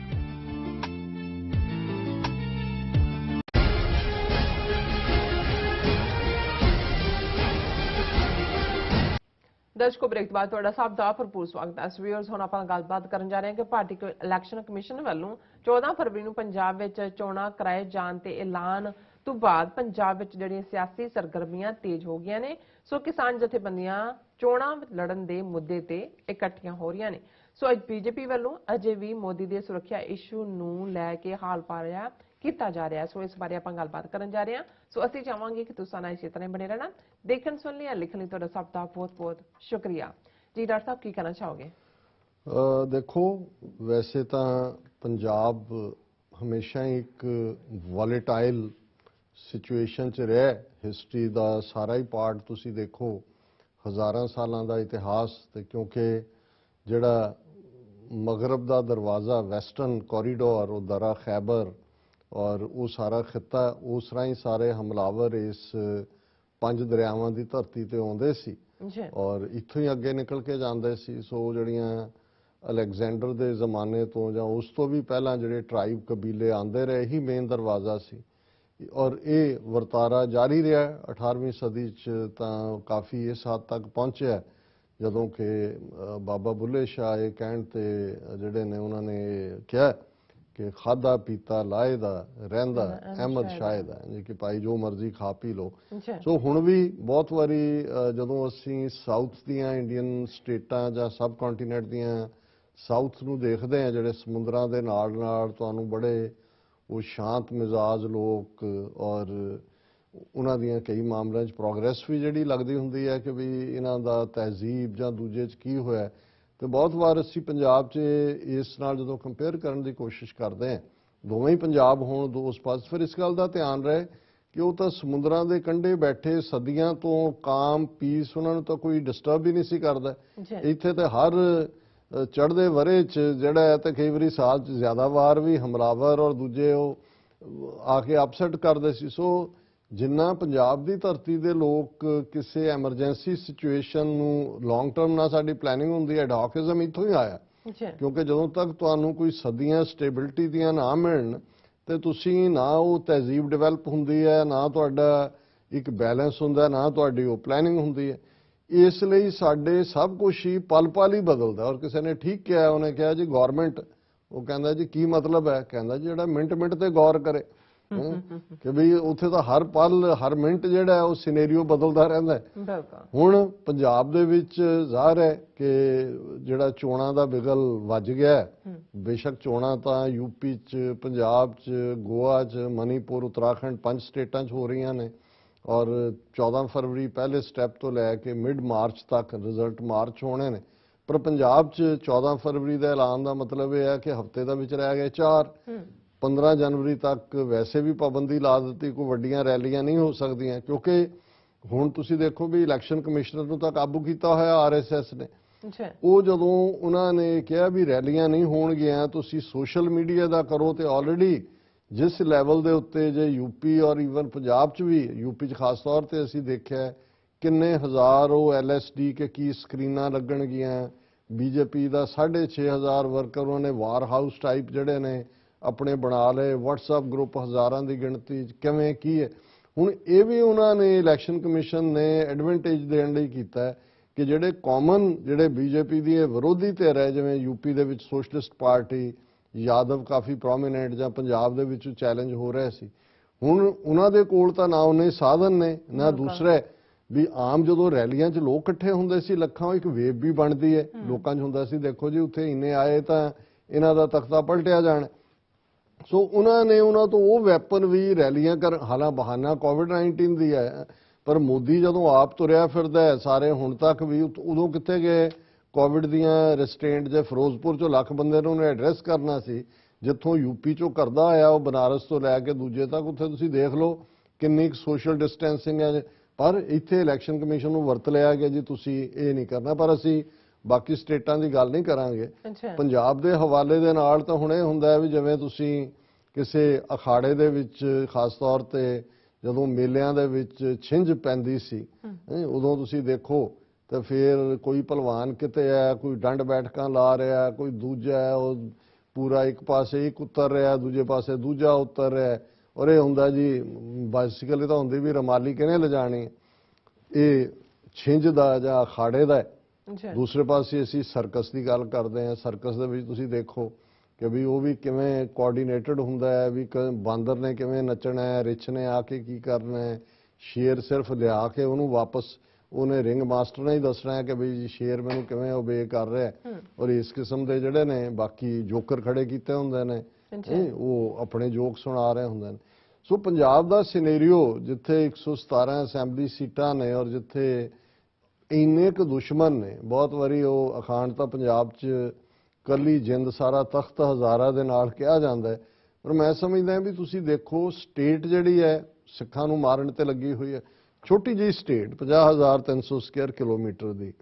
ਦਰਸ਼ਕੋ ਬ੍ਰੇਕ ਤੋਂ ਬਾਅਦ ਤੁਹਾਡਾ ਸਭ ਦਾ ਭਰਪੂਰ ਸਵਾਗਤ ਹੈ। ਵੀਅਰਸ ਹੁਣ ਆਪਾਂ ਗੱਲਬਾਤ ਕਰਨ ਜਾ ਰਹੇ ਹਾਂ ਕਿ ਭਾਰਤੀ ਇਲੈਕਸ਼ਨ ਕਮਿਸ਼ਨ ਵੱਲੋਂ 14 ਫਰਵਰੀ ਨੂੰ ਪੰਜਾਬ ਵਿੱਚ ਚੋਣਾਂ ਕਰਾਏ ਜਾਣ ਤੇ ਐਲਾਨ ਤੋਂ ਬਾਅਦ ਪੰਜਾਬ ਵਿੱਚ ਜਿਹੜੀਆਂ ਸਿਆਸੀ ਸਰਗਰਮੀਆਂ ਤੇਜ਼ ਹੋ ਗਈਆਂ ਨੇ। ਸੋ ਕਿਸਾਨ ਜਥੇਬੰਦੀਆਂ ਚੋਣਾਂ ਲੜਨ ਦੇ ਮੁੱਦੇ ਤੇ ਇਕੱਠੀਆਂ ਹੋ ਰਹੀਆਂ ਨੇ। ਸੋ ਅੱਜ ਬੀਜੇਪੀ ਵੱਲੋਂ ਅਜੇ ਵੀ ਮੋਦੀ ਦੇ ਸੁਰੱਖਿਆ ਇਸ਼ੂ ਨੂੰ ਲੈ ਕੇ ਹਾਲ ਪਾਰਿਆ ਕੀਤਾ ਜਾ ਰਿਹਾ। ਸੋ ਇਸ ਬਾਰੇ ਆਪਾਂ ਗੱਲਬਾਤ ਕਰਨ ਜਾ ਰਹੇ ਹਾਂ। ਸੋ ਅਸੀਂ ਚਾਹਾਂਗੇ ਕਿ ਤੁਸੀਂ ਨਾਲ ਇਸੇ ਤਰ੍ਹਾਂ ਬਣੇ ਰਹਿਣਾ। ਦੇਖਣ ਸੁਣ ਲਈ ਲਿਖਣ ਲਈ ਤੁਹਾਡਾ ਸਭ ਦਾ ਬਹੁਤ ਬਹੁਤ ਸ਼ੁਕਰੀਆ। ਜੀ ਡਾਕਟਰ ਸਾਹਿਬ ਕੀ ਕਹਿਣਾ ਚਾਹੋਗੇ? ਦੇਖੋ ਵੈਸੇ ਤਾਂ ਪੰਜਾਬ ਹਮੇਸ਼ਾ ਇੱਕ ਵੋਲੇਟਾਈਲ ਸਿਚੁਏਸ਼ਨ 'ਚ ਰਿਹਾ। ਹਿਸਟਰੀ ਦਾ ਸਾਰਾ ਹੀ ਪਾਰਟ ਤੁਸੀਂ ਦੇਖੋ, ਹਜ਼ਾਰਾਂ ਸਾਲਾਂ ਦਾ ਇਤਿਹਾਸ ਤੇ ਕਿਉਂਕਿ ਜਿਹੜਾ ਮਗਰਬ ਦਾ ਦਰਵਾਜ਼ਾ ਵੈਸਟਰਨ ਕੋਰੀਡੋਰ ਉਹ ਦਰਾ ਖੈਬਰ ਔਰ ਉਹ ਸਾਰਾ ਖਿੱਤਾ ਉਸ ਰਾਹੀਂ ਸਾਰੇ ਹਮਲਾਵਰ ਇਸ 5 ਦਰਿਆਵਾਂ ਦੀ ਧਰਤੀ ਤੇ ਆਉਂਦੇ ਸੀ ਔਰ ਇੱਥੋਂ ਹੀ ਅੱਗੇ ਨਿਕਲ ਕੇ ਜਾਂਦੇ ਸੀ। ਸੋ ਜਿਹੜੀਆਂ ਅਲੈਗਜ਼ੈਂਡਰ ਦੇ ਜ਼ਮਾਨੇ ਤੋਂ ਜਾਂ ਉਸ ਤੋਂ ਵੀ ਪਹਿਲਾਂ ਜਿਹੜੇ ਟਰਾਈਬ ਕਬੀਲੇ ਆਉਂਦੇ ਰਹੇ ਹੀ ਮੇਨ ਦਰਵਾਜ਼ਾ ਸੀ ਔਰ ਇਹ ਵਰਤਾਰਾ ਜਾਰੀ ਰਿਹਾ 18ਵੀਂ ਸਦੀ 'ਚ ਤਾਂ ਕਾਫੀ ਇਸ ਹੱਦ ਤੱਕ ਪਹੁੰਚਿਆ ਜਦੋਂ ਕਿ ਬਾਬਾ ਬੁੱਲੇ ਸ਼ਾਹ ਇਹ ਕਹਿਣ ਤੇ ਜਿਹੜੇ ਨੇ ਉਹਨਾਂ ਨੇ ਕਿਹਾ ਕਿ ਖਾਦਾ ਪੀਤਾ ਲਾਏ ਦਾ ਰਹਿੰਦਾ ਅਹਿਮਦ ਸ਼ਾਹ ਦਾ ਕਿ ਭਾਈ ਜੋ ਮਰਜ਼ੀ ਖਾ ਪੀ ਲਓ। ਸੋ ਹੁਣ ਵੀ ਬਹੁਤ ਵਾਰੀ ਜਦੋਂ ਅਸੀਂ ਸਾਊਥ ਦੀਆਂ ਇੰਡੀਅਨ ਸਟੇਟਾਂ ਜਾਂ ਸਬ ਕੰਟੀਨੈਂਟ ਦੀਆਂ ਸਾਊਥ ਨੂੰ ਦੇਖਦੇ ਹਾਂ ਜਿਹੜੇ ਸਮੁੰਦਰਾਂ ਦੇ ਨਾਲ ਨਾਲ ਤੁਹਾਨੂੰ ਬੜੇ ਉਹ ਸ਼ਾਂਤ ਮਿਜ਼ਾਜ ਲੋਕ ਔਰ ਉਹਨਾਂ ਦੀਆਂ ਕਈ ਮਾਮਲਿਆਂ 'ਚ ਪ੍ਰੋਗਰੈਸ ਵੀ ਜਿਹੜੀ ਲੱਗਦੀ ਹੁੰਦੀ ਹੈ ਕਿ ਵੀ ਇਹਨਾਂ ਦਾ ਤਹਿਜ਼ੀਬ ਜਾਂ ਦੂਜੇ 'ਚ ਕੀ ਹੋਇਆ। ਤੇ ਬਹੁਤ ਵਾਰ ਅਸੀਂ ਪੰਜਾਬ 'ਚ ਇਸ ਨਾਲ ਜਦੋਂ ਕੰਪੇਅਰ ਕਰਨ ਦੀ ਕੋਸ਼ਿਸ਼ ਕਰਦੇ ਹਾਂ ਦੋਵੇਂ ਹੀ ਪੰਜਾਬ ਹੋਣ ਦੋ ਉਸ ਪਾਸੇ ਫਿਰ ਇਸ ਗੱਲ ਦਾ ਧਿਆਨ ਰਹੇ ਕਿ ਉਹ ਤਾਂ ਸਮੁੰਦਰਾਂ ਦੇ ਕੰਢੇ ਬੈਠੇ ਸਦੀਆਂ ਤੋਂ ਕਾਮ ਪੀਸ ਉਹਨਾਂ ਨੂੰ ਤਾਂ ਕੋਈ ਡਿਸਟਰਬ ਹੀ ਨਹੀਂ ਸੀ ਕਰਦਾ। ਇੱਥੇ ਤੇ ਹਰ ਚੜ੍ਹਦੇ ਵਰੇ 'ਚ ਜਿਹੜਾ ਹੈ ਤੇ ਕਈ ਵਾਰੀ ਸਾਲ 'ਚ ਜ਼ਿਆਦਾ ਵਾਰ ਵੀ ਹਮਲਾਵਰ ਔਰ ਦੂਜੇ ਉਹ ਆ ਕੇ ਅਪਸੈਟ ਕਰਦੇ ਸੀ। ਸੋ ਜਿੰਨਾ ਪੰਜਾਬ ਦੀ ਧਰਤੀ ਦੇ ਲੋਕ ਕਿਸੇ ਐਮਰਜੈਂਸੀ ਸਿਚੁਏਸ਼ਨ ਨੂੰ ਲੌਂਗ ਟਰਮ ਨਾਲ ਸਾਡੀ ਪਲੈਨਿੰਗ ਹੁੰਦੀ ਹੈ, ਐਡਹੌਕਿਜ਼ਮ ਇੱਥੋਂ ਹੀ ਆਇਆ। ਕਿਉਂਕਿ ਜਦੋਂ ਤੱਕ ਤੁਹਾਨੂੰ ਕੋਈ ਸਦੀਆਂ ਸਟੇਬਿਲਿਟੀ ਦੀਆਂ ਨਾ ਮਿਲਣ ਤੇ ਤੁਸੀਂ ਨਾ ਉਹ ਤਹਿਜ਼ੀਬ ਡਿਵੈਲਪ ਹੁੰਦੀ ਹੈ, ਨਾ ਤੁਹਾਡਾ ਇੱਕ ਬੈਲੈਂਸ ਹੁੰਦਾ, ਨਾ ਤੁਹਾਡੀ ਉਹ ਪਲੈਨਿੰਗ ਹੁੰਦੀ ਹੈ। ਇਸ ਲਈ ਸਾਡੇ ਸਭ ਕੁਝ ਹੀ ਪਲ ਪਲ ਹੀ ਬਦਲਦਾ। ਔਰ ਕਿਸੇ ਨੇ ਠੀਕ ਕਿਹਾ, ਉਹਨੇ ਕਿਹਾ ਜੀ ਗੌਰਮੈਂਟ, ਉਹ ਕਹਿੰਦਾ ਜੀ ਕੀ ਮਤਲਬ ਹੈ? ਕਹਿੰਦਾ ਜਿਹੜਾ ਮਿੰਟ ਮਿੰਟ ਤੇ ਗੌਰ ਕਰੇ ਕਿ ਵੀ ਉੱਥੇ ਤਾਂ ਹਰ ਪਲ ਹਰ ਮਿੰਟ ਜਿਹੜਾ ਉਹ ਸਿਨੈਰੀਓ ਬਦਲਦਾ ਰਹਿੰਦਾ ਹੈ। ਹੁਣ ਪੰਜਾਬ ਦੇ ਵਿੱਚ ਜ਼ਾਹਰ ਹੈ ਕਿ ਜਿਹੜਾ ਚੋਣਾਂ ਦਾ ਬਿਗਲ ਵੱਜ ਗਿਆ। ਬੇਸ਼ੱਕ ਚੋਣਾਂ ਤਾਂ ਯੂਪੀ 'ਚ, ਪੰਜਾਬ 'ਚ, ਗੋਆ 'ਚ, ਮਨੀਪੁਰ, ਉੱਤਰਾਖੰਡ 5 ਸਟੇਟਾਂ 'ਚ ਹੋ ਰਹੀਆਂ ਨੇ ਔਰ 14 ਫਰਵਰੀ ਪਹਿਲੇ ਸਟੈਪ ਤੋਂ ਲੈ ਕੇ ਮਿਡ ਮਾਰਚ ਤੱਕ ਰਿਜ਼ਲਟ ਮਾਰਚ ਹੋਣੇ ਨੇ। ਪਰ ਪੰਜਾਬ 'ਚ 14 ਫਰਵਰੀ ਦਾ ਐਲਾਨ ਦਾ ਮਤਲਬ ਇਹ ਹੈ ਕਿ ਹਫ਼ਤੇ ਦਾ ਵਿੱਚ ਰਹਿ ਗਏ 4। 15 ਜਨਵਰੀ ਤੱਕ ਵੈਸੇ ਵੀ ਪਾਬੰਦੀ ਲਾ ਦਿੱਤੀ, ਕੋਈ ਵੱਡੀਆਂ ਰੈਲੀਆਂ ਨਹੀਂ ਹੋ ਸਕਦੀਆਂ। ਕਿਉਂਕਿ ਹੁਣ ਤੁਸੀਂ ਦੇਖੋ ਵੀ ਇਲੈਕਸ਼ਨ ਕਮਿਸ਼ਨਰ ਨੂੰ ਤਾਂ ਕਾਬੂ ਕੀਤਾ ਹੋਇਆ RSS ਨੇ। ਉਹ ਜਦੋਂ ਉਹਨਾਂ ਨੇ ਕਿਹਾ ਵੀ ਰੈਲੀਆਂ ਨਹੀਂ ਹੋਣਗੀਆਂ, ਤੁਸੀਂ ਸੋਸ਼ਲ ਮੀਡੀਆ ਦਾ ਕਰੋ, ਤੇ ਆਲਰੇਡੀ ਜਿਸ ਲੈਵਲ ਦੇ ਉੱਤੇ ਜੇ ਯੂਪੀ ਔਰ ਈਵਨ ਪੰਜਾਬ 'ਚ ਵੀ, ਯੂਪੀ 'ਚ ਖਾਸ ਤੌਰ ਤੇ ਅਸੀਂ ਦੇਖਿਆ ਕਿੰਨੇ ਹਜ਼ਾਰ ਉਹ LSD ਕੇ ਕੀ ਸਕਰੀਨਾਂ ਲੱਗਣਗੀਆਂ। ਬੀਜੇਪੀ ਦਾ 6500 ਵਰਕਰ ਉਹਨੇ ਵਾਰ ਹਾਊਸ ਟਾਈਪ ਜਿਹੜੇ ਨੇ ਆਪਣੇ ਬਣਾ ਲਏ, WhatsApp ਗਰੁੱਪ ਹਜ਼ਾਰਾਂ ਦੀ ਗਿਣਤੀ 'ਚ, ਕਿਵੇਂ ਕੀ ਹੈ। ਹੁਣ ਇਹ ਵੀ ਉਹਨਾਂ ਨੇ ਇਲੈਕਸ਼ਨ ਕਮਿਸ਼ਨ ਨੇ ਐਡਵਾਂਟੇਜ ਦੇਣ ਲਈ ਕੀਤਾ ਕਿ ਜਿਹੜੇ ਕਾਮਨ ਜਿਹੜੇ ਬੀਜੇਪੀ ਦੀ ਵਿਰੋਧੀ ਧਿਰ ਹੈ, ਜਿਵੇਂ ਯੂਪੀ ਦੇ ਵਿੱਚ ਸੋਸ਼ਲਿਸਟ ਪਾਰਟੀ, ਯਾਦਵ ਕਾਫੀ ਪ੍ਰੋਮੀਨੈਂਟ, ਜਾਂ ਪੰਜਾਬ ਦੇ ਵਿੱਚ ਚੈਲੰਜ ਹੋ ਰਿਹਾ ਸੀ, ਹੁਣ ਉਹਨਾਂ ਦੇ ਕੋਲ ਤਾਂ ਨਾ ਉਹਨੇ ਸਾਧਨ ਨੇ ਨਾ ਦੂਸਰਾ ਵੀ ਆਮ ਜਦੋਂ ਰੈਲੀਆਂ 'ਚ ਲੋਕ ਇਕੱਠੇ ਹੁੰਦੇ ਸੀ ਲੱਖਾਂ, ਇੱਕ ਵੇਵ ਵੀ ਬਣਦੀ ਹੈ ਲੋਕਾਂ 'ਚ ਹੁੰਦਾ ਸੀ ਦੇਖੋ ਜੀ ਉੱਥੇ ਇੰਨੇ ਆਏ ਤਾਂ ਇਹਨਾਂ ਦਾ ਤਖਤਾ ਪਲਟਿਆ ਜਾਣਾ। ਸੋ ਉਹਨਾਂ ਨੇ ਉਹਨਾਂ ਤੋਂ ਉਹ ਵੈਪਨ ਵੀ ਰੈਲੀਆਂ ਕਰ, ਹਾਲਾਂ ਬਹਾਨਾ COVID-19 ਦੀ ਹੈ, ਪਰ ਮੋਦੀ ਜਦੋਂ ਆਪ ਤੁਰਿਆ ਫਿਰਦਾ ਸਾਰੇ ਹੁਣ ਤੱਕ ਵੀ, ਉਦੋਂ ਕਿੱਥੇ ਗਏ? ਕੋਵਿਡ ਦੀਆਂ ਰਿਸਟ੍ਰੇਂਟ ਜੇ ਫਿਰੋਜ਼ਪੁਰ 'ਚੋਂ ਲੱਖ ਬੰਦੇ ਨੂੰ ਉਹਨੇ ਐਡਰੈਸ ਕਰਨਾ ਸੀ, ਜਿੱਥੋਂ ਯੂਪੀ 'ਚੋਂ ਕਰਦਾ ਆਇਆ ਉਹ ਬਨਾਰਸ ਤੋਂ ਲੈ ਕੇ ਦੂਜੇ ਤੱਕ, ਉੱਥੇ ਤੁਸੀਂ ਦੇਖ ਲਓ ਕਿੰਨੀ ਸੋਸ਼ਲ ਡਿਸਟੈਂਸਿੰਗ ਹੈ। ਪਰ ਇੱਥੇ ਇਲੈਕਸ਼ਨ ਕਮਿਸ਼ਨ ਨੂੰ ਵਰਤ ਲਿਆ ਗਿਆ ਜੀ ਤੁਸੀਂ ਇਹ ਨਹੀਂ ਕਰਨਾ। ਪਰ ਅਸੀਂ ਬਾਕੀ ਸਟੇਟਾਂ ਦੀ ਗੱਲ ਨਹੀਂ ਕਰਾਂਗੇ। ਪੰਜਾਬ ਦੇ ਹਵਾਲੇ ਦੇ ਨਾਲ ਤਾਂ ਹੁਣ ਇਹ ਹੁੰਦਾ ਹੈ ਵੀ ਜਿਵੇਂ ਤੁਸੀਂ ਕਿਸੇ ਅਖਾੜੇ ਦੇ ਵਿੱਚ, ਖਾਸ ਤੌਰ ਤੇ ਜਦੋਂ ਮੇਲਿਆਂ ਦੇ ਵਿੱਚ ਛਿੰਝ ਪੈਂਦੀ ਸੀ, ਉਦੋਂ ਤੁਸੀਂ ਦੇਖੋ ਤਾਂ ਫਿਰ ਕੋਈ ਪਹਿਲਵਾਨ ਕਿਤੇ ਹੈ, ਕੋਈ ਡੰਡ ਬੈਠਕਾਂ ਲਾ ਰਿਹਾ, ਕੋਈ ਦੂਜਾ ਹੈ ਉਹ ਪੂਰਾ ਇੱਕ ਪਾਸੇ ਇੱਕ ਉਤਰ ਰਿਹਾ, ਦੂਜੇ ਪਾਸੇ ਦੂਜਾ ਉਤਰ ਰਿਹਾ, ਔਰ ਇਹ ਹੁੰਦਾ ਜੀ ਬਾਈਸਿਕਲ ਤਾਂ ਹੁੰਦੀ ਵੀ ਰਮਾਲੀ ਕਿਹਨੇ ਲਿਜਾਣੀ, ਇਹ ਛਿੰਝ ਦਾ ਜਾਂ ਅਖਾੜੇ ਦਾ ਹੈ। ਦੂਸਰੇ ਪਾਸੇ ਅਸੀਂ ਸਰਕਸ ਦੀ ਗੱਲ ਕਰਦੇ ਹਾਂ। ਸਰਕਸ ਦੇ ਵਿੱਚ ਤੁਸੀਂ ਦੇਖੋ ਕਿ ਵੀ ਉਹ ਵੀ ਕਿਵੇਂ ਕੋਆਰਡੀਨੇਟਡ ਹੁੰਦਾ ਹੈ, ਵੀ ਬਾਂਦਰ ਨੇ ਕਿਵੇਂ ਨੱਚਣਾ ਹੈ, ਰਿਛ ਨੇ ਆ ਕੇ ਕੀ ਕਰਨਾ ਹੈ, ਸ਼ੇਰ ਸਿਰਫ ਲਿਆ ਕੇ ਉਹਨੂੰ ਵਾਪਸ ਉਹਨੇ ਰਿੰਗ ਮਾਸਟਰ ਨੇ ਹੀ ਦੱਸਣਾ ਹੈ ਕਿ ਵੀ ਸ਼ੇਰ ਮੈਨੂੰ ਕਿਵੇਂ ਓਬੇ ਕਰ ਰਿਹਾ। ਔਰ ਇਸ ਕਿਸਮ ਦੇ ਜਿਹੜੇ ਨੇ ਬਾਕੀ ਜੋਕਰ ਖੜੇ ਕੀਤੇ ਹੁੰਦੇ ਨੇ, ਉਹ ਆਪਣੇ ਜੋਕ ਸੁਣਾ ਰਹੇ ਹੁੰਦੇ ਨੇ। ਸੋ ਪੰਜਾਬ ਦਾ ਸਿਨੈਰੀਓ ਜਿੱਥੇ 117 ਅਸੈਂਬਲੀ ਸੀਟਾਂ ਨੇ ਔਰ ਜਿੱਥੇ ਇੰਨੇ ਕੁ ਦੁਸ਼ਮਣ ਨੇ, ਬਹੁਤ ਵਾਰੀ ਉਹ ਅਖਾਣ ਤਾਂ ਪੰਜਾਬ 'ਚ ਕੱਲੀ ਜਿੰਦ ਸਾਰਾ ਤਖਤ ਹਜ਼ਾਰਾ ਦੇ ਨਾਲ ਕਿਹਾ ਜਾਂਦਾ ਹੈ। ਪਰ ਮੈਂ ਸਮਝਦਾ ਵੀ ਤੁਸੀਂ ਦੇਖੋ ਸਟੇਟ ਜਿਹੜੀ ਹੈ ਸਿੱਖਾਂ ਨੂੰ ਮਾਰਨ ਤੇ ਲੱਗੀ ਹੋਈ ਹੈ, ਛੋਟੀ ਜਿਹੀ ਸਟੇਟ 50,300 ਸਕੁਅਰ ਕਿਲੋਮੀਟਰ ਦੀ,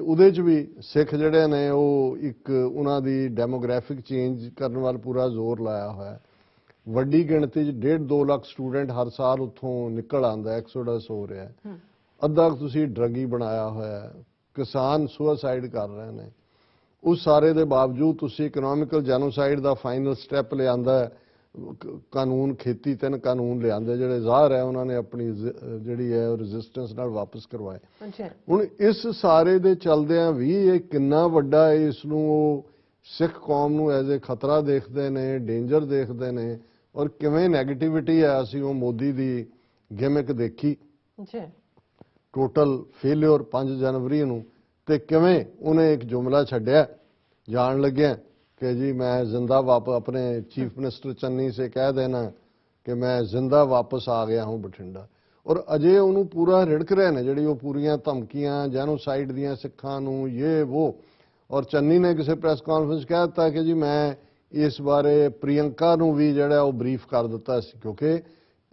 ਉਹਦੇ 'ਚ ਵੀ ਸਿੱਖ ਜਿਹੜੇ ਨੇ ਉਹ ਇੱਕ ਉਹਨਾਂ ਦੀ ਡੈਮੋਗ੍ਰਾਫਿਕ ਚੇਂਜ ਕਰਨ ਵੱਲ ਪੂਰਾ ਜ਼ੋਰ ਲਾਇਆ ਹੋਇਆ। ਵੱਡੀ ਗਿਣਤੀ 'ਚ 1.5-2 ਲੱਖ ਸਟੂਡੈਂਟ ਹਰ ਸਾਲ ਉੱਥੋਂ ਨਿਕਲ ਆਉਂਦਾ, ਐਕਸੋਡਸ ਹੋ ਰਿਹਾ। ਅੱਧਾ ਤੁਸੀਂ ਡਰੱਗੀ ਬਣਾਇਆ ਹੋਇਆ, ਕਿਸਾਨ ਸੁਸਾਈਡ ਕਰ ਰਹੇ ਨੇ। ਉਸ ਸਾਰੇ ਦੇ ਬਾਵਜੂਦ ਤੁਸੀਂ ਇਕਨੋਮਿਕਲ ਜੈਨੋਸਾਈਡ ਦਾ ਫਾਈਨਲ ਸਟੈਪ ਲਿਆਂਦਾ, ਕਾਨੂੰਨ ਖੇਤੀ 3 ਕਾਨੂੰਨ ਲਿਆਂਦੇ ਜਿਹੜੇ ਜ਼ਾਹਰ ਹੈ ਉਹਨਾਂ ਨੇ ਆਪਣੀ ਜਿਹੜੀ ਹੈ ਰੈਜ਼ਿਸਟੈਂਸ ਨਾਲ ਵਾਪਸ ਕਰਵਾਏ। ਹੁਣ ਇਸ ਸਾਰੇ ਦੇ ਚਲਦਿਆਂ ਵੀ ਇਹ ਕਿੰਨਾ ਵੱਡਾ ਹੈ, ਇਸ ਨੂੰ ਉਹ ਸਿੱਖ ਕੌਮ ਨੂੰ ਐਜ਼ ਏ ਖਤਰਾ ਦੇਖਦੇ ਨੇ, ਡੇਂਜਰ ਦੇਖਦੇ ਨੇ, ਔਰ ਕਿਵੇਂ ਨੈਗੇਟਿਵਿਟੀ ਹੈ। ਅਸੀਂ ਉਹ ਮੋਦੀ ਦੀ ਗਿਮਿਕ ਦੇਖੀ, ਟੋਟਲ ਫੇਲਿਅਰ 5 ਜਨਵਰੀ ਨੂੰ, ਤੇ ਕਿਵੇਂ ਉਹਨੇ ਇੱਕ ਜੁਮਲਾ ਛੱਡਿਆ ਜਾਣ ਲੱਗਿਆ कि जी मैं जिंदा वापस, अपने चीफ मिनिस्टर चन्नी से कह देना कि मैं जिंदा वापस आ गया हूँ बठिंडा। और अजे उन्होंने पूरा रिड़क रहे ने जी वो पूरियां धमकियां जैनोसाइड दियां सिखां नूं ये वो। और चन्नी ने किसी प्रैस कॉन्फ्रेंस कह दिता कि जी मैं इस बारे प्रियंका नूं भी जिहड़ा वो ब्रीफ कर दिता सी, क्योंकि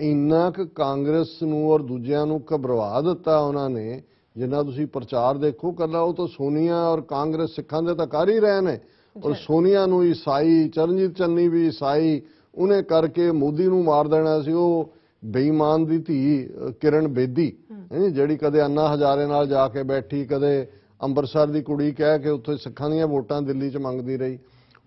ਇੰਨਾ ਕੁ ਕਾਂਗਰਸ ਨੂੰ ਔਰ ਦੂਜਿਆਂ ਨੂੰ ਘਬਰਾ ਦਿੱਤਾ ਉਹਨਾਂ ਨੇ, ਜਿੰਨਾ ਤੁਸੀਂ ਪ੍ਰਚਾਰ ਦੇਖੋ ਕੱਲਾ ਉਹ ਤਾਂ ਸੋਨੀਆ ਔਰ ਕਾਂਗਰਸ ਸਿੱਖਾਂ ਦੇ ਤਾਂ ਕਰ ਹੀ ਰਹੇ ਨੇ, ਔਰ ਸੋਨੀਆ ਨੂੰ ਈਸਾਈ, ਚਰਨਜੀਤ ਚੰਨੀ ਵੀ ਈਸਾਈ, ਉਹਨੇ ਕਰਕੇ ਮੋਦੀ ਨੂੰ ਮਾਰ ਦੇਣਾ ਸੀ। ਉਹ ਬੇਈਮਾਨ ਦੀ ਧੀ ਕਿਰਨ ਬੇਦੀ ਜਿਹੜੀ ਕਦੇ ਅੰਨਾ ਹਜ਼ਾਰੇ ਨਾਲ ਜਾ ਕੇ ਬੈਠੀ, ਕਦੇ ਅੰਮ੍ਰਿਤਸਰ ਦੀ ਕੁੜੀ ਕਹਿ ਕੇ ਉੱਥੇ ਸਿੱਖਾਂ ਦੀਆਂ ਵੋਟਾਂ ਦਿੱਲੀ 'ਚ ਮੰਗਦੀ ਰਹੀ,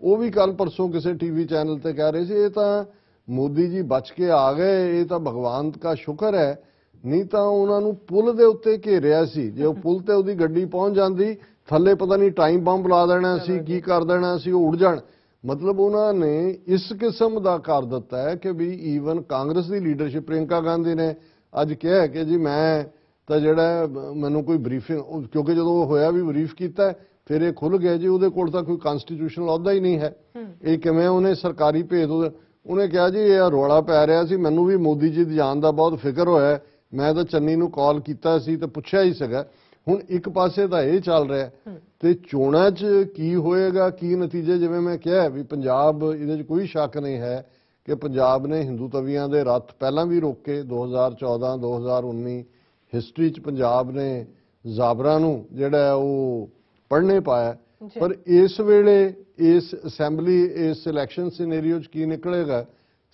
ਉਹ ਵੀ ਕੱਲ ਪਰਸੋਂ ਕਿਸੇ ਟੀਵੀ ਚੈਨਲ ਤੇ ਕਹਿ ਰਹੇ ਸੀ ਇਹ ਤਾਂ ਮੋਦੀ ਜੀ ਬਚ ਕੇ ਆ ਗਏ, ਇਹ ਤਾਂ ਭਗਵਾਨ ਦਾ ਸ਼ੁਕਰ ਹੈ, ਨਹੀਂ ਤਾਂ ਉਹਨਾਂ ਨੂੰ ਪੁਲ ਦੇ ਉੱਤੇ ਘੇਰਿਆ ਸੀ। ਜੇ ਉਹ ਪੁਲ ਤੇ ਉਹਦੀ ਗੱਡੀ ਪਹੁੰਚ ਜਾਂਦੀ, ਥੱਲੇ ਪਤਾ ਨਹੀਂ ਟਾਈਮ ਬੰਬ ਲਾ ਦੇਣਾ ਸੀ, ਕੀ ਕਰ ਦੇਣਾ ਸੀ, ਉਹ ਉੱਡ ਜਾਣ। ਮਤਲਬ ਉਹਨਾਂ ਨੇ ਇਸ ਕਿਸਮ ਦਾ ਕਰ ਦਿੱਤਾ ਹੈ ਕਿ ਵੀ ਈਵਨ ਕਾਂਗਰਸ ਦੀ ਲੀਡਰਸ਼ਿਪ, ਪ੍ਰਿੰਕਾ ਗਾਂਧੀ ਨੇ ਅੱਜ ਕਿਹਾ ਕਿ ਜੀ ਮੈਂ ਤਾਂ ਜਿਹੜਾ ਮੈਨੂੰ ਕੋਈ ਬਰੀਫਿੰਗ, ਕਿਉਂਕਿ ਜਦੋਂ ਉਹ ਹੋਇਆ ਵੀ ਬਰੀਫ ਕੀਤਾ ਫਿਰ ਇਹ ਖੁੱਲ ਗਿਆ ਜੀ ਉਹਦੇ ਕੋਲ ਤਾਂ ਕੋਈ ਕਨਸਟੀਟਿਊਸ਼ਨਲ ਅਹੁਦਾ ਹੀ ਨਹੀਂ ਹੈ, ਇਹ ਕਿਵੇਂ ਉਹਨੇ ਸਰਕਾਰੀ ਭੇਦ। ਉਹਨੇ ਕਿਹਾ ਜੀ ਇਹ ਰੌਲਾ ਪੈ ਰਿਹਾ ਸੀ, ਮੈਨੂੰ ਵੀ ਮੋਦੀ ਜੀ ਦੀ ਜਾਨ ਦਾ ਬਹੁਤ ਫਿਕਰ ਹੋਇਆ, ਮੈਂ ਤਾਂ ਚੰਨੀ ਨੂੰ ਕਾਲ ਕੀਤਾ ਸੀ ਤੇ ਪੁੱਛਿਆ ਹੀ ਸੀਗਾ। ਹੁਣ ਇੱਕ ਪਾਸੇ ਤਾਂ ਇਹ ਚੱਲ ਰਿਹਾ ਤੇ ਚੋਣਾਂ 'ਚ ਕੀ ਹੋਏਗਾ, ਕੀ ਨਤੀਜੇ, ਜਿਵੇਂ ਮੈਂ ਕਿਹਾ ਵੀ ਪੰਜਾਬ, ਇਹਦੇ 'ਚ ਕੋਈ ਸ਼ੱਕ ਨਹੀਂ ਹੈ ਕਿ ਪੰਜਾਬ ਨੇ ਹਿੰਦੂ ਤਵੀਆਂ ਦੇ ਰੱਥ ਪਹਿਲਾਂ ਵੀ ਰੋਕੇ, 2014 2019 ਹਿਸਟਰੀ 'ਚ ਪੰਜਾਬ ਨੇ ਜ਼ਾਬਰਾਂ ਨੂੰ ਜਿਹੜਾ ਉਹ ਪੜ੍ਹਨੇ ਪਾਇਆ। ਪਰ ਇਸ ਵੇਲੇ ਇਸ ਅਸੈਂਬਲੀ, ਇਸ ਇਲੈਕਸ਼ਨ ਸਿਨੈਰੀਓ 'ਚ ਕੀ ਨਿਕਲੇਗਾ,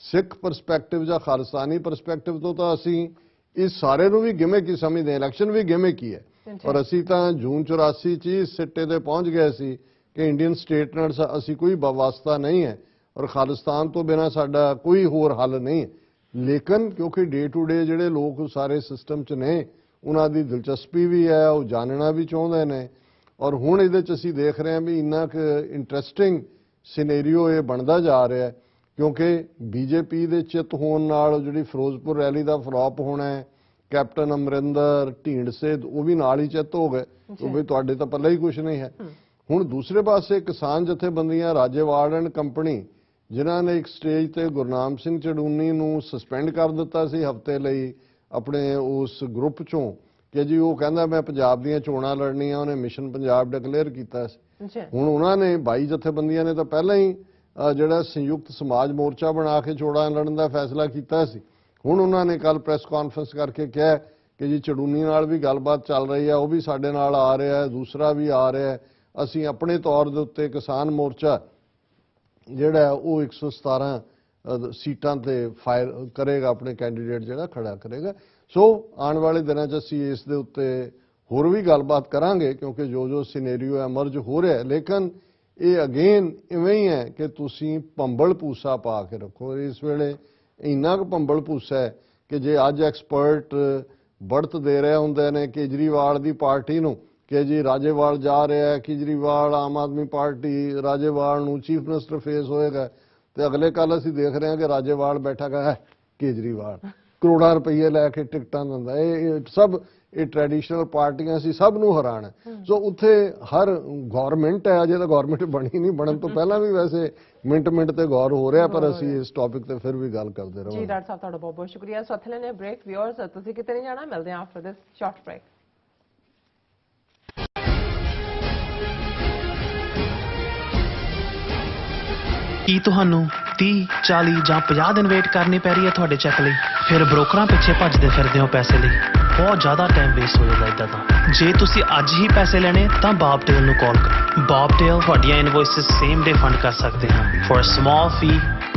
ਸਿੱਖ ਪਰਸਪੈਕਟਿਵ ਜਾਂ ਖਾਲਿਸਤਾਨੀ ਪਰਸਪੈਕਟਿਵ ਤੋਂ ਤਾਂ ਅਸੀਂ ਇਸ ਸਾਰੇ ਨੂੰ ਵੀ ਗਿਮਿਕ ਹੀ ਸਮਝਦੇ, ਇਲੈਕਸ਼ਨ ਵੀ ਗਿਮਿਕ ਹੀ ਹੈ। ਪਰ ਅਸੀਂ ਤਾਂ ਜੂਨ 84 'ਚ ਹੀ ਸਿੱਟੇ ਤੇ ਪਹੁੰਚ ਗਏ ਸੀ ਕਿ ਇੰਡੀਅਨ ਸਟੇਟ ਨਾਲ ਅਸੀਂ ਕੋਈ ਵਾਸਤਾ ਨਹੀਂ ਹੈ ਔਰ ਖਾਲਿਸਤਾਨ ਤੋਂ ਬਿਨਾਂ ਸਾਡਾ ਕੋਈ ਹੋਰ ਹੱਲ ਨਹੀਂ ਹੈ। ਲੇਕਿਨ ਕਿਉਂਕਿ ਡੇ ਟੂ ਡੇ ਜਿਹੜੇ ਲੋਕ ਸਾਰੇ ਸਿਸਟਮ 'ਚ ਨੇ, ਉਹਨਾਂ ਦੀ ਦਿਲਚਸਪੀ ਵੀ ਹੈ, ਉਹ ਜਾਣਨਾ ਵੀ ਚਾਹੁੰਦੇ ਨੇ। ਔਰ ਹੁਣ ਇਹਦੇ 'ਚ ਅਸੀਂ ਦੇਖ ਰਹੇ ਹਾਂ ਵੀ ਇੰਨਾ ਕੁ ਇੰਟਰਸਟਿੰਗ ਸਿਨੈਰੀਓ ਇਹ ਬਣਦਾ ਜਾ ਰਿਹਾ ਹੈ, ਕਿਉਂਕਿ ਬੀਜੇਪੀ ਦੇ ਚਿੱਤ ਹੋਣ ਨਾਲ ਜਿਹੜੀ ਫਿਰੋਜ਼ਪੁਰ ਰੈਲੀ ਦਾ ਫਲॉप ਹੋਣਾ ਹੈ, ਕੈਪਟਨ ਅਮਰਿੰਦਰ, ਢੀਂਡਸੇ, ਉਹ ਵੀ ਨਾਲ ਹੀ ਚਿੱਤ ਹੋ ਗਏ, ਉਹ ਵੀ ਤੁਹਾਡੇ ਤਾਂ ਪੱਲੇ ਹੀ ਕੁਝ ਨਹੀਂ ਹੈ। ਹੁਣ ਦੂਸਰੇ ਪਾਸੇ ਕਿਸਾਨ ਜਥੇਬੰਦੀਆਂ, ਰਾਜੇਵਾੜ ਐਂਡ ਕੰਪਨੀ, ਜਿਨ੍ਹਾਂ ਨੇ ਇੱਕ ਸਟੇਜ ਤੇ ਗੁਰਨਾਮ ਸਿੰਘ ਚੜੂਨੀ ਨੂੰ ਸਸਪੈਂਡ ਕਰ ਦਿੱਤਾ ਸੀ ਹਫ਼ਤੇ ਲਈ ਆਪਣੇ ਉਸ ਗਰੁੱਪ 'ਚੋਂ ਕਿ ਜੀ ਉਹ ਕਹਿੰਦਾ ਮੈਂ ਪੰਜਾਬ ਦੀਆਂ ਚੋਣਾਂ ਲੜਨੀਆਂ, ਉਹਨੇ ਮਿਸ਼ਨ ਪੰਜਾਬ ਡਿਕਲੇਅਰ ਕੀਤਾ ਸੀ। ਹੁਣ ਉਹਨਾਂ ਨੇ 22 ਜਥੇਬੰਦੀਆਂ ਨੇ ਤਾਂ ਪਹਿਲਾਂ ਹੀ ਜਿਹੜਾ ਸੰਯੁਕਤ ਸਮਾਜ ਮੋਰਚਾ ਬਣਾ ਕੇ ਚੋਣਾਂ ਲੜਨ ਦਾ ਫੈਸਲਾ ਕੀਤਾ ਸੀ। ਹੁਣ ਉਹਨਾਂ ਨੇ ਕੱਲ ਪ੍ਰੈਸ ਕਾਨਫਰੰਸ ਕਰਕੇ ਕਿਹਾ ਕਿ ਜੀ ਚੜੂਨੀ ਨਾਲ ਵੀ ਗੱਲਬਾਤ ਚੱਲ ਰਹੀ ਹੈ, ਉਹ ਵੀ ਸਾਡੇ ਨਾਲ ਆ ਰਿਹਾ ਹੈ, ਦੂਸਰਾ ਵੀ ਆ ਰਿਹਾ ਹੈ, ਅਸੀਂ ਆਪਣੇ ਤੌਰ ਦੇ ਉੱਤੇ ਕਿਸਾਨ ਮੋਰਚਾ ਜਿਹੜਾ ਉਹ 117 ਸੀਟਾਂ ਤੇ ਫਾਇਰ ਕਰੇਗਾ, ਆਪਣੇ ਕੈਂਡੀਡੇਟ ਜਿਹੜਾ ਖੜਾ ਕਰੇਗਾ। ਸੋ ਆਉਣ ਵਾਲੇ ਦਿਨਾਂ 'ਚ ਅਸੀਂ ਇਸ ਦੇ ਉੱਤੇ ਹੋਰ ਵੀ ਗੱਲਬਾਤ ਕਰਾਂਗੇ, ਕਿਉਂਕਿ ਜੋ ਸਿਨੈਰੀਓ ਐਮਰਜ ਹੋ ਰਿਹਾ। ਲੇਕਿਨ ਇਹ ਅਗੇਨ ਇਵੇਂ ਹੀ ਹੈ ਕਿ ਤੁਸੀਂ ਭੰਬਲ ਭੂਸਾ ਪਾ ਕੇ ਰੱਖੋ। ਇਸ ਵੇਲੇ ਇੰਨਾ ਕੁ ਭੰਬਲ ਭੂਸਾ ਹੈ ਕਿ ਜੇ ਅੱਜ ਐਕਸਪਰਟ ਬੜਤ ਦੇ ਰਹੇ ਹੁੰਦੇ ਨੇ ਕੇਜਰੀਵਾਲ ਦੀ ਪਾਰਟੀ ਨੂੰ ਕਿ ਜੀ ਰਾਜੇਵਾਲ ਜਾ ਰਿਹਾ ਹੈ, ਕੇਜਰੀਵਾਲ ਆਮ ਆਦਮੀ ਪਾਰਟੀ ਰਾਜੇਵਾਲ ਨੂੰ ਚੀਫ ਮਿਨਿਸਟਰ ਫੇਸ ਹੋਏਗਾ, ਤੇ ਅਗਲੇ ਕੱਲ ਅਸੀਂ ਦੇਖ ਰਹੇ ਹਾਂ ਕਿ ਰਾਜੇਵਾਲ ਬੈਠਾ ਹੈ ਕੇਜਰੀਵਾਲ ਕਰੋੜਾਂ ਰੁਪਏ ਲੈ ਕੇ ਟਿਕਟਾਂ ਦਿੰਦਾ। ਇਹ ਸਭ ਇਹ ਟ੍ਰੈਡੀਸ਼ਨਲ ਪਾਰਟੀਆਂ ਸੀ, ਸਭ ਨੂੰ ਹਰਾਣਾ। ਸੋ ਉੱਥੇ ਹਰ ਗਵਰਨਮੈਂਟ ਹੈ, ਅਜੇ ਤਾਂ ਗਵਰਨਮੈਂਟ ਬਣੀ ਨਹੀਂ, ਬਣਨ ਤੋਂ ਪਹਿਲਾਂ ਵੀ ਵੈਸੇ ਮਿੰਟ ਤੇ ਗੌਰ ਹੋ ਰਿਹਾ, ਪਰ ਅਸੀਂ ਇਸ ਟੌਪਿਕ ਤੇ ਫਿਰ ਵੀ ਗੱਲ ਕਰਦੇ ਰਹਾਂਗੇ। ਜੀ ਡਾਕਟਰ ਸਾਹਿਬ ਤੁਹਾਡਾ ਬਹੁਤ ਬਹੁਤ ਸ਼ੁਕਰੀਆ। ਸੋ ਇੱਥੇ ਲੈਣੇ ਬ੍ਰੇਕ। ਵਿਊਅਰਸ ਤੁਸੀਂ ਕਿਤੇ ਨਹੀਂ ਜਾਣਾ, ਮਿਲਦੇ ਹਾਂ ਆਫਟਰ ਦਿਸ ਸ਼ਾਰਟ ਬ੍ਰੇਕ। ਕੀ ਤੁਹਾਨੂੰ 30, 40 ਜਾਂ 50 ਦਿਨ ਵੇਟ ਕਰਨੀ ਪੈ ਰਹੀ ਹੈ ਤੁਹਾਡੇ ਚੈੱਕ ਲਈ? ਫਿਰ ਬ੍ਰੋਕਰਾਂ ਪਿੱਛੇ ਭੱਜਦੇ ਫਿਰਦੇ ਹੋ ਪੈਸੇ ਲਈ, ਬਹੁਤ ਜ਼ਿਆਦਾ ਟਾਈਮ ਵੇਸਟ ਹੋ ਜਾਂਦਾ ਇੱਦਾਂ ਤਾਂ। ਜੇ ਤੁਸੀਂ ਅੱਜ ਹੀ ਪੈਸੇ ਲੈਣੇ ਤਾਂ ਬੌਬਟੇਲ ਨੂੰ ਕਾਲ ਕਰੋ। ਬੌਬਟੇਲ ਤੁਹਾਡੀਆਂ ਇਨਵੌਇਸਿਸ ਸੇਮ ਡੇ ਫੰਡ ਕਰ ਸਕਦੇ ਹਨ for a small fee,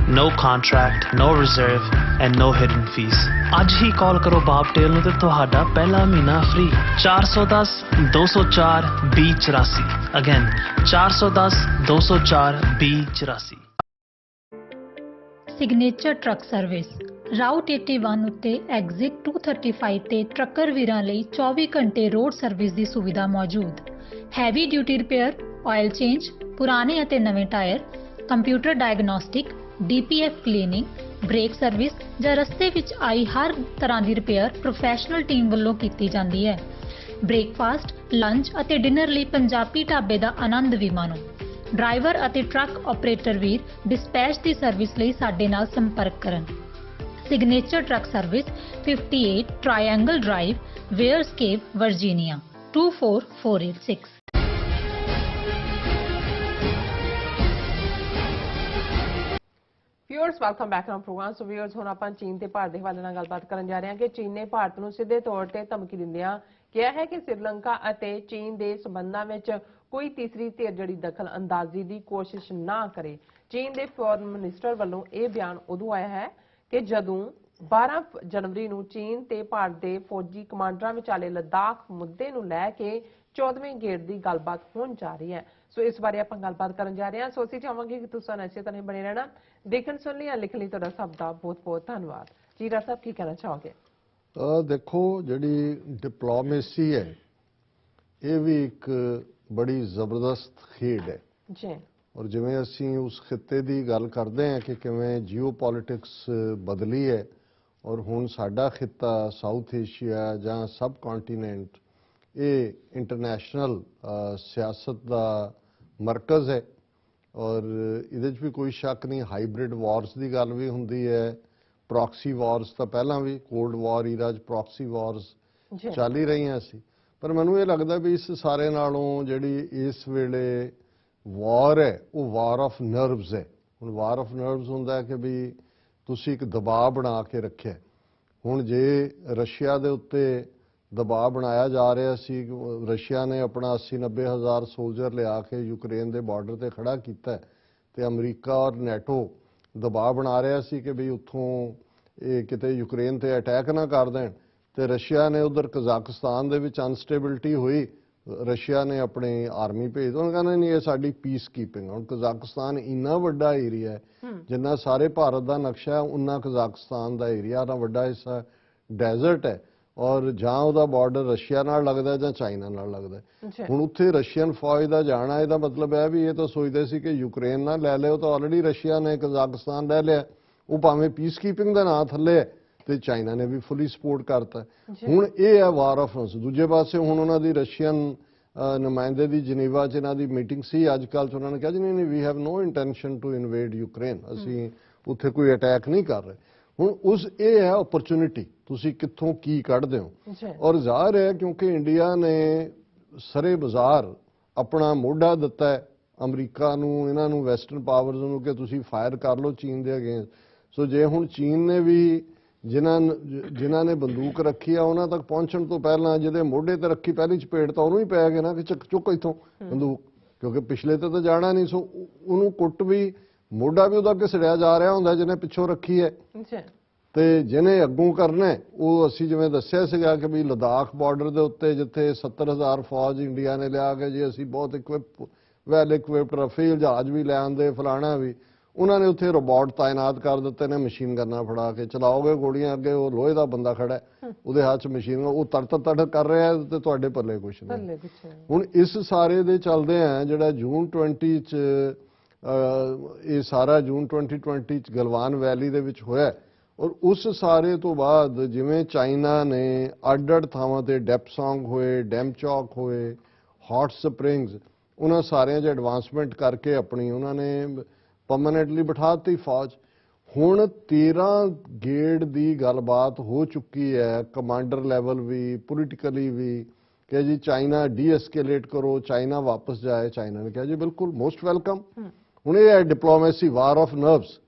no contract, no reserve and no hidden fees। ਅੱਜ ਹੀ ਕਾਲ ਕਰੋ ਬੌਬਟੇਲ ਨੂੰ ਤੇ ਤੁਹਾਡਾ ਪਹਿਲਾ ਮਹੀਨਾ free. 410 204 2084। Again 410 204 2084। Signature truck service route 81 ਉੱਤੇ ਐਗਜ਼ਿਟ 235 ਤੇ ਟਰੱਕਰ ਵੀਰਾਂ ਲਈ 24 ਘੰਟੇ ਰੋਡ ਸਰਵਿਸ ਦੀ ਸੁਵਿਧਾ ਮੌਜੂਦ। Heavy duty repair, oil change, ਪੁਰਾਣੇ ਅਤੇ ਨਵੇਂ tyre, computer diagnostic, DPF cleaning, brake service ਜਾਂ ਰਸਤੇ ਵਿੱਚ ਆਈ ਹਰ ਤਰ੍ਹਾਂ ਦੀ ਰਿਪੇਅਰ ਪ੍ਰੋਫੈਸ਼ਨਲ ਟੀਮ ਵੱਲੋਂ ਕੀਤੀ ਜਾਂਦੀ ਹੈ। ਬ੍ਰੇਕਫਾਸਟ, ਲੰਚ ਅਤੇ ਡਿਨਰ ਲਈ ਪੰਜਾਬੀ ਢਾਬੇ ਦਾ ਆਨੰਦ ਵੀ ਮਾਣੋ। ਡਰਾਈਵਰ ਅਤੇ ਟਰੱਕ ਆਪਰੇਟਰ ਵੀਰ ਡਿਸਪੈਚ ਦੀ ਸਰਵਿਸ ਲਈ ਸਾਡੇ ਨਾਲ ਸੰਪਰਕ ਕਰਨ। Signature truck service 58 triangle drive, ਵੇਅਰਸਕੇਪ, Virginia 24486। Viewers welcome back to program. So viewers ਹੁਣ ਆਪਾਂ ਚੀਨ ਤੇ ਭਾਰਤ ਦੇ ਹਵਾਲੇ ਨਾਲ ਗੱਲਬਾਤ ਕਰਨ ਜਾ ਰਹੇ ਹਾਂ ਕਿ ਚੀਨ ਨੇ ਭਾਰਤ ਨੂੰ ਸਿੱਧੇ ਤੌਰ ਤੇ ਧਮਕੀ ਦਿੰਦਿਆਂ ਕਿਹਾ ਹੈ ਕਿ ਸ੍ਰੀਲੰਕਾ ਅਤੇ ਚੀਨ ਦੇ ਸਬੰਧਾਂ ਵਿੱਚ ਕੋਈ ਤੀਸਰੀ ਧਿਰ ਜਿਹੜੀ ਦਖਲ ਅੰਦਾਜ਼ੀ ਦੀ ਕੋਸ਼ਿਸ਼ ਨਾ ਕਰੇ। ਚੀਨ ਦੇ ਫੋਰਨ ਮਿਨਿਸਟਰ ਵੱਲੋਂ ਇਹ ਬਿਆਨ ਉਦੋਂ ਆਇਆ ਹੈ ਕਿ ਜਦੋਂ 12 ਜਨਵਰੀ ਨੂੰ ਚੀਨ ਤੇ ਭਾਰਤ ਦੇ ਫੌਜੀ ਕਮਾਂਡਰਾਂ ਵਿਚਾਲੇ ਲੱਦਾਖ ਮੁੱਦੇ ਨੂੰ ਲੈ ਕੇ 14ਵੇਂ ਗੇੜ ਦੀ ਗੱਲਬਾਤ ਹੋਣ ਜਾ ਰਹੀ ਹੈ। ਸੋ ਇਸ ਬਾਰੇ ਆਪਾਂ ਗੱਲਬਾਤ ਕਰਨ ਜਾ ਰਹੇ ਹਾਂ। ਸੋ ਅਸੀਂ ਚਾਹਾਂਗੇ ਕਿ ਤੁਸੀਂ ਇਸੇ ਤਰ੍ਹਾਂ ਬਣੇ ਰਹਿਣਾ, ਦੇਖਣ ਸੁਣ ਲਈ ਲਿਖਣ ਲਈ ਤੁਹਾਡਾ ਸਭ ਦਾ ਬਹੁਤ ਬਹੁਤ ਧੰਨਵਾਦ। ਜੀ ਡਾਕਟਰ ਸਾਹਿਬ ਕੀ ਕਹਿਣਾ ਚਾਹੋਗੇ? ਦੇਖੋ ਜਿਹੜੀ ਡਿਪਲੋਮੇਸੀ ਹੈ ਇਹ ਵੀ ਇੱਕ ਬੜੀ ਜ਼ਬਰਦਸਤ ਖੇਡ ਹੈ ਜੀ। ਔਰ ਜਿਵੇਂ ਅਸੀਂ ਉਸ ਖਿੱਤੇ ਦੀ ਗੱਲ ਕਰਦੇ ਹਾਂ ਕਿ ਕਿਵੇਂ ਜੀਓਪੋਲਿਟਿਕਸ ਬਦਲੀ ਹੈ ਔਰ ਹੁਣ ਸਾਡਾ ਖਿੱਤਾ ਸਾਊਥ ਏਸ਼ੀਆ ਜਾਂ ਸਬ ਕੰਟੀਨੈਂਟ ਇਹ ਇੰਟਰਨੈਸ਼ਨਲ ਸਿਆਸਤ ਦਾ ਮਰਕਜ਼ ਹੈ ਔਰ ਇਹਦੇ 'ਚ ਵੀ ਕੋਈ ਸ਼ੱਕ ਨਹੀਂ ਹਾਈਬ੍ਰਿਡ ਵਾਰਸ ਦੀ ਗੱਲ ਵੀ ਹੁੰਦੀ ਹੈ। ਪ੍ਰੋਕਸੀ ਵਾਰਸ ਤਾਂ ਪਹਿਲਾਂ ਵੀ ਕੋਲਡ ਵਾਰ ਈਰਾ 'ਚ ਪ੍ਰੋਕਸੀ ਵਾਰਸ ਚੱਲ ਹੀ ਰਹੀਆਂ ਸੀ, ਪਰ ਮੈਨੂੰ ਇਹ ਲੱਗਦਾ ਵੀ ਇਸ ਸਾਰੇ ਨਾਲੋਂ ਜਿਹੜੀ ਇਸ ਵੇਲੇ ਵਾਰ ਹੈ ਉਹ ਵਾਰ ਆਫ ਨਰਵਸ ਹੈ। ਹੁਣ ਵਾਰ ਆਫ ਨਰਵਸ ਹੁੰਦਾ ਹੈ ਕਿ ਵੀ ਤੁਸੀਂ ਇੱਕ ਦਬਾਅ ਬਣਾ ਕੇ ਰੱਖਿਆ। ਹੁਣ ਜੇ ਰਸ਼ੀਆ ਦੇ ਉੱਤੇ ਦਬਾਅ ਬਣਾਇਆ ਜਾ ਰਿਹਾ ਸੀ, ਰਸ਼ੀਆ ਨੇ ਆਪਣਾ 80-90 ਹਜ਼ਾਰ ਸੋਲਜਰ ਲਿਆ ਕੇ ਯੂਕਰੇਨ ਦੇ ਬਾਰਡਰ ਤੇ ਖੜਾ ਕੀਤਾ ਤੇ ਅਮਰੀਕਾ ਔਰ ਨੈਟੋ ਦਬਾਅ ਬਣਾ ਰਿਹਾ ਸੀ ਕਿ ਵੀ ਉੱਥੋਂ ਇਹ ਕਿਤੇ ਯੂਕਰੇਨ ਤੇ ਅਟੈਕ ਨਾ ਕਰ ਦੇਣ। ਤੇ ਰਸ਼ੀਆ ਨੇ ਉਧਰ ਕਜ਼ਾਕਿਸਤਾਨ ਦੇ ਵਿੱਚ ਅਨਸਟੇਬਿਲਿਟੀ ਹੋਈ, ਰਸ਼ੀਆ ਨੇ ਆਪਣੀ ਆਰਮੀ ਭੇਜ ਦਿੱਤੀ। ਉਹਨਾਂ ਕਹਿੰਦੇ ਨਹੀਂ ਇਹ ਸਾਡੀ ਪੀਸ ਕੀਪਿੰਗ। ਹੁਣ ਕਜ਼ਾਕਿਸਤਾਨ ਇੰਨਾ ਵੱਡਾ ਏਰੀਆ ਹੈ, ਜਿੰਨਾ ਸਾਰੇ ਭਾਰਤ ਦਾ ਨਕਸ਼ਾ ਉਨਾ ਕਜ਼ਾਕਿਸਤਾਨ ਦਾ ਏਰੀਆ ਦਾ ਵੱਡਾ ਹਿੱਸਾ ਡੈਜ਼ਰਟ ਹੈ ਔਰ ਜਾਂ ਉਹਦਾ ਬਾਰਡਰ ਰਸ਼ੀਆ ਨਾਲ ਲੱਗਦਾ ਜਾਂ ਚਾਈਨਾ ਨਾਲ ਲੱਗਦਾ। ਹੁਣ ਉੱਥੇ ਰਸ਼ੀਅਨ ਫੌਜ ਦਾ ਜਾਣਾ ਇਹਦਾ ਮਤਲਬ ਹੈ ਵੀ ਇਹ ਤਾਂ ਸੋਚਦੇ ਸੀ ਕਿ ਯੂਕਰੇਨ ਨਾਲ ਲੈ ਲਿਓ, ਤਾਂ ਆਲਰੇਡੀ ਰਸ਼ੀਆ ਨੇ ਕਜ਼ਾਕਿਸਤਾਨ ਲੈ ਲਿਆ। ਉਹ ਭਾਵੇਂ ਪੀਸ ਕੀਪਿੰਗ ਦਾ ਨਾਂ ਥੱਲੇ ਹੈ ਤੇ ਚਾਈਨਾ ਨੇ ਵੀ ਫੁੱਲੀ ਸਪੋਰਟ ਕਰਤਾ। ਹੁਣ ਇਹ ਹੈ ਵਾਰ ਆਫ ਨਰਵਸ। ਦੂਜੇ ਪਾਸੇ ਹੁਣ ਉਹਨਾਂ ਦੀ ਰਸ਼ੀਅਨ ਨੁਮਾਇੰਦੇ ਦੀ ਜਨੀਵਾ 'ਚ ਇਹਨਾਂ ਦੀ ਮੀਟਿੰਗ ਸੀ ਅੱਜ ਕੱਲ੍ਹ 'ਚ। ਉਹਨਾਂ ਨੇ ਕਿਹਾ ਜੀ ਨਹੀਂ we have no intention to invade Ukraine, ਅਸੀਂ ਉੱਥੇ ਕੋਈ ਅਟੈਕ ਨਹੀਂ ਕਰ ਰਹੇ। ਹੁਣ ਇਹ ਹੈ ਓਪਰਚੁਨਿਟੀ, ਤੁਸੀਂ ਕਿੱਥੋਂ ਕੀ ਕੱਢਦੇ ਹੋ। ਔਰ ਜ਼ਾਹਰ ਹੈ ਕਿਉਂਕਿ ਇੰਡੀਆ ਨੇ ਸਰੇ ਬਾਜ਼ਾਰ ਆਪਣਾ ਮੋਢਾ ਦਿੱਤਾ ਹੈ ਅਮਰੀਕਾ ਨੂੰ, ਇਹਨਾਂ ਨੂੰ ਵੈਸਟਰਨ ਪਾਵਰਸ ਨੂੰ ਕਿ ਤੁਸੀਂ ਫਾਇਰ ਕਰ ਲਓ ਚੀਨ ਦੇ ਅਗੇਂਸਟ। ਸੋ ਜੇ ਹੁਣ ਚੀਨ ਨੇ ਵੀ ਜਿਨ੍ਹਾਂ ਨੇ ਬੰਦੂਕ ਰੱਖੀ ਆ ਉਹਨਾਂ ਤੱਕ ਪਹੁੰਚਣ ਤੋਂ ਪਹਿਲਾਂ ਜਿਹਦੇ ਮੋਢੇ ਤੇ ਰੱਖੀ ਪਹਿਲੀ ਚਪੇੜ ਤਾਂ ਉਹਨੂੰ ਹੀ ਪੈ ਗਿਆ ਨਾ ਕਿ ਚੁੱਕ ਇੱਥੋਂ ਬੰਦੂਕ, ਕਿਉਂਕਿ ਪਿਛਲੇ ਤੇ ਤਾਂ ਜਾਣਾ ਨਹੀਂ। ਸੋ ਉਹਨੂੰ ਕੁੱਟ ਵੀ ਮੋਢਾ ਵੀ ਉਹਦਾ ਅੱਗੇ ਸੜਿਆ ਜਾ ਰਿਹਾ ਹੁੰਦਾ ਜਿਹਨੇ ਪਿੱਛੋਂ ਰੱਖੀ ਹੈ ਤੇ ਜਿਹਨੇ ਅੱਗੋਂ ਕਰਨਾ ਉਹ ਅਸੀਂ ਜਿਵੇਂ ਦੱਸਿਆ ਸੀਗਾ ਕਿ ਵੀ ਲੱਦਾਖ ਬਾਰਡਰ ਦੇ ਉੱਤੇ ਜਿੱਥੇ 70,000 ਫੌਜ ਇੰਡੀਆ ਨੇ ਲਿਆ ਕੇ ਜੀ ਅਸੀਂ ਬਹੁਤ ਵੈਲ ਇਕਵਿਪਡ ਰਫੇਲ ਜਹਾਜ਼ ਵੀ ਲੈ ਆਂਦੇ ਫਲਾਣਾ ਵੀ, ਉਹਨਾਂ ਨੇ ਉੱਥੇ ਰੋਬੋਟ ਤਾਇਨਾਤ ਕਰ ਦਿੱਤੇ ਨੇ ਮਸ਼ੀਨ ਗੰਨਾਂ ਫੜਾ ਕੇ ਚਲਾਓਗੇ ਗੋਲੀਆਂ ਅੱਗੇ ਉਹ ਲੋਹੇ ਦਾ ਬੰਦਾ ਖੜਾ ਉਹਦੇ ਹੱਥ 'ਚ ਮਸ਼ੀਨ, ਉਹ ਤੜ ਕਰ ਰਿਹਾ ਤੇ ਤੁਹਾਡੇ ਪੱਲੇ ਕੁਛ ਨਹੀਂ। ਹੁਣ ਇਸ ਸਾਰੇ ਦੇ ਚੱਲਦੇ ਆ ਜਿਹੜਾ ਜੂਨ 20 'ਚ ਇਹ ਸਾਰਾ ਜੂਨ 2020 'ਚ ਗਲਵਾਨ ਵੈਲੀ ਦੇ ਵਿੱਚ ਹੋਇਆ ਔਰ ਉਸ ਸਾਰੇ ਤੋਂ ਬਾਅਦ ਜਿਵੇਂ ਚਾਈਨਾ ਨੇ ਅੱਡ-ਅੱਡ ਥਾਵਾਂ ਤੇ ਡੈਪਸੋਂਗ ਹੋਏ, ਡੈਮਚੌਕ ਹੋਏ, ਹੌਟ ਸਪ੍ਰਿੰਗਸ, ਉਹਨਾਂ ਸਾਰਿਆਂ 'ਚ ਐਡਵਾਂਸਮੈਂਟ ਕਰਕੇ ਆਪਣੀ ਉਹਨਾਂ ਨੇ ਪਰਮਾਨੈਂਟਲੀ ਬਿਠਾ ਦਿੱਤੀ ਫੌਜ। ਹੁਣ 13 ਗੇੜ ਦੀ ਗੱਲਬਾਤ ਹੋ ਚੁੱਕੀ ਹੈ ਕਮਾਂਡਰ ਲੈਵਲ ਵੀ, ਪੋਲੀਟੀਕਲੀ ਵੀ, ਕਿ ਜੀ ਚਾਈਨਾ ਡੀਐਸਕੇਲੇਟ ਕਰੋ, ਚਾਈਨਾ ਵਾਪਸ ਜਾਏ। ਚਾਈਨਾ ਨੇ ਕਿਹਾ ਜੀ ਬਿਲਕੁਲ ਮੋਸਟ ਵੈਲਕਮ। ਹੁਣ ਇਹ ਹੈ diplomacy, war of nerves.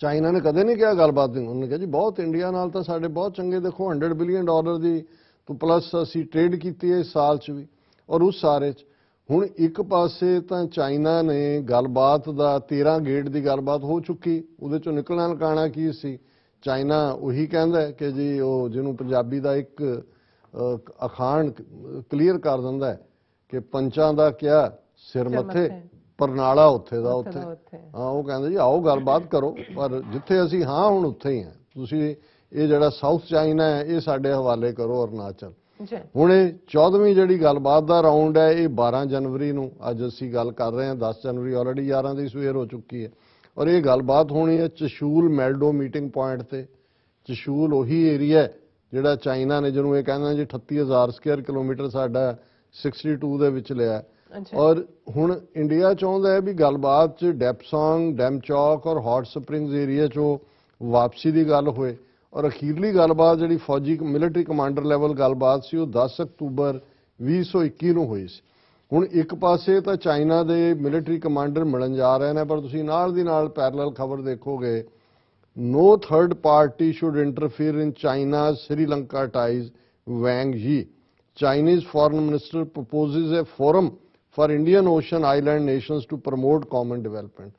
China ਨੇ ਕਦੇ ਨਹੀਂ ਕਿਹਾ ਗੱਲਬਾਤ ਨਹੀਂ, ਉਹਨੇ ਕਿਹਾ ਜੀ ਬਹੁਤ ਇੰਡੀਆ ਨਾਲ ਤਾਂ ਸਾਡੇ ਬਹੁਤ ਚੰਗੇ, ਦੇਖੋ $100 ਬਿਲੀਅਨ ਦੀ ਤੋਂ ਪਲੱਸ ਅਸੀਂ ਟ੍ਰੇਡ ਕੀਤੀ ਹੈ ਇਸ ਸਾਲ 'ਚ ਵੀ ਔਰ ਉਸ ਸਾਰੇ 'ਚ। ਹੁਣ ਇੱਕ ਪਾਸੇ ਤਾਂ ਚਾਈਨਾ ਨੇ ਗੱਲਬਾਤ ਦਾ 13 ਗੇੜ ਦੀ ਗੱਲਬਾਤ ਹੋ ਚੁੱਕੀ, ਉਹਦੇ 'ਚੋਂ ਨਿਕਲਣਾ ਨਿਕਾਣਾ ਕੀ ਸੀ। ਚਾਈਨਾ ਉਹੀ ਕਹਿੰਦਾ ਕਿ ਜੀ ਉਹ ਜਿਹਨੂੰ ਪੰਜਾਬੀ ਦਾ ਇੱਕ ਅਖਾਣ ਕਲੀਅਰ ਕਰ ਦਿੰਦਾ ਹੈ ਕਿ ਪੰਚਾਂ ਦਾ ਕਿਹਾ ਸਿਰ ਮੱਥੇ ਪਰਨਾਲਾ ਉੱਥੇ ਦਾ ਉੱਥੇ। ਹਾਂ ਉਹ ਕਹਿੰਦੇ ਜੀ ਆਓ ਗੱਲਬਾਤ ਕਰੋ, ਪਰ ਜਿੱਥੇ ਅਸੀਂ ਹਾਂ ਹੁਣ ਉੱਥੇ ਹੀ ਹਾਂ, ਤੁਸੀਂ ਇਹ ਜਿਹੜਾ ਸਾਊਥ ਚਾਈਨਾ ਹੈ ਇਹ ਸਾਡੇ ਹਵਾਲੇ ਕਰੋ ਅਰੁਣਾਚਲ। ਹੁਣ ਇਹ 14ਵੀਂ ਜਿਹੜੀ ਗੱਲਬਾਤ ਦਾ ਰਾਊਂਡ ਹੈ ਇਹ 12 ਜਨਵਰੀ ਨੂੰ, ਅੱਜ ਅਸੀਂ ਗੱਲ ਕਰ ਰਹੇ ਹਾਂ 10 ਜਨਵਰੀ, ਆਲਰੇਡੀ 11 ਦੀ ਸਵੇਰ ਹੋ ਚੁੱਕੀ ਹੈ ਔਰ ਇਹ ਗੱਲਬਾਤ ਹੋਣੀ ਹੈ ਚਸ਼ੂਲ ਮੈਲਡੋ ਮੀਟਿੰਗ ਪੁਆਇੰਟ ਤੇ। ਚਸ਼ੂਲ ਉਹੀ ਏਰੀਆ ਜਿਹੜਾ ਚਾਈਨਾ ਨੇ ਜਿਹਨੂੰ ਇਹ ਕਹਿੰਦਾ ਜੀ 38,000 ਸਕੁਅਰ ਕਿਲੋਮੀਟਰ ਸਾਡਾ 62 ਦੇ ਵਿੱਚ ਲਿਆ ਔਰ ਹੁਣ ਇੰਡੀਆ ਚਾਹੁੰਦਾ ਹੈ ਵੀ ਗੱਲਬਾਤ 'ਚ ਡੈਪਸੋਂਗ, ਡੈਮਚੌਕ ਔਰ ਹੌਟ ਸਪ੍ਰਿੰਗਸ ਏਰੀਆ 'ਚੋਂ ਵਾਪਸੀ ਦੀ ਗੱਲ ਹੋਏ। ਔਰ ਅਖੀਰਲੀ ਗੱਲਬਾਤ ਜਿਹੜੀ ਫੌਜੀ ਮਿਲਟਰੀ ਕਮਾਂਡਰ ਲੈਵਲ ਗੱਲਬਾਤ ਸੀ ਉਹ 10 ਅਕਤੂਬਰ 2021 ਨੂੰ ਹੋਈ ਸੀ। ਹੁਣ ਇੱਕ ਪਾਸੇ ਤਾਂ ਚਾਈਨਾ ਦੇ ਮਿਲਟਰੀ ਕਮਾਂਡਰ ਮਿਲਣ ਜਾ ਰਹੇ ਨੇ, ਪਰ ਤੁਸੀਂ ਨਾਲ ਦੀ ਨਾਲ ਪੈਰਲਲ ਖਬਰ ਦੇਖੋਗੇ, no third party should interfere in China's Sri Lanka ties, Wang Yi. Chinese foreign minister proposes a forum for Indian Ocean island nations to promote common development.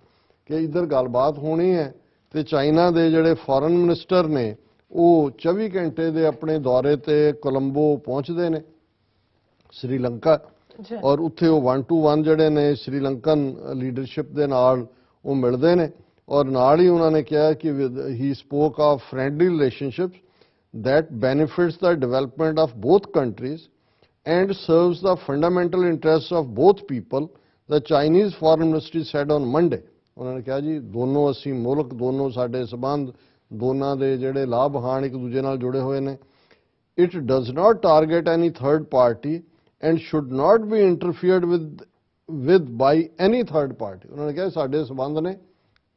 कि इधर गलबात होनी है तो चाइना के जोड़े फॉरेन मिनिस्टर ने वो 24 घंटे के अपने दौरे ते कोलंबो पहुँचते हैं श्रीलंका और उत्थे वो 1-to-1 जड़े ने श्रीलंकन लीडरशिप के नाल वो मिलते हैं और नाल ही उन्होंने कहा कि he spoke of friendly relationships that benefits the development of both countries and serves the fundamental interest of both people the Chinese foreign ministry sad on Monday. उन्होंने कहा जी दोनों असी मुल्क दोनों साडे संबंध दोनों के जोड़े लाभ हान एक दूजे नाल जुड़े हुए हैं। It does not target any third party and should not be interfered with by any third party. उन्होंने कहा साडे संबंध ने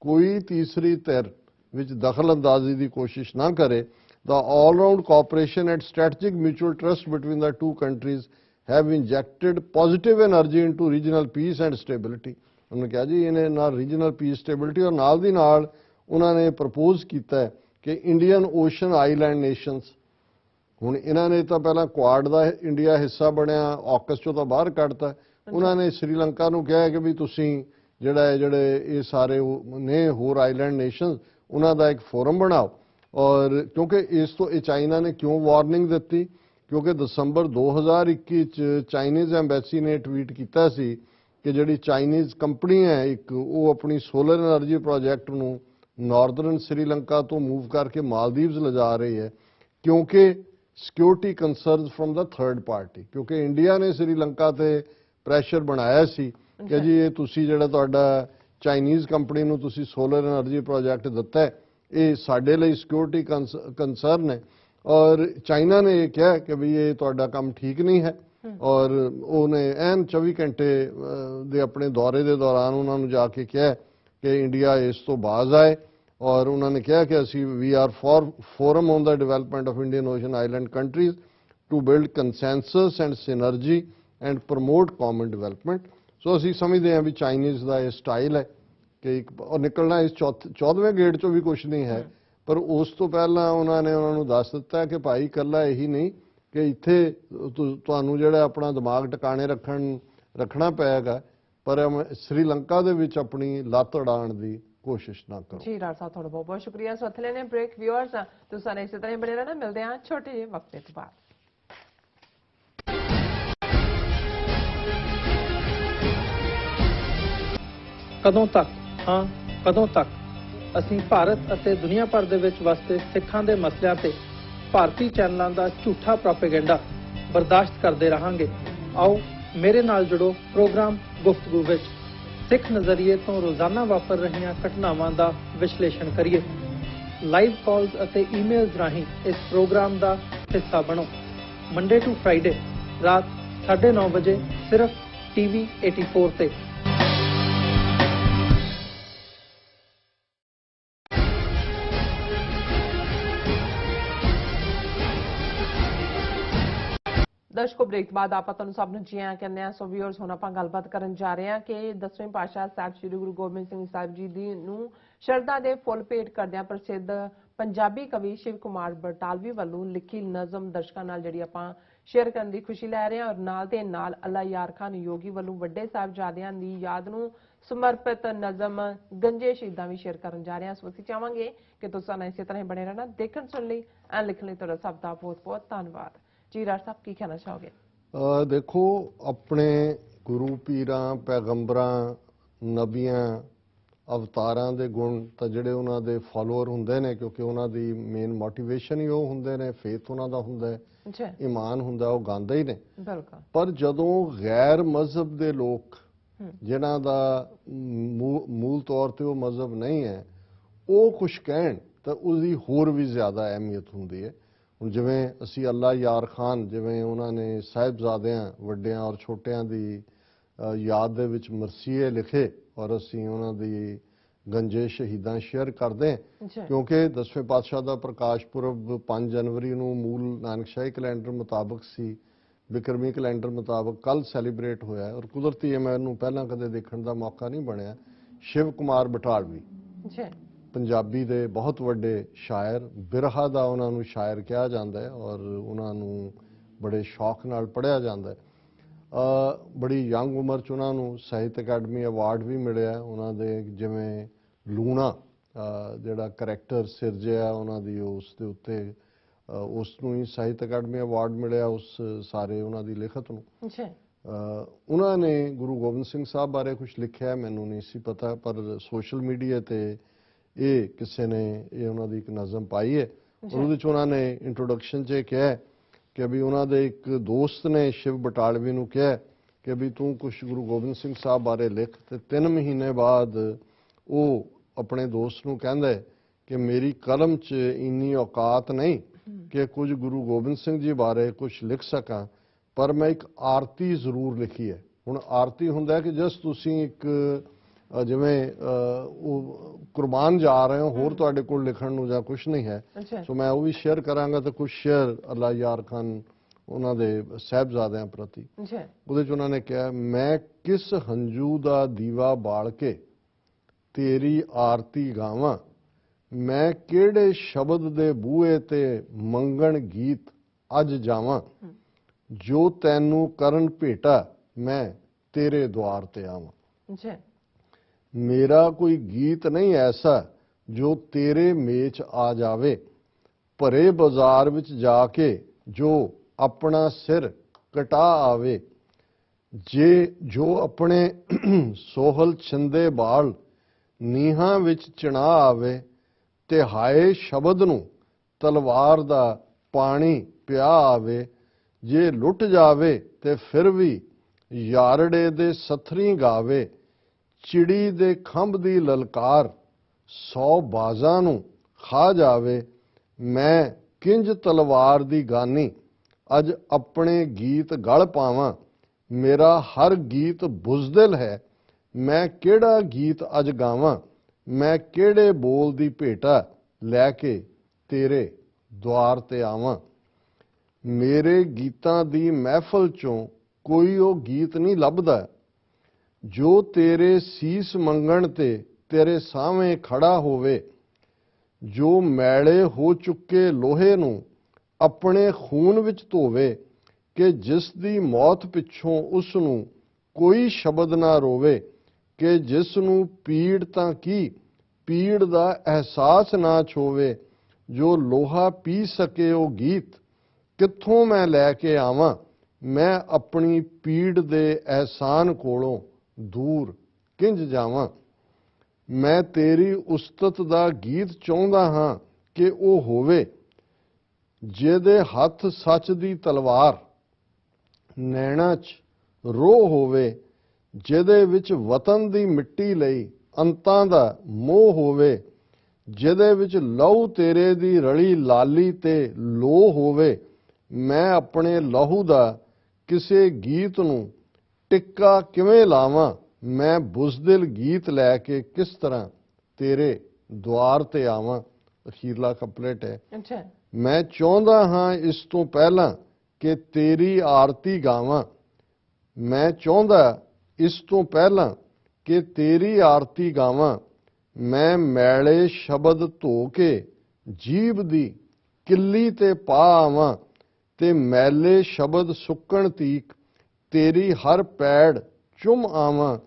कोई तीसरी धिर विच दखल अंदाजी की कोशिश ना करे। The all round cooperation and strategic mutual trust between the two countries have injected positive energy into regional peace and stability. उन्होंने कहा जी इन्हें ना रीजनल पीस स्टेबिलिटी और नाल दी नाल उन्होंने प्रपोज किया है कि इंडियन ओशन आईलैंड नेशनस हुण इन्होंने तो पहला क्वाड का इंडिया हिस्सा बनया ऑकस चो तो बाहर कढ़ता। उन्होंने श्रीलंका नूं कहा कि भी तुसीं जिहड़ा है जिहड़े ये सारे ने होर आईलैंड नेशनस उन्हां दा एक फोरम बनाओ। और क्योंकि इस तो चाइना ने क्यों वार्निंग दी क्योंकि दिसंबर 2021 चाइनीज़ एम्बैसी ने ट्वीट किया सी कि जिहड़ी चाइनीज़ कंपनी है एक वो अपनी सोलर एनर्जी प्रोजैक्ट नूं नॉर्दਰਨ श्रीलंका तो मूव करके मालदीव्स ले जा रही है क्योंकि security concern from the third party. क्योंकि इंडिया ने श्रीलंका ते प्रैशर बनाया सी कि जी ये तुसी जिहड़ा तुहाडा चाइनीज़ कंपनी नूं तुसी सोलर एनर्जी प्रोजैक्ट दिता है ये साडे लई सिक्योरिटी कंसर्न है और चाइना ने यह कहा कि भी ये तुहाडा काम ठीक नहीं है और उन्हें एन 24 घंटे दे अपने दौरे के दौरान उन्होंने जाके कहा कि इंडिया इस तो बाज आए और उन्होंने कहा कि असी we are for forum on the development of Indian Ocean island countries to build consensus and synergy and promote common development. So असी समझते हैं भी चाइनीज़ का यह स्टाइल है कि और निकलना इस 14वें गेट चो भी कुछ नहीं है पर उस तो पहला उन्होंने उन्होंने दस दिता कि भाई कला यही नहीं कि इत्थे तुहानूं जिहड़ा अपना दिमाग टिकाणे रखना पेगा पर श्रीलंका दे विच अपनी लत्त अड़ाण दी कोशिश ना करो। जी डॉक्टर साहब थोड़ा बहुत बहुत शुक्रिया। सो अथले ने ब्रेक व्यूअर्स तो सारे इसी तरह बने रहना मिलते हैं छोटे ਜਿਹੇ वक्फे तो बाद। ਕਦੋਂ ਤੱਕ ਹਾਂ ਕਦੋਂ ਤੱਕ ਅਸੀਂ ਭਾਰਤ ਅਤੇ ਦੁਨੀਆ ਭਰ ਦੇ ਵਿੱਚ ਵਸਦੇ ਸਿੱਖਾਂ ਦੇ ਮਸਲਿਆਂ ਤੇ ਭਾਰਤੀ ਚੈਨਲਾਂ ਦਾ ਝੂਠਾ ਪ੍ਰੋਪੇਗੈਂਡਾ ਬਰਦਾਸ਼ਤ ਕਰਦੇ ਰਹਾਂਗੇ। ਆਓ ਮੇਰੇ ਨਾਲ ਜੁੜੋ ਪ੍ਰੋਗਰਾਮ ਗੁਫ਼ਤਗੂ ਵਿੱਚ ਸਿੱਖ ਨਜ਼ਰੀਏ ਤੋਂ ਰੋਜ਼ਾਨਾ ਵਾਪਰ ਰਹੀਆਂ ਘਟਨਾਵਾਂ ਦਾ ਵਿਸ਼ਲੇਸ਼ਣ ਕਰੀਏ। ਲਾਈਵ ਕਾਲਸ ਅਤੇ ਈਮੇਲਸ ਰਾਹੀਂ ਇਸ ਪ੍ਰੋਗਰਾਮ ਦਾ ਹਿੱਸਾ ਬਣੋ। ਮੰਡੇ ਟੂ ਫਰਾਈਡੇ ਰਾਤ 9:30 ਵਜੇ ਸਿਰਫ TV 84 ਤੇ। दर्शकों ब्रेक बाद आप सब जी आया कहने सो व्यूअर्स हुण आपां गलबात करन जा रहे हैं कि 10वें पातशाह साहब श्री गुरु गोबिंद सिंह साहब जी दी नूं शरधा दे फुल भेट करदिआं प्रसिद्ध पंजाबी कवि शिव कुमार बटालवी वालों लिखी नज़म दर्शकों नाल जिहड़ी आपां शेयर करन दी खुशी लै रहे हैं और नाल दे नाल अल्लाह यार खान योगी वालों वड्डे साहिबजादियां दी याद नूं समर्पित नज़म गंजे शहीदां भी शेयर करन जा रहे हैं। सो असीं चाहांगे कि तुसां नाल इसे तरह बने रहना देखण सुण लई ऐ लिखण लई तुहाडा सब दा बहुत बहुत धन्नवाद। जी राज साहब की कहना चाहोगे? देखो अपने गुरु पीरां पैगंबरां नबियां अवतारां दे गुण तो जिहड़े उन्हां दे फॉलोअर हुंदे ने क्योंकि उन्हां दी मेन मोटिवेशन ही वो हुंदे ने फेथ उन्हां दा हुंदा है ईमान हुंदा वो गांदे ही ने। पर जदों गैर मजहब दे लोग जिन्हां दा मूल तौर ते वो मजहब नहीं है वो कुछ कहण तो उसदी होर भी ज़्यादा अहमियत हुंदी है। ਹੁਣ ਜਿਵੇਂ ਅਸੀਂ ਅੱਲਾ ਯਾਰ ਖਾਨ ਜਿਵੇਂ ਉਹਨਾਂ ਨੇ ਸਾਹਿਬਜ਼ਾਦਿਆਂ ਵੱਡਿਆਂ ਔਰ ਛੋਟਿਆਂ ਦੀ ਯਾਦ ਦੇ ਵਿੱਚ ਮਰਸੀਏ ਲਿਖੇ ਔਰ ਅਸੀਂ ਉਹਨਾਂ ਦੀ ਗੰਜੇ ਸ਼ਹੀਦਾਂ ਸ਼ੇਅਰ ਕਰਦੇ ਕਿਉਂਕਿ 10ਵੇਂ ਪਾਤਸ਼ਾਹ ਦਾ ਪ੍ਰਕਾਸ਼ ਪੁਰਬ 5 ਜਨਵਰੀ ਨੂੰ ਮੂਲ ਨਾਨਕਸ਼ਾਹੀ ਕੈਲੰਡਰ ਮੁਤਾਬਕ ਸੀ ਬਿਕਰਮੀ ਕੈਲੰਡਰ ਮੁਤਾਬਕ ਕੱਲ ਸੈਲੀਬ੍ਰੇਟ ਹੋਇਆ ਹੈ। ਔਰ ਕੁਦਰਤੀ ਹੈ ਮੈਨੂੰ ਪਹਿਲਾਂ ਕਦੇ ਦੇਖਣ ਦਾ ਮੌਕਾ ਨਹੀਂ ਬਣਿਆ। ਸ਼ਿਵ ਕੁਮਾਰ ਬਟਾਲਵੀ ਜੀ ਪੰਜਾਬੀ ਦੇ ਬਹੁਤ ਵੱਡੇ ਸ਼ਾਇਰ, ਬਿਰਹਾ ਦਾ ਉਹਨਾਂ ਨੂੰ ਸ਼ਾਇਰ ਕਿਹਾ ਜਾਂਦਾ ਹੈ ਔਰ ਉਹਨਾਂ ਨੂੰ ਬੜੇ ਸ਼ੌਕ ਨਾਲ ਪੜ੍ਹਿਆ ਜਾਂਦਾ ਹੈ। ਬੜੀ ਯੰਗ ਉਮਰ 'ਚ ਉਹਨਾਂ ਨੂੰ ਸਾਹਿਤ ਅਕੈਡਮੀ ਅਵਾਰਡ ਵੀ ਮਿਲਿਆ। ਉਹਨਾਂ ਦੇ ਜਿਵੇਂ ਲੂਣਾ ਜਿਹੜਾ ਕਰੈਕਟਰ ਸਿਰਜਿਆ ਉਹਨਾਂ ਦੀ, ਉਸ ਦੇ ਉੱਤੇ ਉਸ ਨੂੰ ਹੀ ਸਾਹਿਤ ਅਕੈਡਮੀ ਅਵਾਰਡ ਮਿਲਿਆ, ਉਸ ਸਾਰੇ ਉਹਨਾਂ ਦੀ ਲਿਖਤ ਨੂੰ। ਜੀ ਉਹਨਾਂ ਨੇ ਗੁਰੂ ਗੋਬਿੰਦ ਸਿੰਘ ਸਾਹਿਬ ਬਾਰੇ ਕੁਝ ਲਿਖਿਆ, ਮੈਨੂੰ ਨਹੀਂ ਸੀ ਪਤਾ, ਪਰ ਸੋਸ਼ਲ ਮੀਡੀਆ ਤੇ ਇਹ ਕਿਸੇ ਨੇ ਇਹ ਉਹਨਾਂ ਦੀ ਇੱਕ ਨਜ਼ਮ ਪਾਈ ਹੈ। ਉਹਦੇ 'ਚ ਉਹਨਾਂ ਨੇ ਇੰਟਰੋਡਕਸ਼ਨ 'ਚ ਕਿਹਾ ਕਿ ਵੀ ਉਹਨਾਂ ਦੇ ਇੱਕ ਦੋਸਤ ਨੇ ਸ਼ਿਵ ਬਟਾਲਵੀ ਨੂੰ ਕਿਹਾ ਕਿ ਵੀ ਤੂੰ ਕੁਝ ਗੁਰੂ ਗੋਬਿੰਦ ਸਿੰਘ ਸਾਹਿਬ ਬਾਰੇ ਲਿਖ, ਤੇ 3 ਮਹੀਨੇ ਬਾਅਦ ਉਹ ਆਪਣੇ ਦੋਸਤ ਨੂੰ ਕਹਿੰਦਾ ਕਿ ਮੇਰੀ ਕਲਮ 'ਚ ਇੰਨੀ ਔਕਾਤ ਨਹੀਂ ਕਿ ਕੁਝ ਗੁਰੂ ਗੋਬਿੰਦ ਸਿੰਘ ਜੀ ਬਾਰੇ ਕੁਝ ਲਿਖ ਸਕਾਂ, ਪਰ ਮੈਂ ਇੱਕ ਆਰਤੀ ਜ਼ਰੂਰ ਲਿਖੀ ਹੈ। ਹੁਣ ਆਰਤੀ ਹੁੰਦਾ ਕਿ ਜਸ ਤੁਸੀਂ ਇੱਕ ਜਿਵੇਂ ਉਹ ਕੁਰਬਾਨ ਜਾ ਰਹੇ ਹੋ, ਹੋਰ ਤੁਹਾਡੇ ਕੋਲ ਲਿਖਣ ਨੂੰ ਜਾਂ ਕੁਝ ਨਹੀਂ ਹੈ। ਸੋ ਮੈਂ ਉਹ ਵੀ ਸ਼ੇਅਰ ਕਰਾਂਗਾ। ਤੇ ਕੁਝ ਸ਼ੇਅਰ ਅੱਲਾ ਯਾਰ ਖਾਨ ਉਹਨਾਂ ਦੇ ਸਾਹਿਬਜ਼ਾਦਿਆਂ ਪ੍ਰਤੀ, ਉਹਦੇ 'ਚ ਉਹਨਾਂ ਨੇ ਕਿਹਾ, ਮੈਂ ਕਿਸ ਹੰਝੂ ਦਾ ਦੀਵਾ ਬਾਲ ਕੇ ਤੇਰੀ ਆਰਤੀ ਗਾਵਾਂ, ਮੈਂ ਕਿਹੜੇ ਸ਼ਬਦ ਦੇ ਬੂਹੇ ਤੇ ਮੰਗਣ ਗੀਤ ਅੱਜ ਜਾਵਾਂ, ਜੋ ਤੈਨੂੰ ਕਰਨ ਭੇਟਾ ਮੈਂ ਤੇਰੇ ਦੁਆਰ ਤੇ ਆਵਾਂ। ਮੇਰਾ ਕੋਈ ਗੀਤ ਨਹੀਂ ਐਸਾ ਜੋ ਤੇਰੇ ਮੇਚ ਆ ਜਾਵੇ, ਭਰੇ ਬਾਜ਼ਾਰ ਵਿੱਚ ਜਾ ਕੇ ਜੋ ਆਪਣਾ ਸਿਰ ਕਟਾ ਆਵੇ, ਜੇ ਜੋ ਆਪਣੇ ਸੋਹਲ ਛਿੰਦੇ ਬਾਲ ਨੀਹਾਂ ਵਿੱਚ ਚਿਣਾ ਆਵੇ, ਤੇ ਹਾਏ ਸ਼ਬਦ ਨੂੰ ਤਲਵਾਰ ਦਾ ਪਾਣੀ ਪਿਆ ਆਵੇ, ਜੇ ਲੁੱਟ ਜਾਵੇ ਤੇ ਫਿਰ ਵੀ ਯਾਰੜੇ ਦੇ ਸਥਰੀ ਗਾਵੇ, ਚਿੜੀ ਦੇ ਖੰਭ ਦੀ ਲਲਕਾਰ 100 ਬਾਜ਼ਾਂ ਨੂੰ ਖਾ ਜਾਵੇ, ਮੈਂ ਕਿੰਜ ਤਲਵਾਰ ਦੀ ਗਾਨੀ ਅੱਜ ਆਪਣੇ ਗੀਤ ਗਲ ਪਾਵਾਂ, ਮੇਰਾ ਹਰ ਗੀਤ ਬੁਜ਼ਦਿਲ ਹੈ, ਮੈਂ ਕਿਹੜਾ ਗੀਤ ਅੱਜ ਗਾਵਾਂ, ਮੈਂ ਕਿਹੜੇ ਬੋਲ ਦੀ ਭੇਟਾ ਲੈ ਕੇ ਤੇਰੇ ਦੁਆਰ ਤੇ ਆਵਾਂ। ਮੇਰੇ ਗੀਤਾਂ ਦੀ ਮਹਿਫਲ 'ਚੋਂ ਕੋਈ ਉਹ ਗੀਤ ਨਹੀਂ ਲੱਭਦਾ ਜੋ ਤੇਰੇ ਸੀਸ ਮੰਗਣ ਤੇ ਤੇਰੇ ਸਾਹਵੇਂ ਖੜਾ ਹੋਵੇ, ਜੋ ਮੈਲੇ ਹੋ ਚੁੱਕੇ ਲੋਹੇ ਨੂੰ ਆਪਣੇ ਖੂਨ ਵਿੱਚ ਧੋਵੇ, ਕਿ ਜਿਸ ਦੀ ਮੌਤ ਪਿੱਛੋਂ ਉਸ ਨੂੰ ਕੋਈ ਸ਼ਬਦ ਨਾ ਰੋਵੇ, ਕਿ ਜਿਸ ਨੂੰ ਪੀੜ ਤਾਂ ਕੀ ਪੀੜ ਦਾ ਅਹਿਸਾਸ ਨਾ ਛੋਵੇ, ਜੋ ਲੋਹਾ ਪੀ ਸਕੇ ਉਹ ਗੀਤ ਕਿੱਥੋਂ ਮੈਂ ਲੈ ਕੇ ਆਵਾਂ, ਮੈਂ ਆਪਣੀ ਪੀੜ ਦੇ ਅਹਿਸਾਨ ਕੋਲੋਂ ਦੂਰ ਕਿੰਜ ਜਾਵਾਂ। ਮੈਂ ਤੇਰੀ ਉਸਤਤ ਦਾ ਗੀਤ ਚਾਹੁੰਦਾ ਹਾਂ ਕਿ ਉਹ ਹੋਵੇ, ਜਿਹਦੇ ਹੱਥ ਸੱਚ ਦੀ ਤਲਵਾਰ ਨੈਣਾਂ 'ਚ ਰੋਹ ਹੋਵੇ, ਜਿਹਦੇ ਵਿੱਚ ਵਤਨ ਦੀ ਮਿੱਟੀ ਲਈ ਅੰਤਾਂ ਦਾ ਮੋਹ ਹੋਵੇ, ਜਿਹਦੇ ਵਿੱਚ ਲਹੂ ਤੇਰੇ ਦੀ ਰਲੀ ਲਾਲੀ ਤੇ ਲੋਹ ਹੋਵੇ, ਮੈਂ ਆਪਣੇ ਲਹੂ ਦਾ ਕਿਸੇ ਗੀਤ ਨੂੰ ਟਿੱਕਾ ਕਿਵੇਂ ਲਾਵਾਂ, ਮੈਂ ਬੁਜ਼ਦਿਲ ਗੀਤ ਲੈ ਕੇ ਕਿਸ ਤਰ੍ਹਾਂ ਤੇਰੇ ਦੁਆਰ ਤੇ ਆਵਾਂ। ਅਖੀਰਲਾ ਕਪਲੇਟ ਹੈ, ਮੈਂ ਚਾਹੁੰਦਾ ਹਾਂ ਇਸ ਤੋਂ ਪਹਿਲਾਂ ਕਿ ਤੇਰੀ ਆਰਤੀ ਗਾਵਾਂ, ਮੈਂ ਚਾਹੁੰਦਾ ਇਸ ਤੋਂ ਪਹਿਲਾਂ ਕਿ ਤੇਰੀ ਆਰਤੀ ਗਾਵਾਂ, ਮੈਂ ਮੈਲੇ ਸ਼ਬਦ ਧੋ ਕੇ ਜੀਭ ਦੀ ਕਿੱਲੀ ਤੇ ਪਾ ਆਵਾਂ, ਤੇ ਮੈਲੇ ਸ਼ਬਦ ਸੁੱਕਣ ਤੀਕ ਤੇਰੀ ਹਰ ਪੈੜ ਚੁੰਮ ਆਵਾਂ,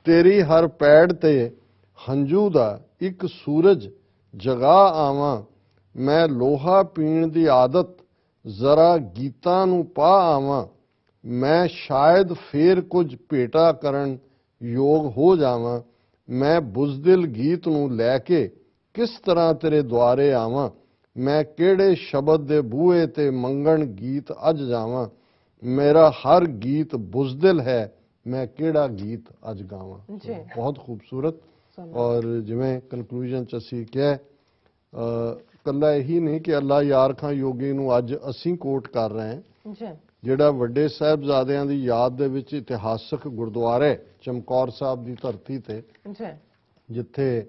ਤੇਰੀ ਹਰ ਪੈੜ ਤੇ ਹੰਝੂ ਦਾ ਇੱਕ ਸੂਰਜ ਜਗਾ ਆਵਾਂ, ਮੈਂ ਲੋਹਾ ਪੀਣ ਦੀ ਆਦਤ ਜ਼ਰਾ ਗੀਤਾਂ ਨੂੰ ਪਾ ਆਵਾਂ, ਮੈਂ ਸ਼ਾਇਦ ਫੇਰ ਕੁਝ ਭੇਟਾ ਕਰਨ ਯੋਗ ਹੋ ਜਾਵਾਂ, ਮੈਂ ਬੁਜ਼ਦਿਲ ਗੀਤ ਨੂੰ ਲੈ ਕੇ ਕਿਸ ਤਰ੍ਹਾਂ ਤੇਰੇ ਦੁਆਰੇ ਆਵਾਂ, ਮੈਂ ਕਿਹੜੇ ਸ਼ਬਦ ਦੇ ਬੂਹੇ ਤੇ ਮੰਗਣ ਗੀਤ ਅੱਜ ਜਾਵਾਂ, ਮੇਰਾ ਹਰ ਗੀਤ ਬੁਜ਼ਦਿਲ ਹੈ, ਮੈਂ ਕਿਹੜਾ ਗੀਤ ਅੱਜ ਗਾਵਾਂ। ਬਹੁਤ ਖੂਬਸੂਰਤ। ਔਰ ਜਿਵੇਂ ਕਨਕਲੂਜਨ 'ਚ ਅਸੀਂ ਕਿਹਾ, ਕੱਲਾ ਇਹੀ ਨਹੀਂ ਕਿ ਅੱਲਾ ਯਾਰ ਖਾਂ ਯੋਗੀ ਨੂੰ ਅੱਜ ਅਸੀਂ ਕੋਟ ਕਰ ਰਹੇ ਹਾਂ, ਜਿਹੜਾ ਵੱਡੇ ਸਾਹਿਬਜ਼ਾਦਿਆਂ ਦੀ ਯਾਦ ਦੇ ਵਿੱਚ ਇਤਿਹਾਸਕ ਗੁਰਦੁਆਰੇ ਚਮਕੌਰ ਸਾਹਿਬ ਦੀ ਧਰਤੀ ਤੇ, ਜਿੱਥੇ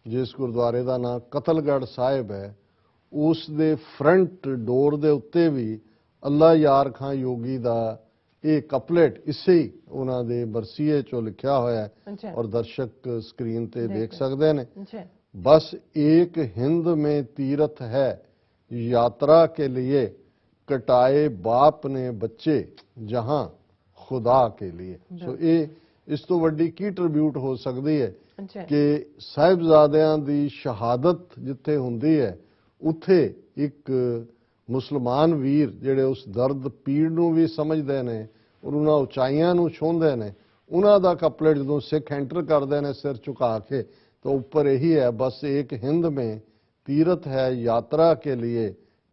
ਜਿਸ ਗੁਰਦੁਆਰੇ ਦਾ ਨਾਮ ਕਤਲਗੜ੍ਹ ਸਾਹਿਬ ਹੈ, ਉਸ ਦੇ ਫਰੰਟ ਡੋਰ ਦੇ ਉੱਤੇ ਵੀ ਅੱਲਾ ਯਾਰ ਖਾਂ ਯੋਗੀ ਦਾ ਇਹ ਕਪਲੇਟ ਇਸੇ ਹੀ ਉਹਨਾਂ ਦੇ ਬਰਸੀਏ ਚੋਂ ਲਿਖਿਆ ਹੋਇਆ ਹੈ अच्छा ਔਰ ਦਰਸ਼ਕ ਸਕਰੀਨ ਤੇ ਦੇਖ ਸਕਦੇ ਨੇ। अच्छा बस एक हिंद में तीर्थ है यात्रा के लिए कटाए बाप ने बच्चे जहां खुदा के लिए। सो ये इस तो वड्डी की ट्रिब्यूट हो सकती है अच्छा कि साहिबजादियां दी शहादत जिथे हुंदी है उत्थे एक मुसलमान वीर ਜਿਹੜੇ ਉਸ ਦਰਦ ਪੀੜ ਨੂੰ ਵੀ ਸਮਝਦੇ ਨੇ ਔਰ ਉਹਨਾਂ ਉਚਾਈਆਂ ਨੂੰ ਛੂੰਹਦੇ ਨੇ, ਉਹਨਾਂ ਦਾ ਕਪਲੇਟ ਜਦੋਂ ਸਿੱਖ ਐਂਟਰ ਕਰਦੇ ਨੇ ਸਿਰ ਝੁਕਾ ਕੇ तो ऊपर यही है, बस एक हिंद में तीर्थ है यात्रा के लिए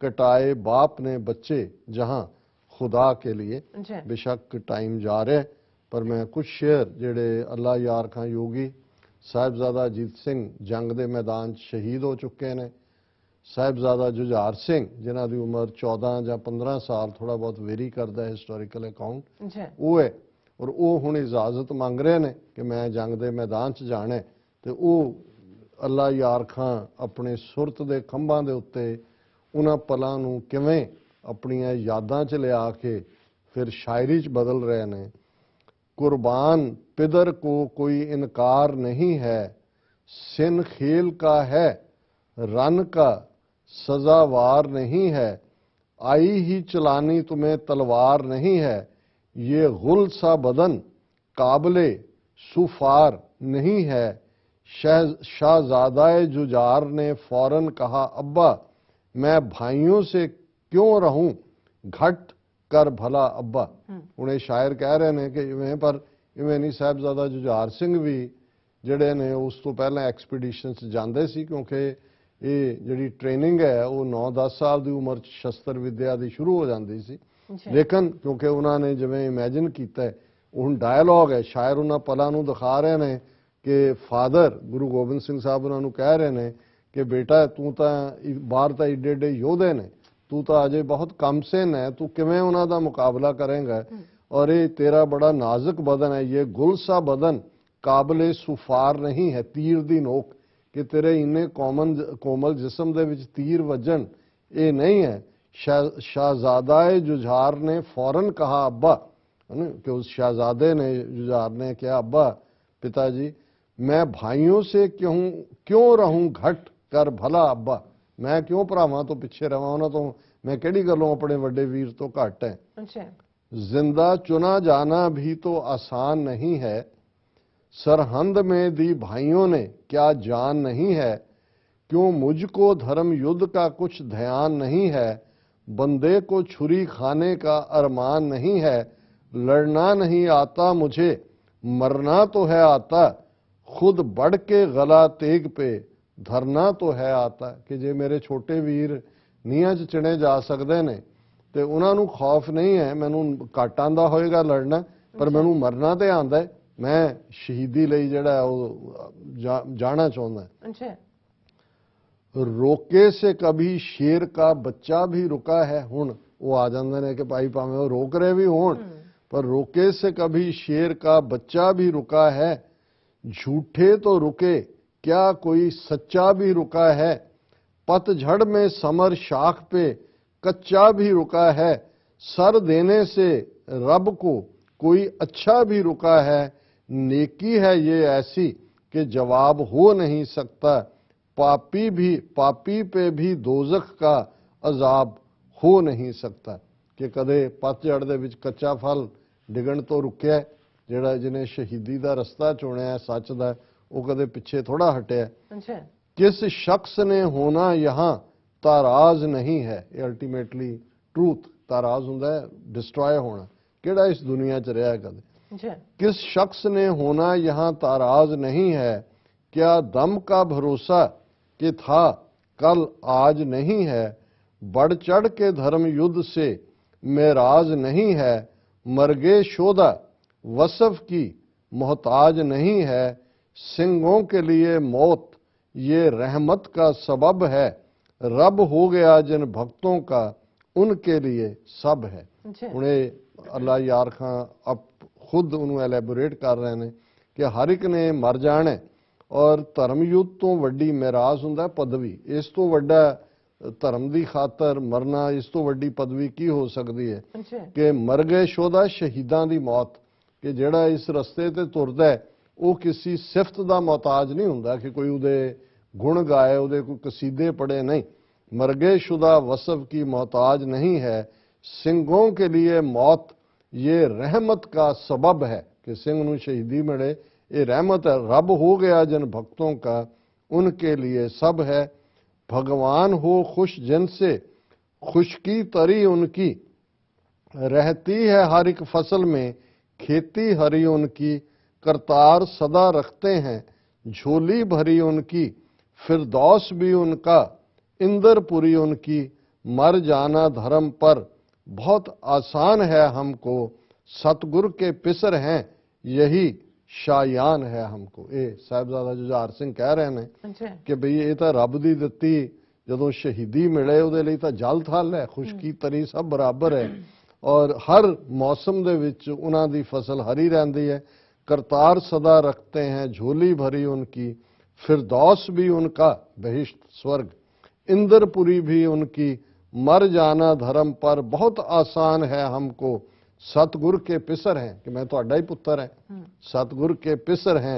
कटाए बाप ने बच्चे जहां खुदा के लिए। अच्छा बेशक टाइम जा रहा है पर मैं कुछ शेर जेड़े अल्लाह यार खां योगी साहिबजादा अजीत सिंह जंग के मैदान शहीद हो चुके हैं, साहिबजादा जुझार सिंह जिन्हां दी उम्र 14 ਜਾਂ 15 साल थोड़ा बहुत वेरी करता है हिस्टोरिकल अकाउंट अच्छा वो है, और वो हुण इजाजत मंग रहे हैं कि मैं जंग के मैदान च जाना है। ਤੇ ਉਹ ਅੱਲਾ ਯਾਰ ਖਾਂ ਆਪਣੇ ਸੁਰਤ ਦੇ ਖੰਭਾਂ ਦੇ ਉੱਤੇ ਉਹਨਾਂ ਪਲਾਂ ਨੂੰ ਕਿਵੇਂ ਆਪਣੀਆਂ ਯਾਦਾਂ 'ਚ ਲਿਆ ਕੇ ਫਿਰ ਸ਼ਾਇਰੀ 'ਚ ਬਦਲ ਰਹੇ ਨੇ। ਕੁਰਬਾਨ ਪਿਦਰ ਕੋ ਕੋਈ ਇਨਕਾਰ ਨਹੀਂ ਹੈ, सिन खेल का है रन का सजावार नहीं है, आई ही चलानी तुम्हें तलवार नहीं है, ये गुल सा बदन काबले सुफार नहीं है। शाहजादाए जुजार ने फौरन कहा अब्बा मैं भाइयों से क्यों रहूं घट कर भला अब्बा। उन्हें शायर कह रहे हैं कि इवें पर इवें नहीं साहिबजादा जुझार सिंह भी ਜਿਹੜੇ ਨੇ ਉਸ ਤੋਂ ਪਹਿਲਾਂ ਐਕਸਪੀਡੀਸ਼ਨ 'ਚ ਜਾਂਦੇ ਸੀ ਕਿਉਂਕਿ ਇਹ ਜਿਹੜੀ ਟ੍ਰੇਨਿੰਗ ਹੈ ਉਹ 9-10 ਸਾਲ ਦੀ ਉਮਰ 'ਚ ਸ਼ਸਤਰ ਵਿਦਿਆ ਦੀ ਸ਼ੁਰੂ ਹੋ ਜਾਂਦੀ ਸੀ। ਲੇਕਿਨ ਕਿਉਂਕਿ ਉਹਨਾਂ ਨੇ ਜਿਵੇਂ ਇਮੇਜਿਨ ਕੀਤਾ ਹੁਣ ਡਾਇਲੌਗ ਹੈ, ਸ਼ਾਇਰ ਉਹਨਾਂ ਪਲਾਂ ਨੂੰ ਦਿਖਾ ਰਹੇ ਨੇ ਕਿ ਫਾਦਰ ਗੁਰੂ ਗੋਬਿੰਦ ਸਿੰਘ ਸਾਹਿਬ ਉਹਨਾਂ ਨੂੰ ਕਹਿ ਰਹੇ ਨੇ ਕਿ ਬੇਟਾ ਤੂੰ ਤਾਂ ਬਾਹਰ ਤਾਂ ਏਡੇ ਏਡੇ ਯੋਧੇ ਨੇ, ਤੂੰ ਤਾਂ ਅਜੇ ਬਹੁਤ ਕਮਸਿਨ ਹੈ, ਤੂੰ ਕਿਵੇਂ ਉਹਨਾਂ ਦਾ ਮੁਕਾਬਲਾ ਕਰੇਂਗਾ ਔਰ ਇਹ ਤੇਰਾ ਬੜਾ ਨਾਜ਼ੁਕ ਬਦਨ ਹੈ, ਇਹ ਗੁਲਸਾ ਬਦਨ ਕਾਬਲੇ ਸੁਫਾਰ ਨਹੀਂ ਹੈ, ਤੀਰ ਦੀ ਨੋਕ ਕਿ ਤੇਰੇ ਇੰਨੇ ਕੋਮਲ ਜਿਸਮ ਦੇ ਵਿੱਚ ਤੀਰ ਵੱਜਣ ਇਹ ਨਹੀਂ ਹੈ। ਸ਼ਾਹਜ਼ਾਦਾਏ जुझार ने फौरन कहा अब्बा, कि उस शहजादे ने जुझार ने कहा अब्बा पिताजी मैं भाइयों से क्यों रहूं घट कर भला अब्बा, मैं क्यों भरावां तो पिछे रवां, उन्हां तो मैं किहड़ी गल्लों अपने वड्डे वीर तो घट है। जिंदा चुना जाना भी तो आसान नहीं है, सरहंद में दी भाइयों ने क्या जान नहीं है, क्यों मुझको धर्म युद्ध का कुछ ध्यान नहीं है, बंदे को छुरी खाने का अरमान नहीं है, लड़ना नहीं आता मुझे मरना तो है आता, खुद बढ़ के गला तेग पे धरना तो है आता। कि जे मेरे छोटे वीर नीहां च चिणे जा सकते ने ते उन्हां नूं खौफ नहीं है, मैनूं घट आंदा होएगा लड़ना पर मैनूं मरना ते आंदा है, मैं शहीदी ਲਈ ਜਿਹੜਾ ਉਹ ਜਾਣਾ ਚਾਹੁੰਦਾ। रोके से कभी शेर का बच्चा भी रुका है, हुण वो आ जाते हैं कि भाई भावें वो रोक रहे भी होण पर रोके से कभी शेर का बच्चा भी रुका है, झूठे तो रुके क्या कोई सच्चा भी रुका है, पतझड़ में समर शाख पे कच्चा भी रुका है, सर देने से रब को कोई अच्छा भी रुका है, नेकी है ये ऐसी कि जवाब हो नहीं सकता, पापी पे भी दोजख का अजाब हो नहीं सकता। कि कदे पतझड़ दे विच कच्चा फल डिगण तो रुकिया जिहड़ा जिन्हें शहीदी का रस्ता चुनिया सच दा वो कदे पिछे थोड़ा हटिया। किस शख्स ने होना यहाँ ताराज नहीं है, ये अल्टीमेटली ट्रूथ ताराज हुंदा है डिस्ट्रॉय होना, किहड़ा इस दुनिया च रहा कदे। किस शख्स ने होना यहाँ ताराज नहीं है, क्या दम का भरोसा कि था कल आज नहीं है, बढ़ चढ़ के धर्म युद्ध से मेराज नहीं है, मरगे शोदा वसफ की मोहताज नहीं है, सिंगों के लिए मौत ये रहमत का सबब है, रब हो गया जिन भक्तों का उनके लिए सब है। उन्हें अल्लाह यार खां अब खुद उन्होंने एलैबोरेट कर रहे हैं कि हर एक ने मर जाना और धर्म युद्ध तो वड्डी मेराज हुंदा पदवी, इस तो वड्डा ਧਰਮ ਦੀ ਖਾਤਰ ਮਰਨਾ ਇਸ ਤੋਂ ਵੱਡੀ ਪਦਵੀ ਕੀ ਹੋ ਸਕਦੀ ਹੈ ਅੱਛਾ ਕਿ ਮਰ ਗਏ ਸ਼ੋਦਾ ਸ਼ਹੀਦਾਂ ਦੀ ਮੌਤ, ਕਿ ਜਿਹੜਾ ਇਸ ਰਸਤੇ ਤੇ ਤੁਰਦਾ ਹੈ ਉਹ ਕਿਸੇ ਸਿਫਤ ਦਾ ਮੁਹਤਾਜ ਨਹੀਂ ਹੁੰਦਾ ਕਿ ਕੋਈ ਉਹਦੇ ਗੁਣ ਗਾਏ, ਉਹਦੇ ਕੋਈ ਕਸੀਦੇ ਪੜੇ, नहीं। मरगे शुदा वसफ की मोहताज नहीं है, सिंहों के लिए मौत ये रहमत का सबब है, कि सिंह नूं शहीदी मिले ये रहमत है। रब हो गया जिन भक्तों का उनके लिए सब है, भगवान हो खुश जिनसे खुशकी तरी उनकी, रहती है हर एक फसल में खेती हरी उनकी, करतार सदा रखते हैं झोली भरी उनकी, फिरदौस भी उनका इंद्रपुरी उनकी, मर जाना धर्म पर बहुत आसान है हमको, सतगुर के पिसर हैं यही शायान है हमको। ये साहिबजादा जुझार सिंह कह रहे हैं ਅੱਛਾ कि बई ये तो रब दी दित्ती जदों शहीदी मिले ਉਹਦੇ ਲਈ ਤਾਂ ਜਲ ਥਲ ਹੈ, ਖੁਸ਼ਕੀ ਤਰੀ ਸਭ ਬਰਾਬਰ ਹੈ और हर मौसम ਦੇ ਵਿੱਚ ਉਹਨਾਂ ਦੀ ਫਸਲ ਹਰੀ ਰਹਿੰਦੀ है। करतार सदा रखते हैं झोली भरी उनकी, फिरदौस भी उनका बहिश्त स्वर्ग, इंद्रपुरी भी उनकी, मर जाना धर्म पर बहुत आसान है हमको, सतगुर के पिसर हैं, कि मैं ਤੁਹਾਡਾ ਹੀ ਪੁੱਤਰ ਹੈ, सतगुर के पिसर हैं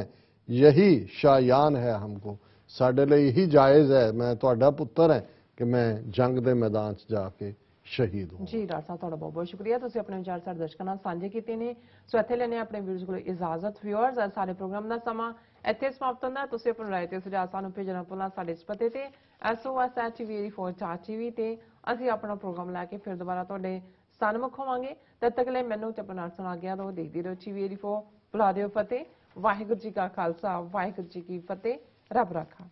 यही शायान है हमको, ਸਾਡੇ ਲਈ ਇਹੀ ਜਾਇਜ਼ ਹੈ, मैं ਤੁਹਾਡਾ ਪੁੱਤਰ ਹੈ ਕਿ मैं ਜੰਗ ਦੇ ਮੈਦਾਨ 'ਚ ਜਾ ਕੇ ਸ਼ਹੀਦ ਹੋ। ਜੀ ਡਾਕਟਰ ਸਾਹਿਬ ਤੁਹਾਡਾ ਬਹੁਤ ਬਹੁਤ ਸ਼ੁਕਰੀਆ, ਤੁਸੀਂ ਆਪਣੇ ਵਿਚਾਰ ਸਾਡੇ ਦਰਸ਼ਕਾਂ ਨਾਲ ਸਾਂਝੇ ਕੀਤੇ ਨੇ। ਸੋ ਇੱਥੇ ਲੈਣੇ ਆਪਣੇ ਵੀਰਸ ਕੋਲ ਇਜਾਜ਼ਤ। ਵਿਊਅਰਸ ਅੱਜ ਸਾਡੇ ਪ੍ਰੋਗਰਾਮ ਦਾ ਸਮਾਂ ਇੱਥੇ ਸਮਾਪਤ ਹੁੰਦਾ। ਤੁਸੀਂ ਆਪਣੀ ਰਾਏ ਤੇ ਸੁਝਾਅ ਸਾਨੂੰ ਭੇਜਣਾ ਭੁੱਲਣਾ ਸਾਡੇ ਇਸ ਪਤੇ ਤੇ SOS@TV84 ਤੇ ਅਸੀਂ ਆਪਣਾ ਪ੍ਰੋਗਰਾਮ ਲੈ ਕੇ ਫਿਰ ਦੁਬਾਰਾ ਤੁਹਾਡੇ ਸਨਮੁਖ ਹੋਵਾਂਗੇ। ਤਦ ਤੱਕ ਲਈ ਮੈਨੂੰ ਤੇ ਆਪਣਾ ਸੁਣਾ ਗਿਆ ਦੋ ਦੇਖਦੀ ਰਹੋ TV84। ਬੁਲਾ ਦਿਓ ਫਤਿਹ। ਵਾਹਿਗੁਰੂ ਜੀ ਕਾ ਖਾਲਸਾ, ਵਾਹਿਗੁਰੂ ਜੀ ਕੀ ਫਤਿਹ। ਰੱਬ ਰਾਖਾ।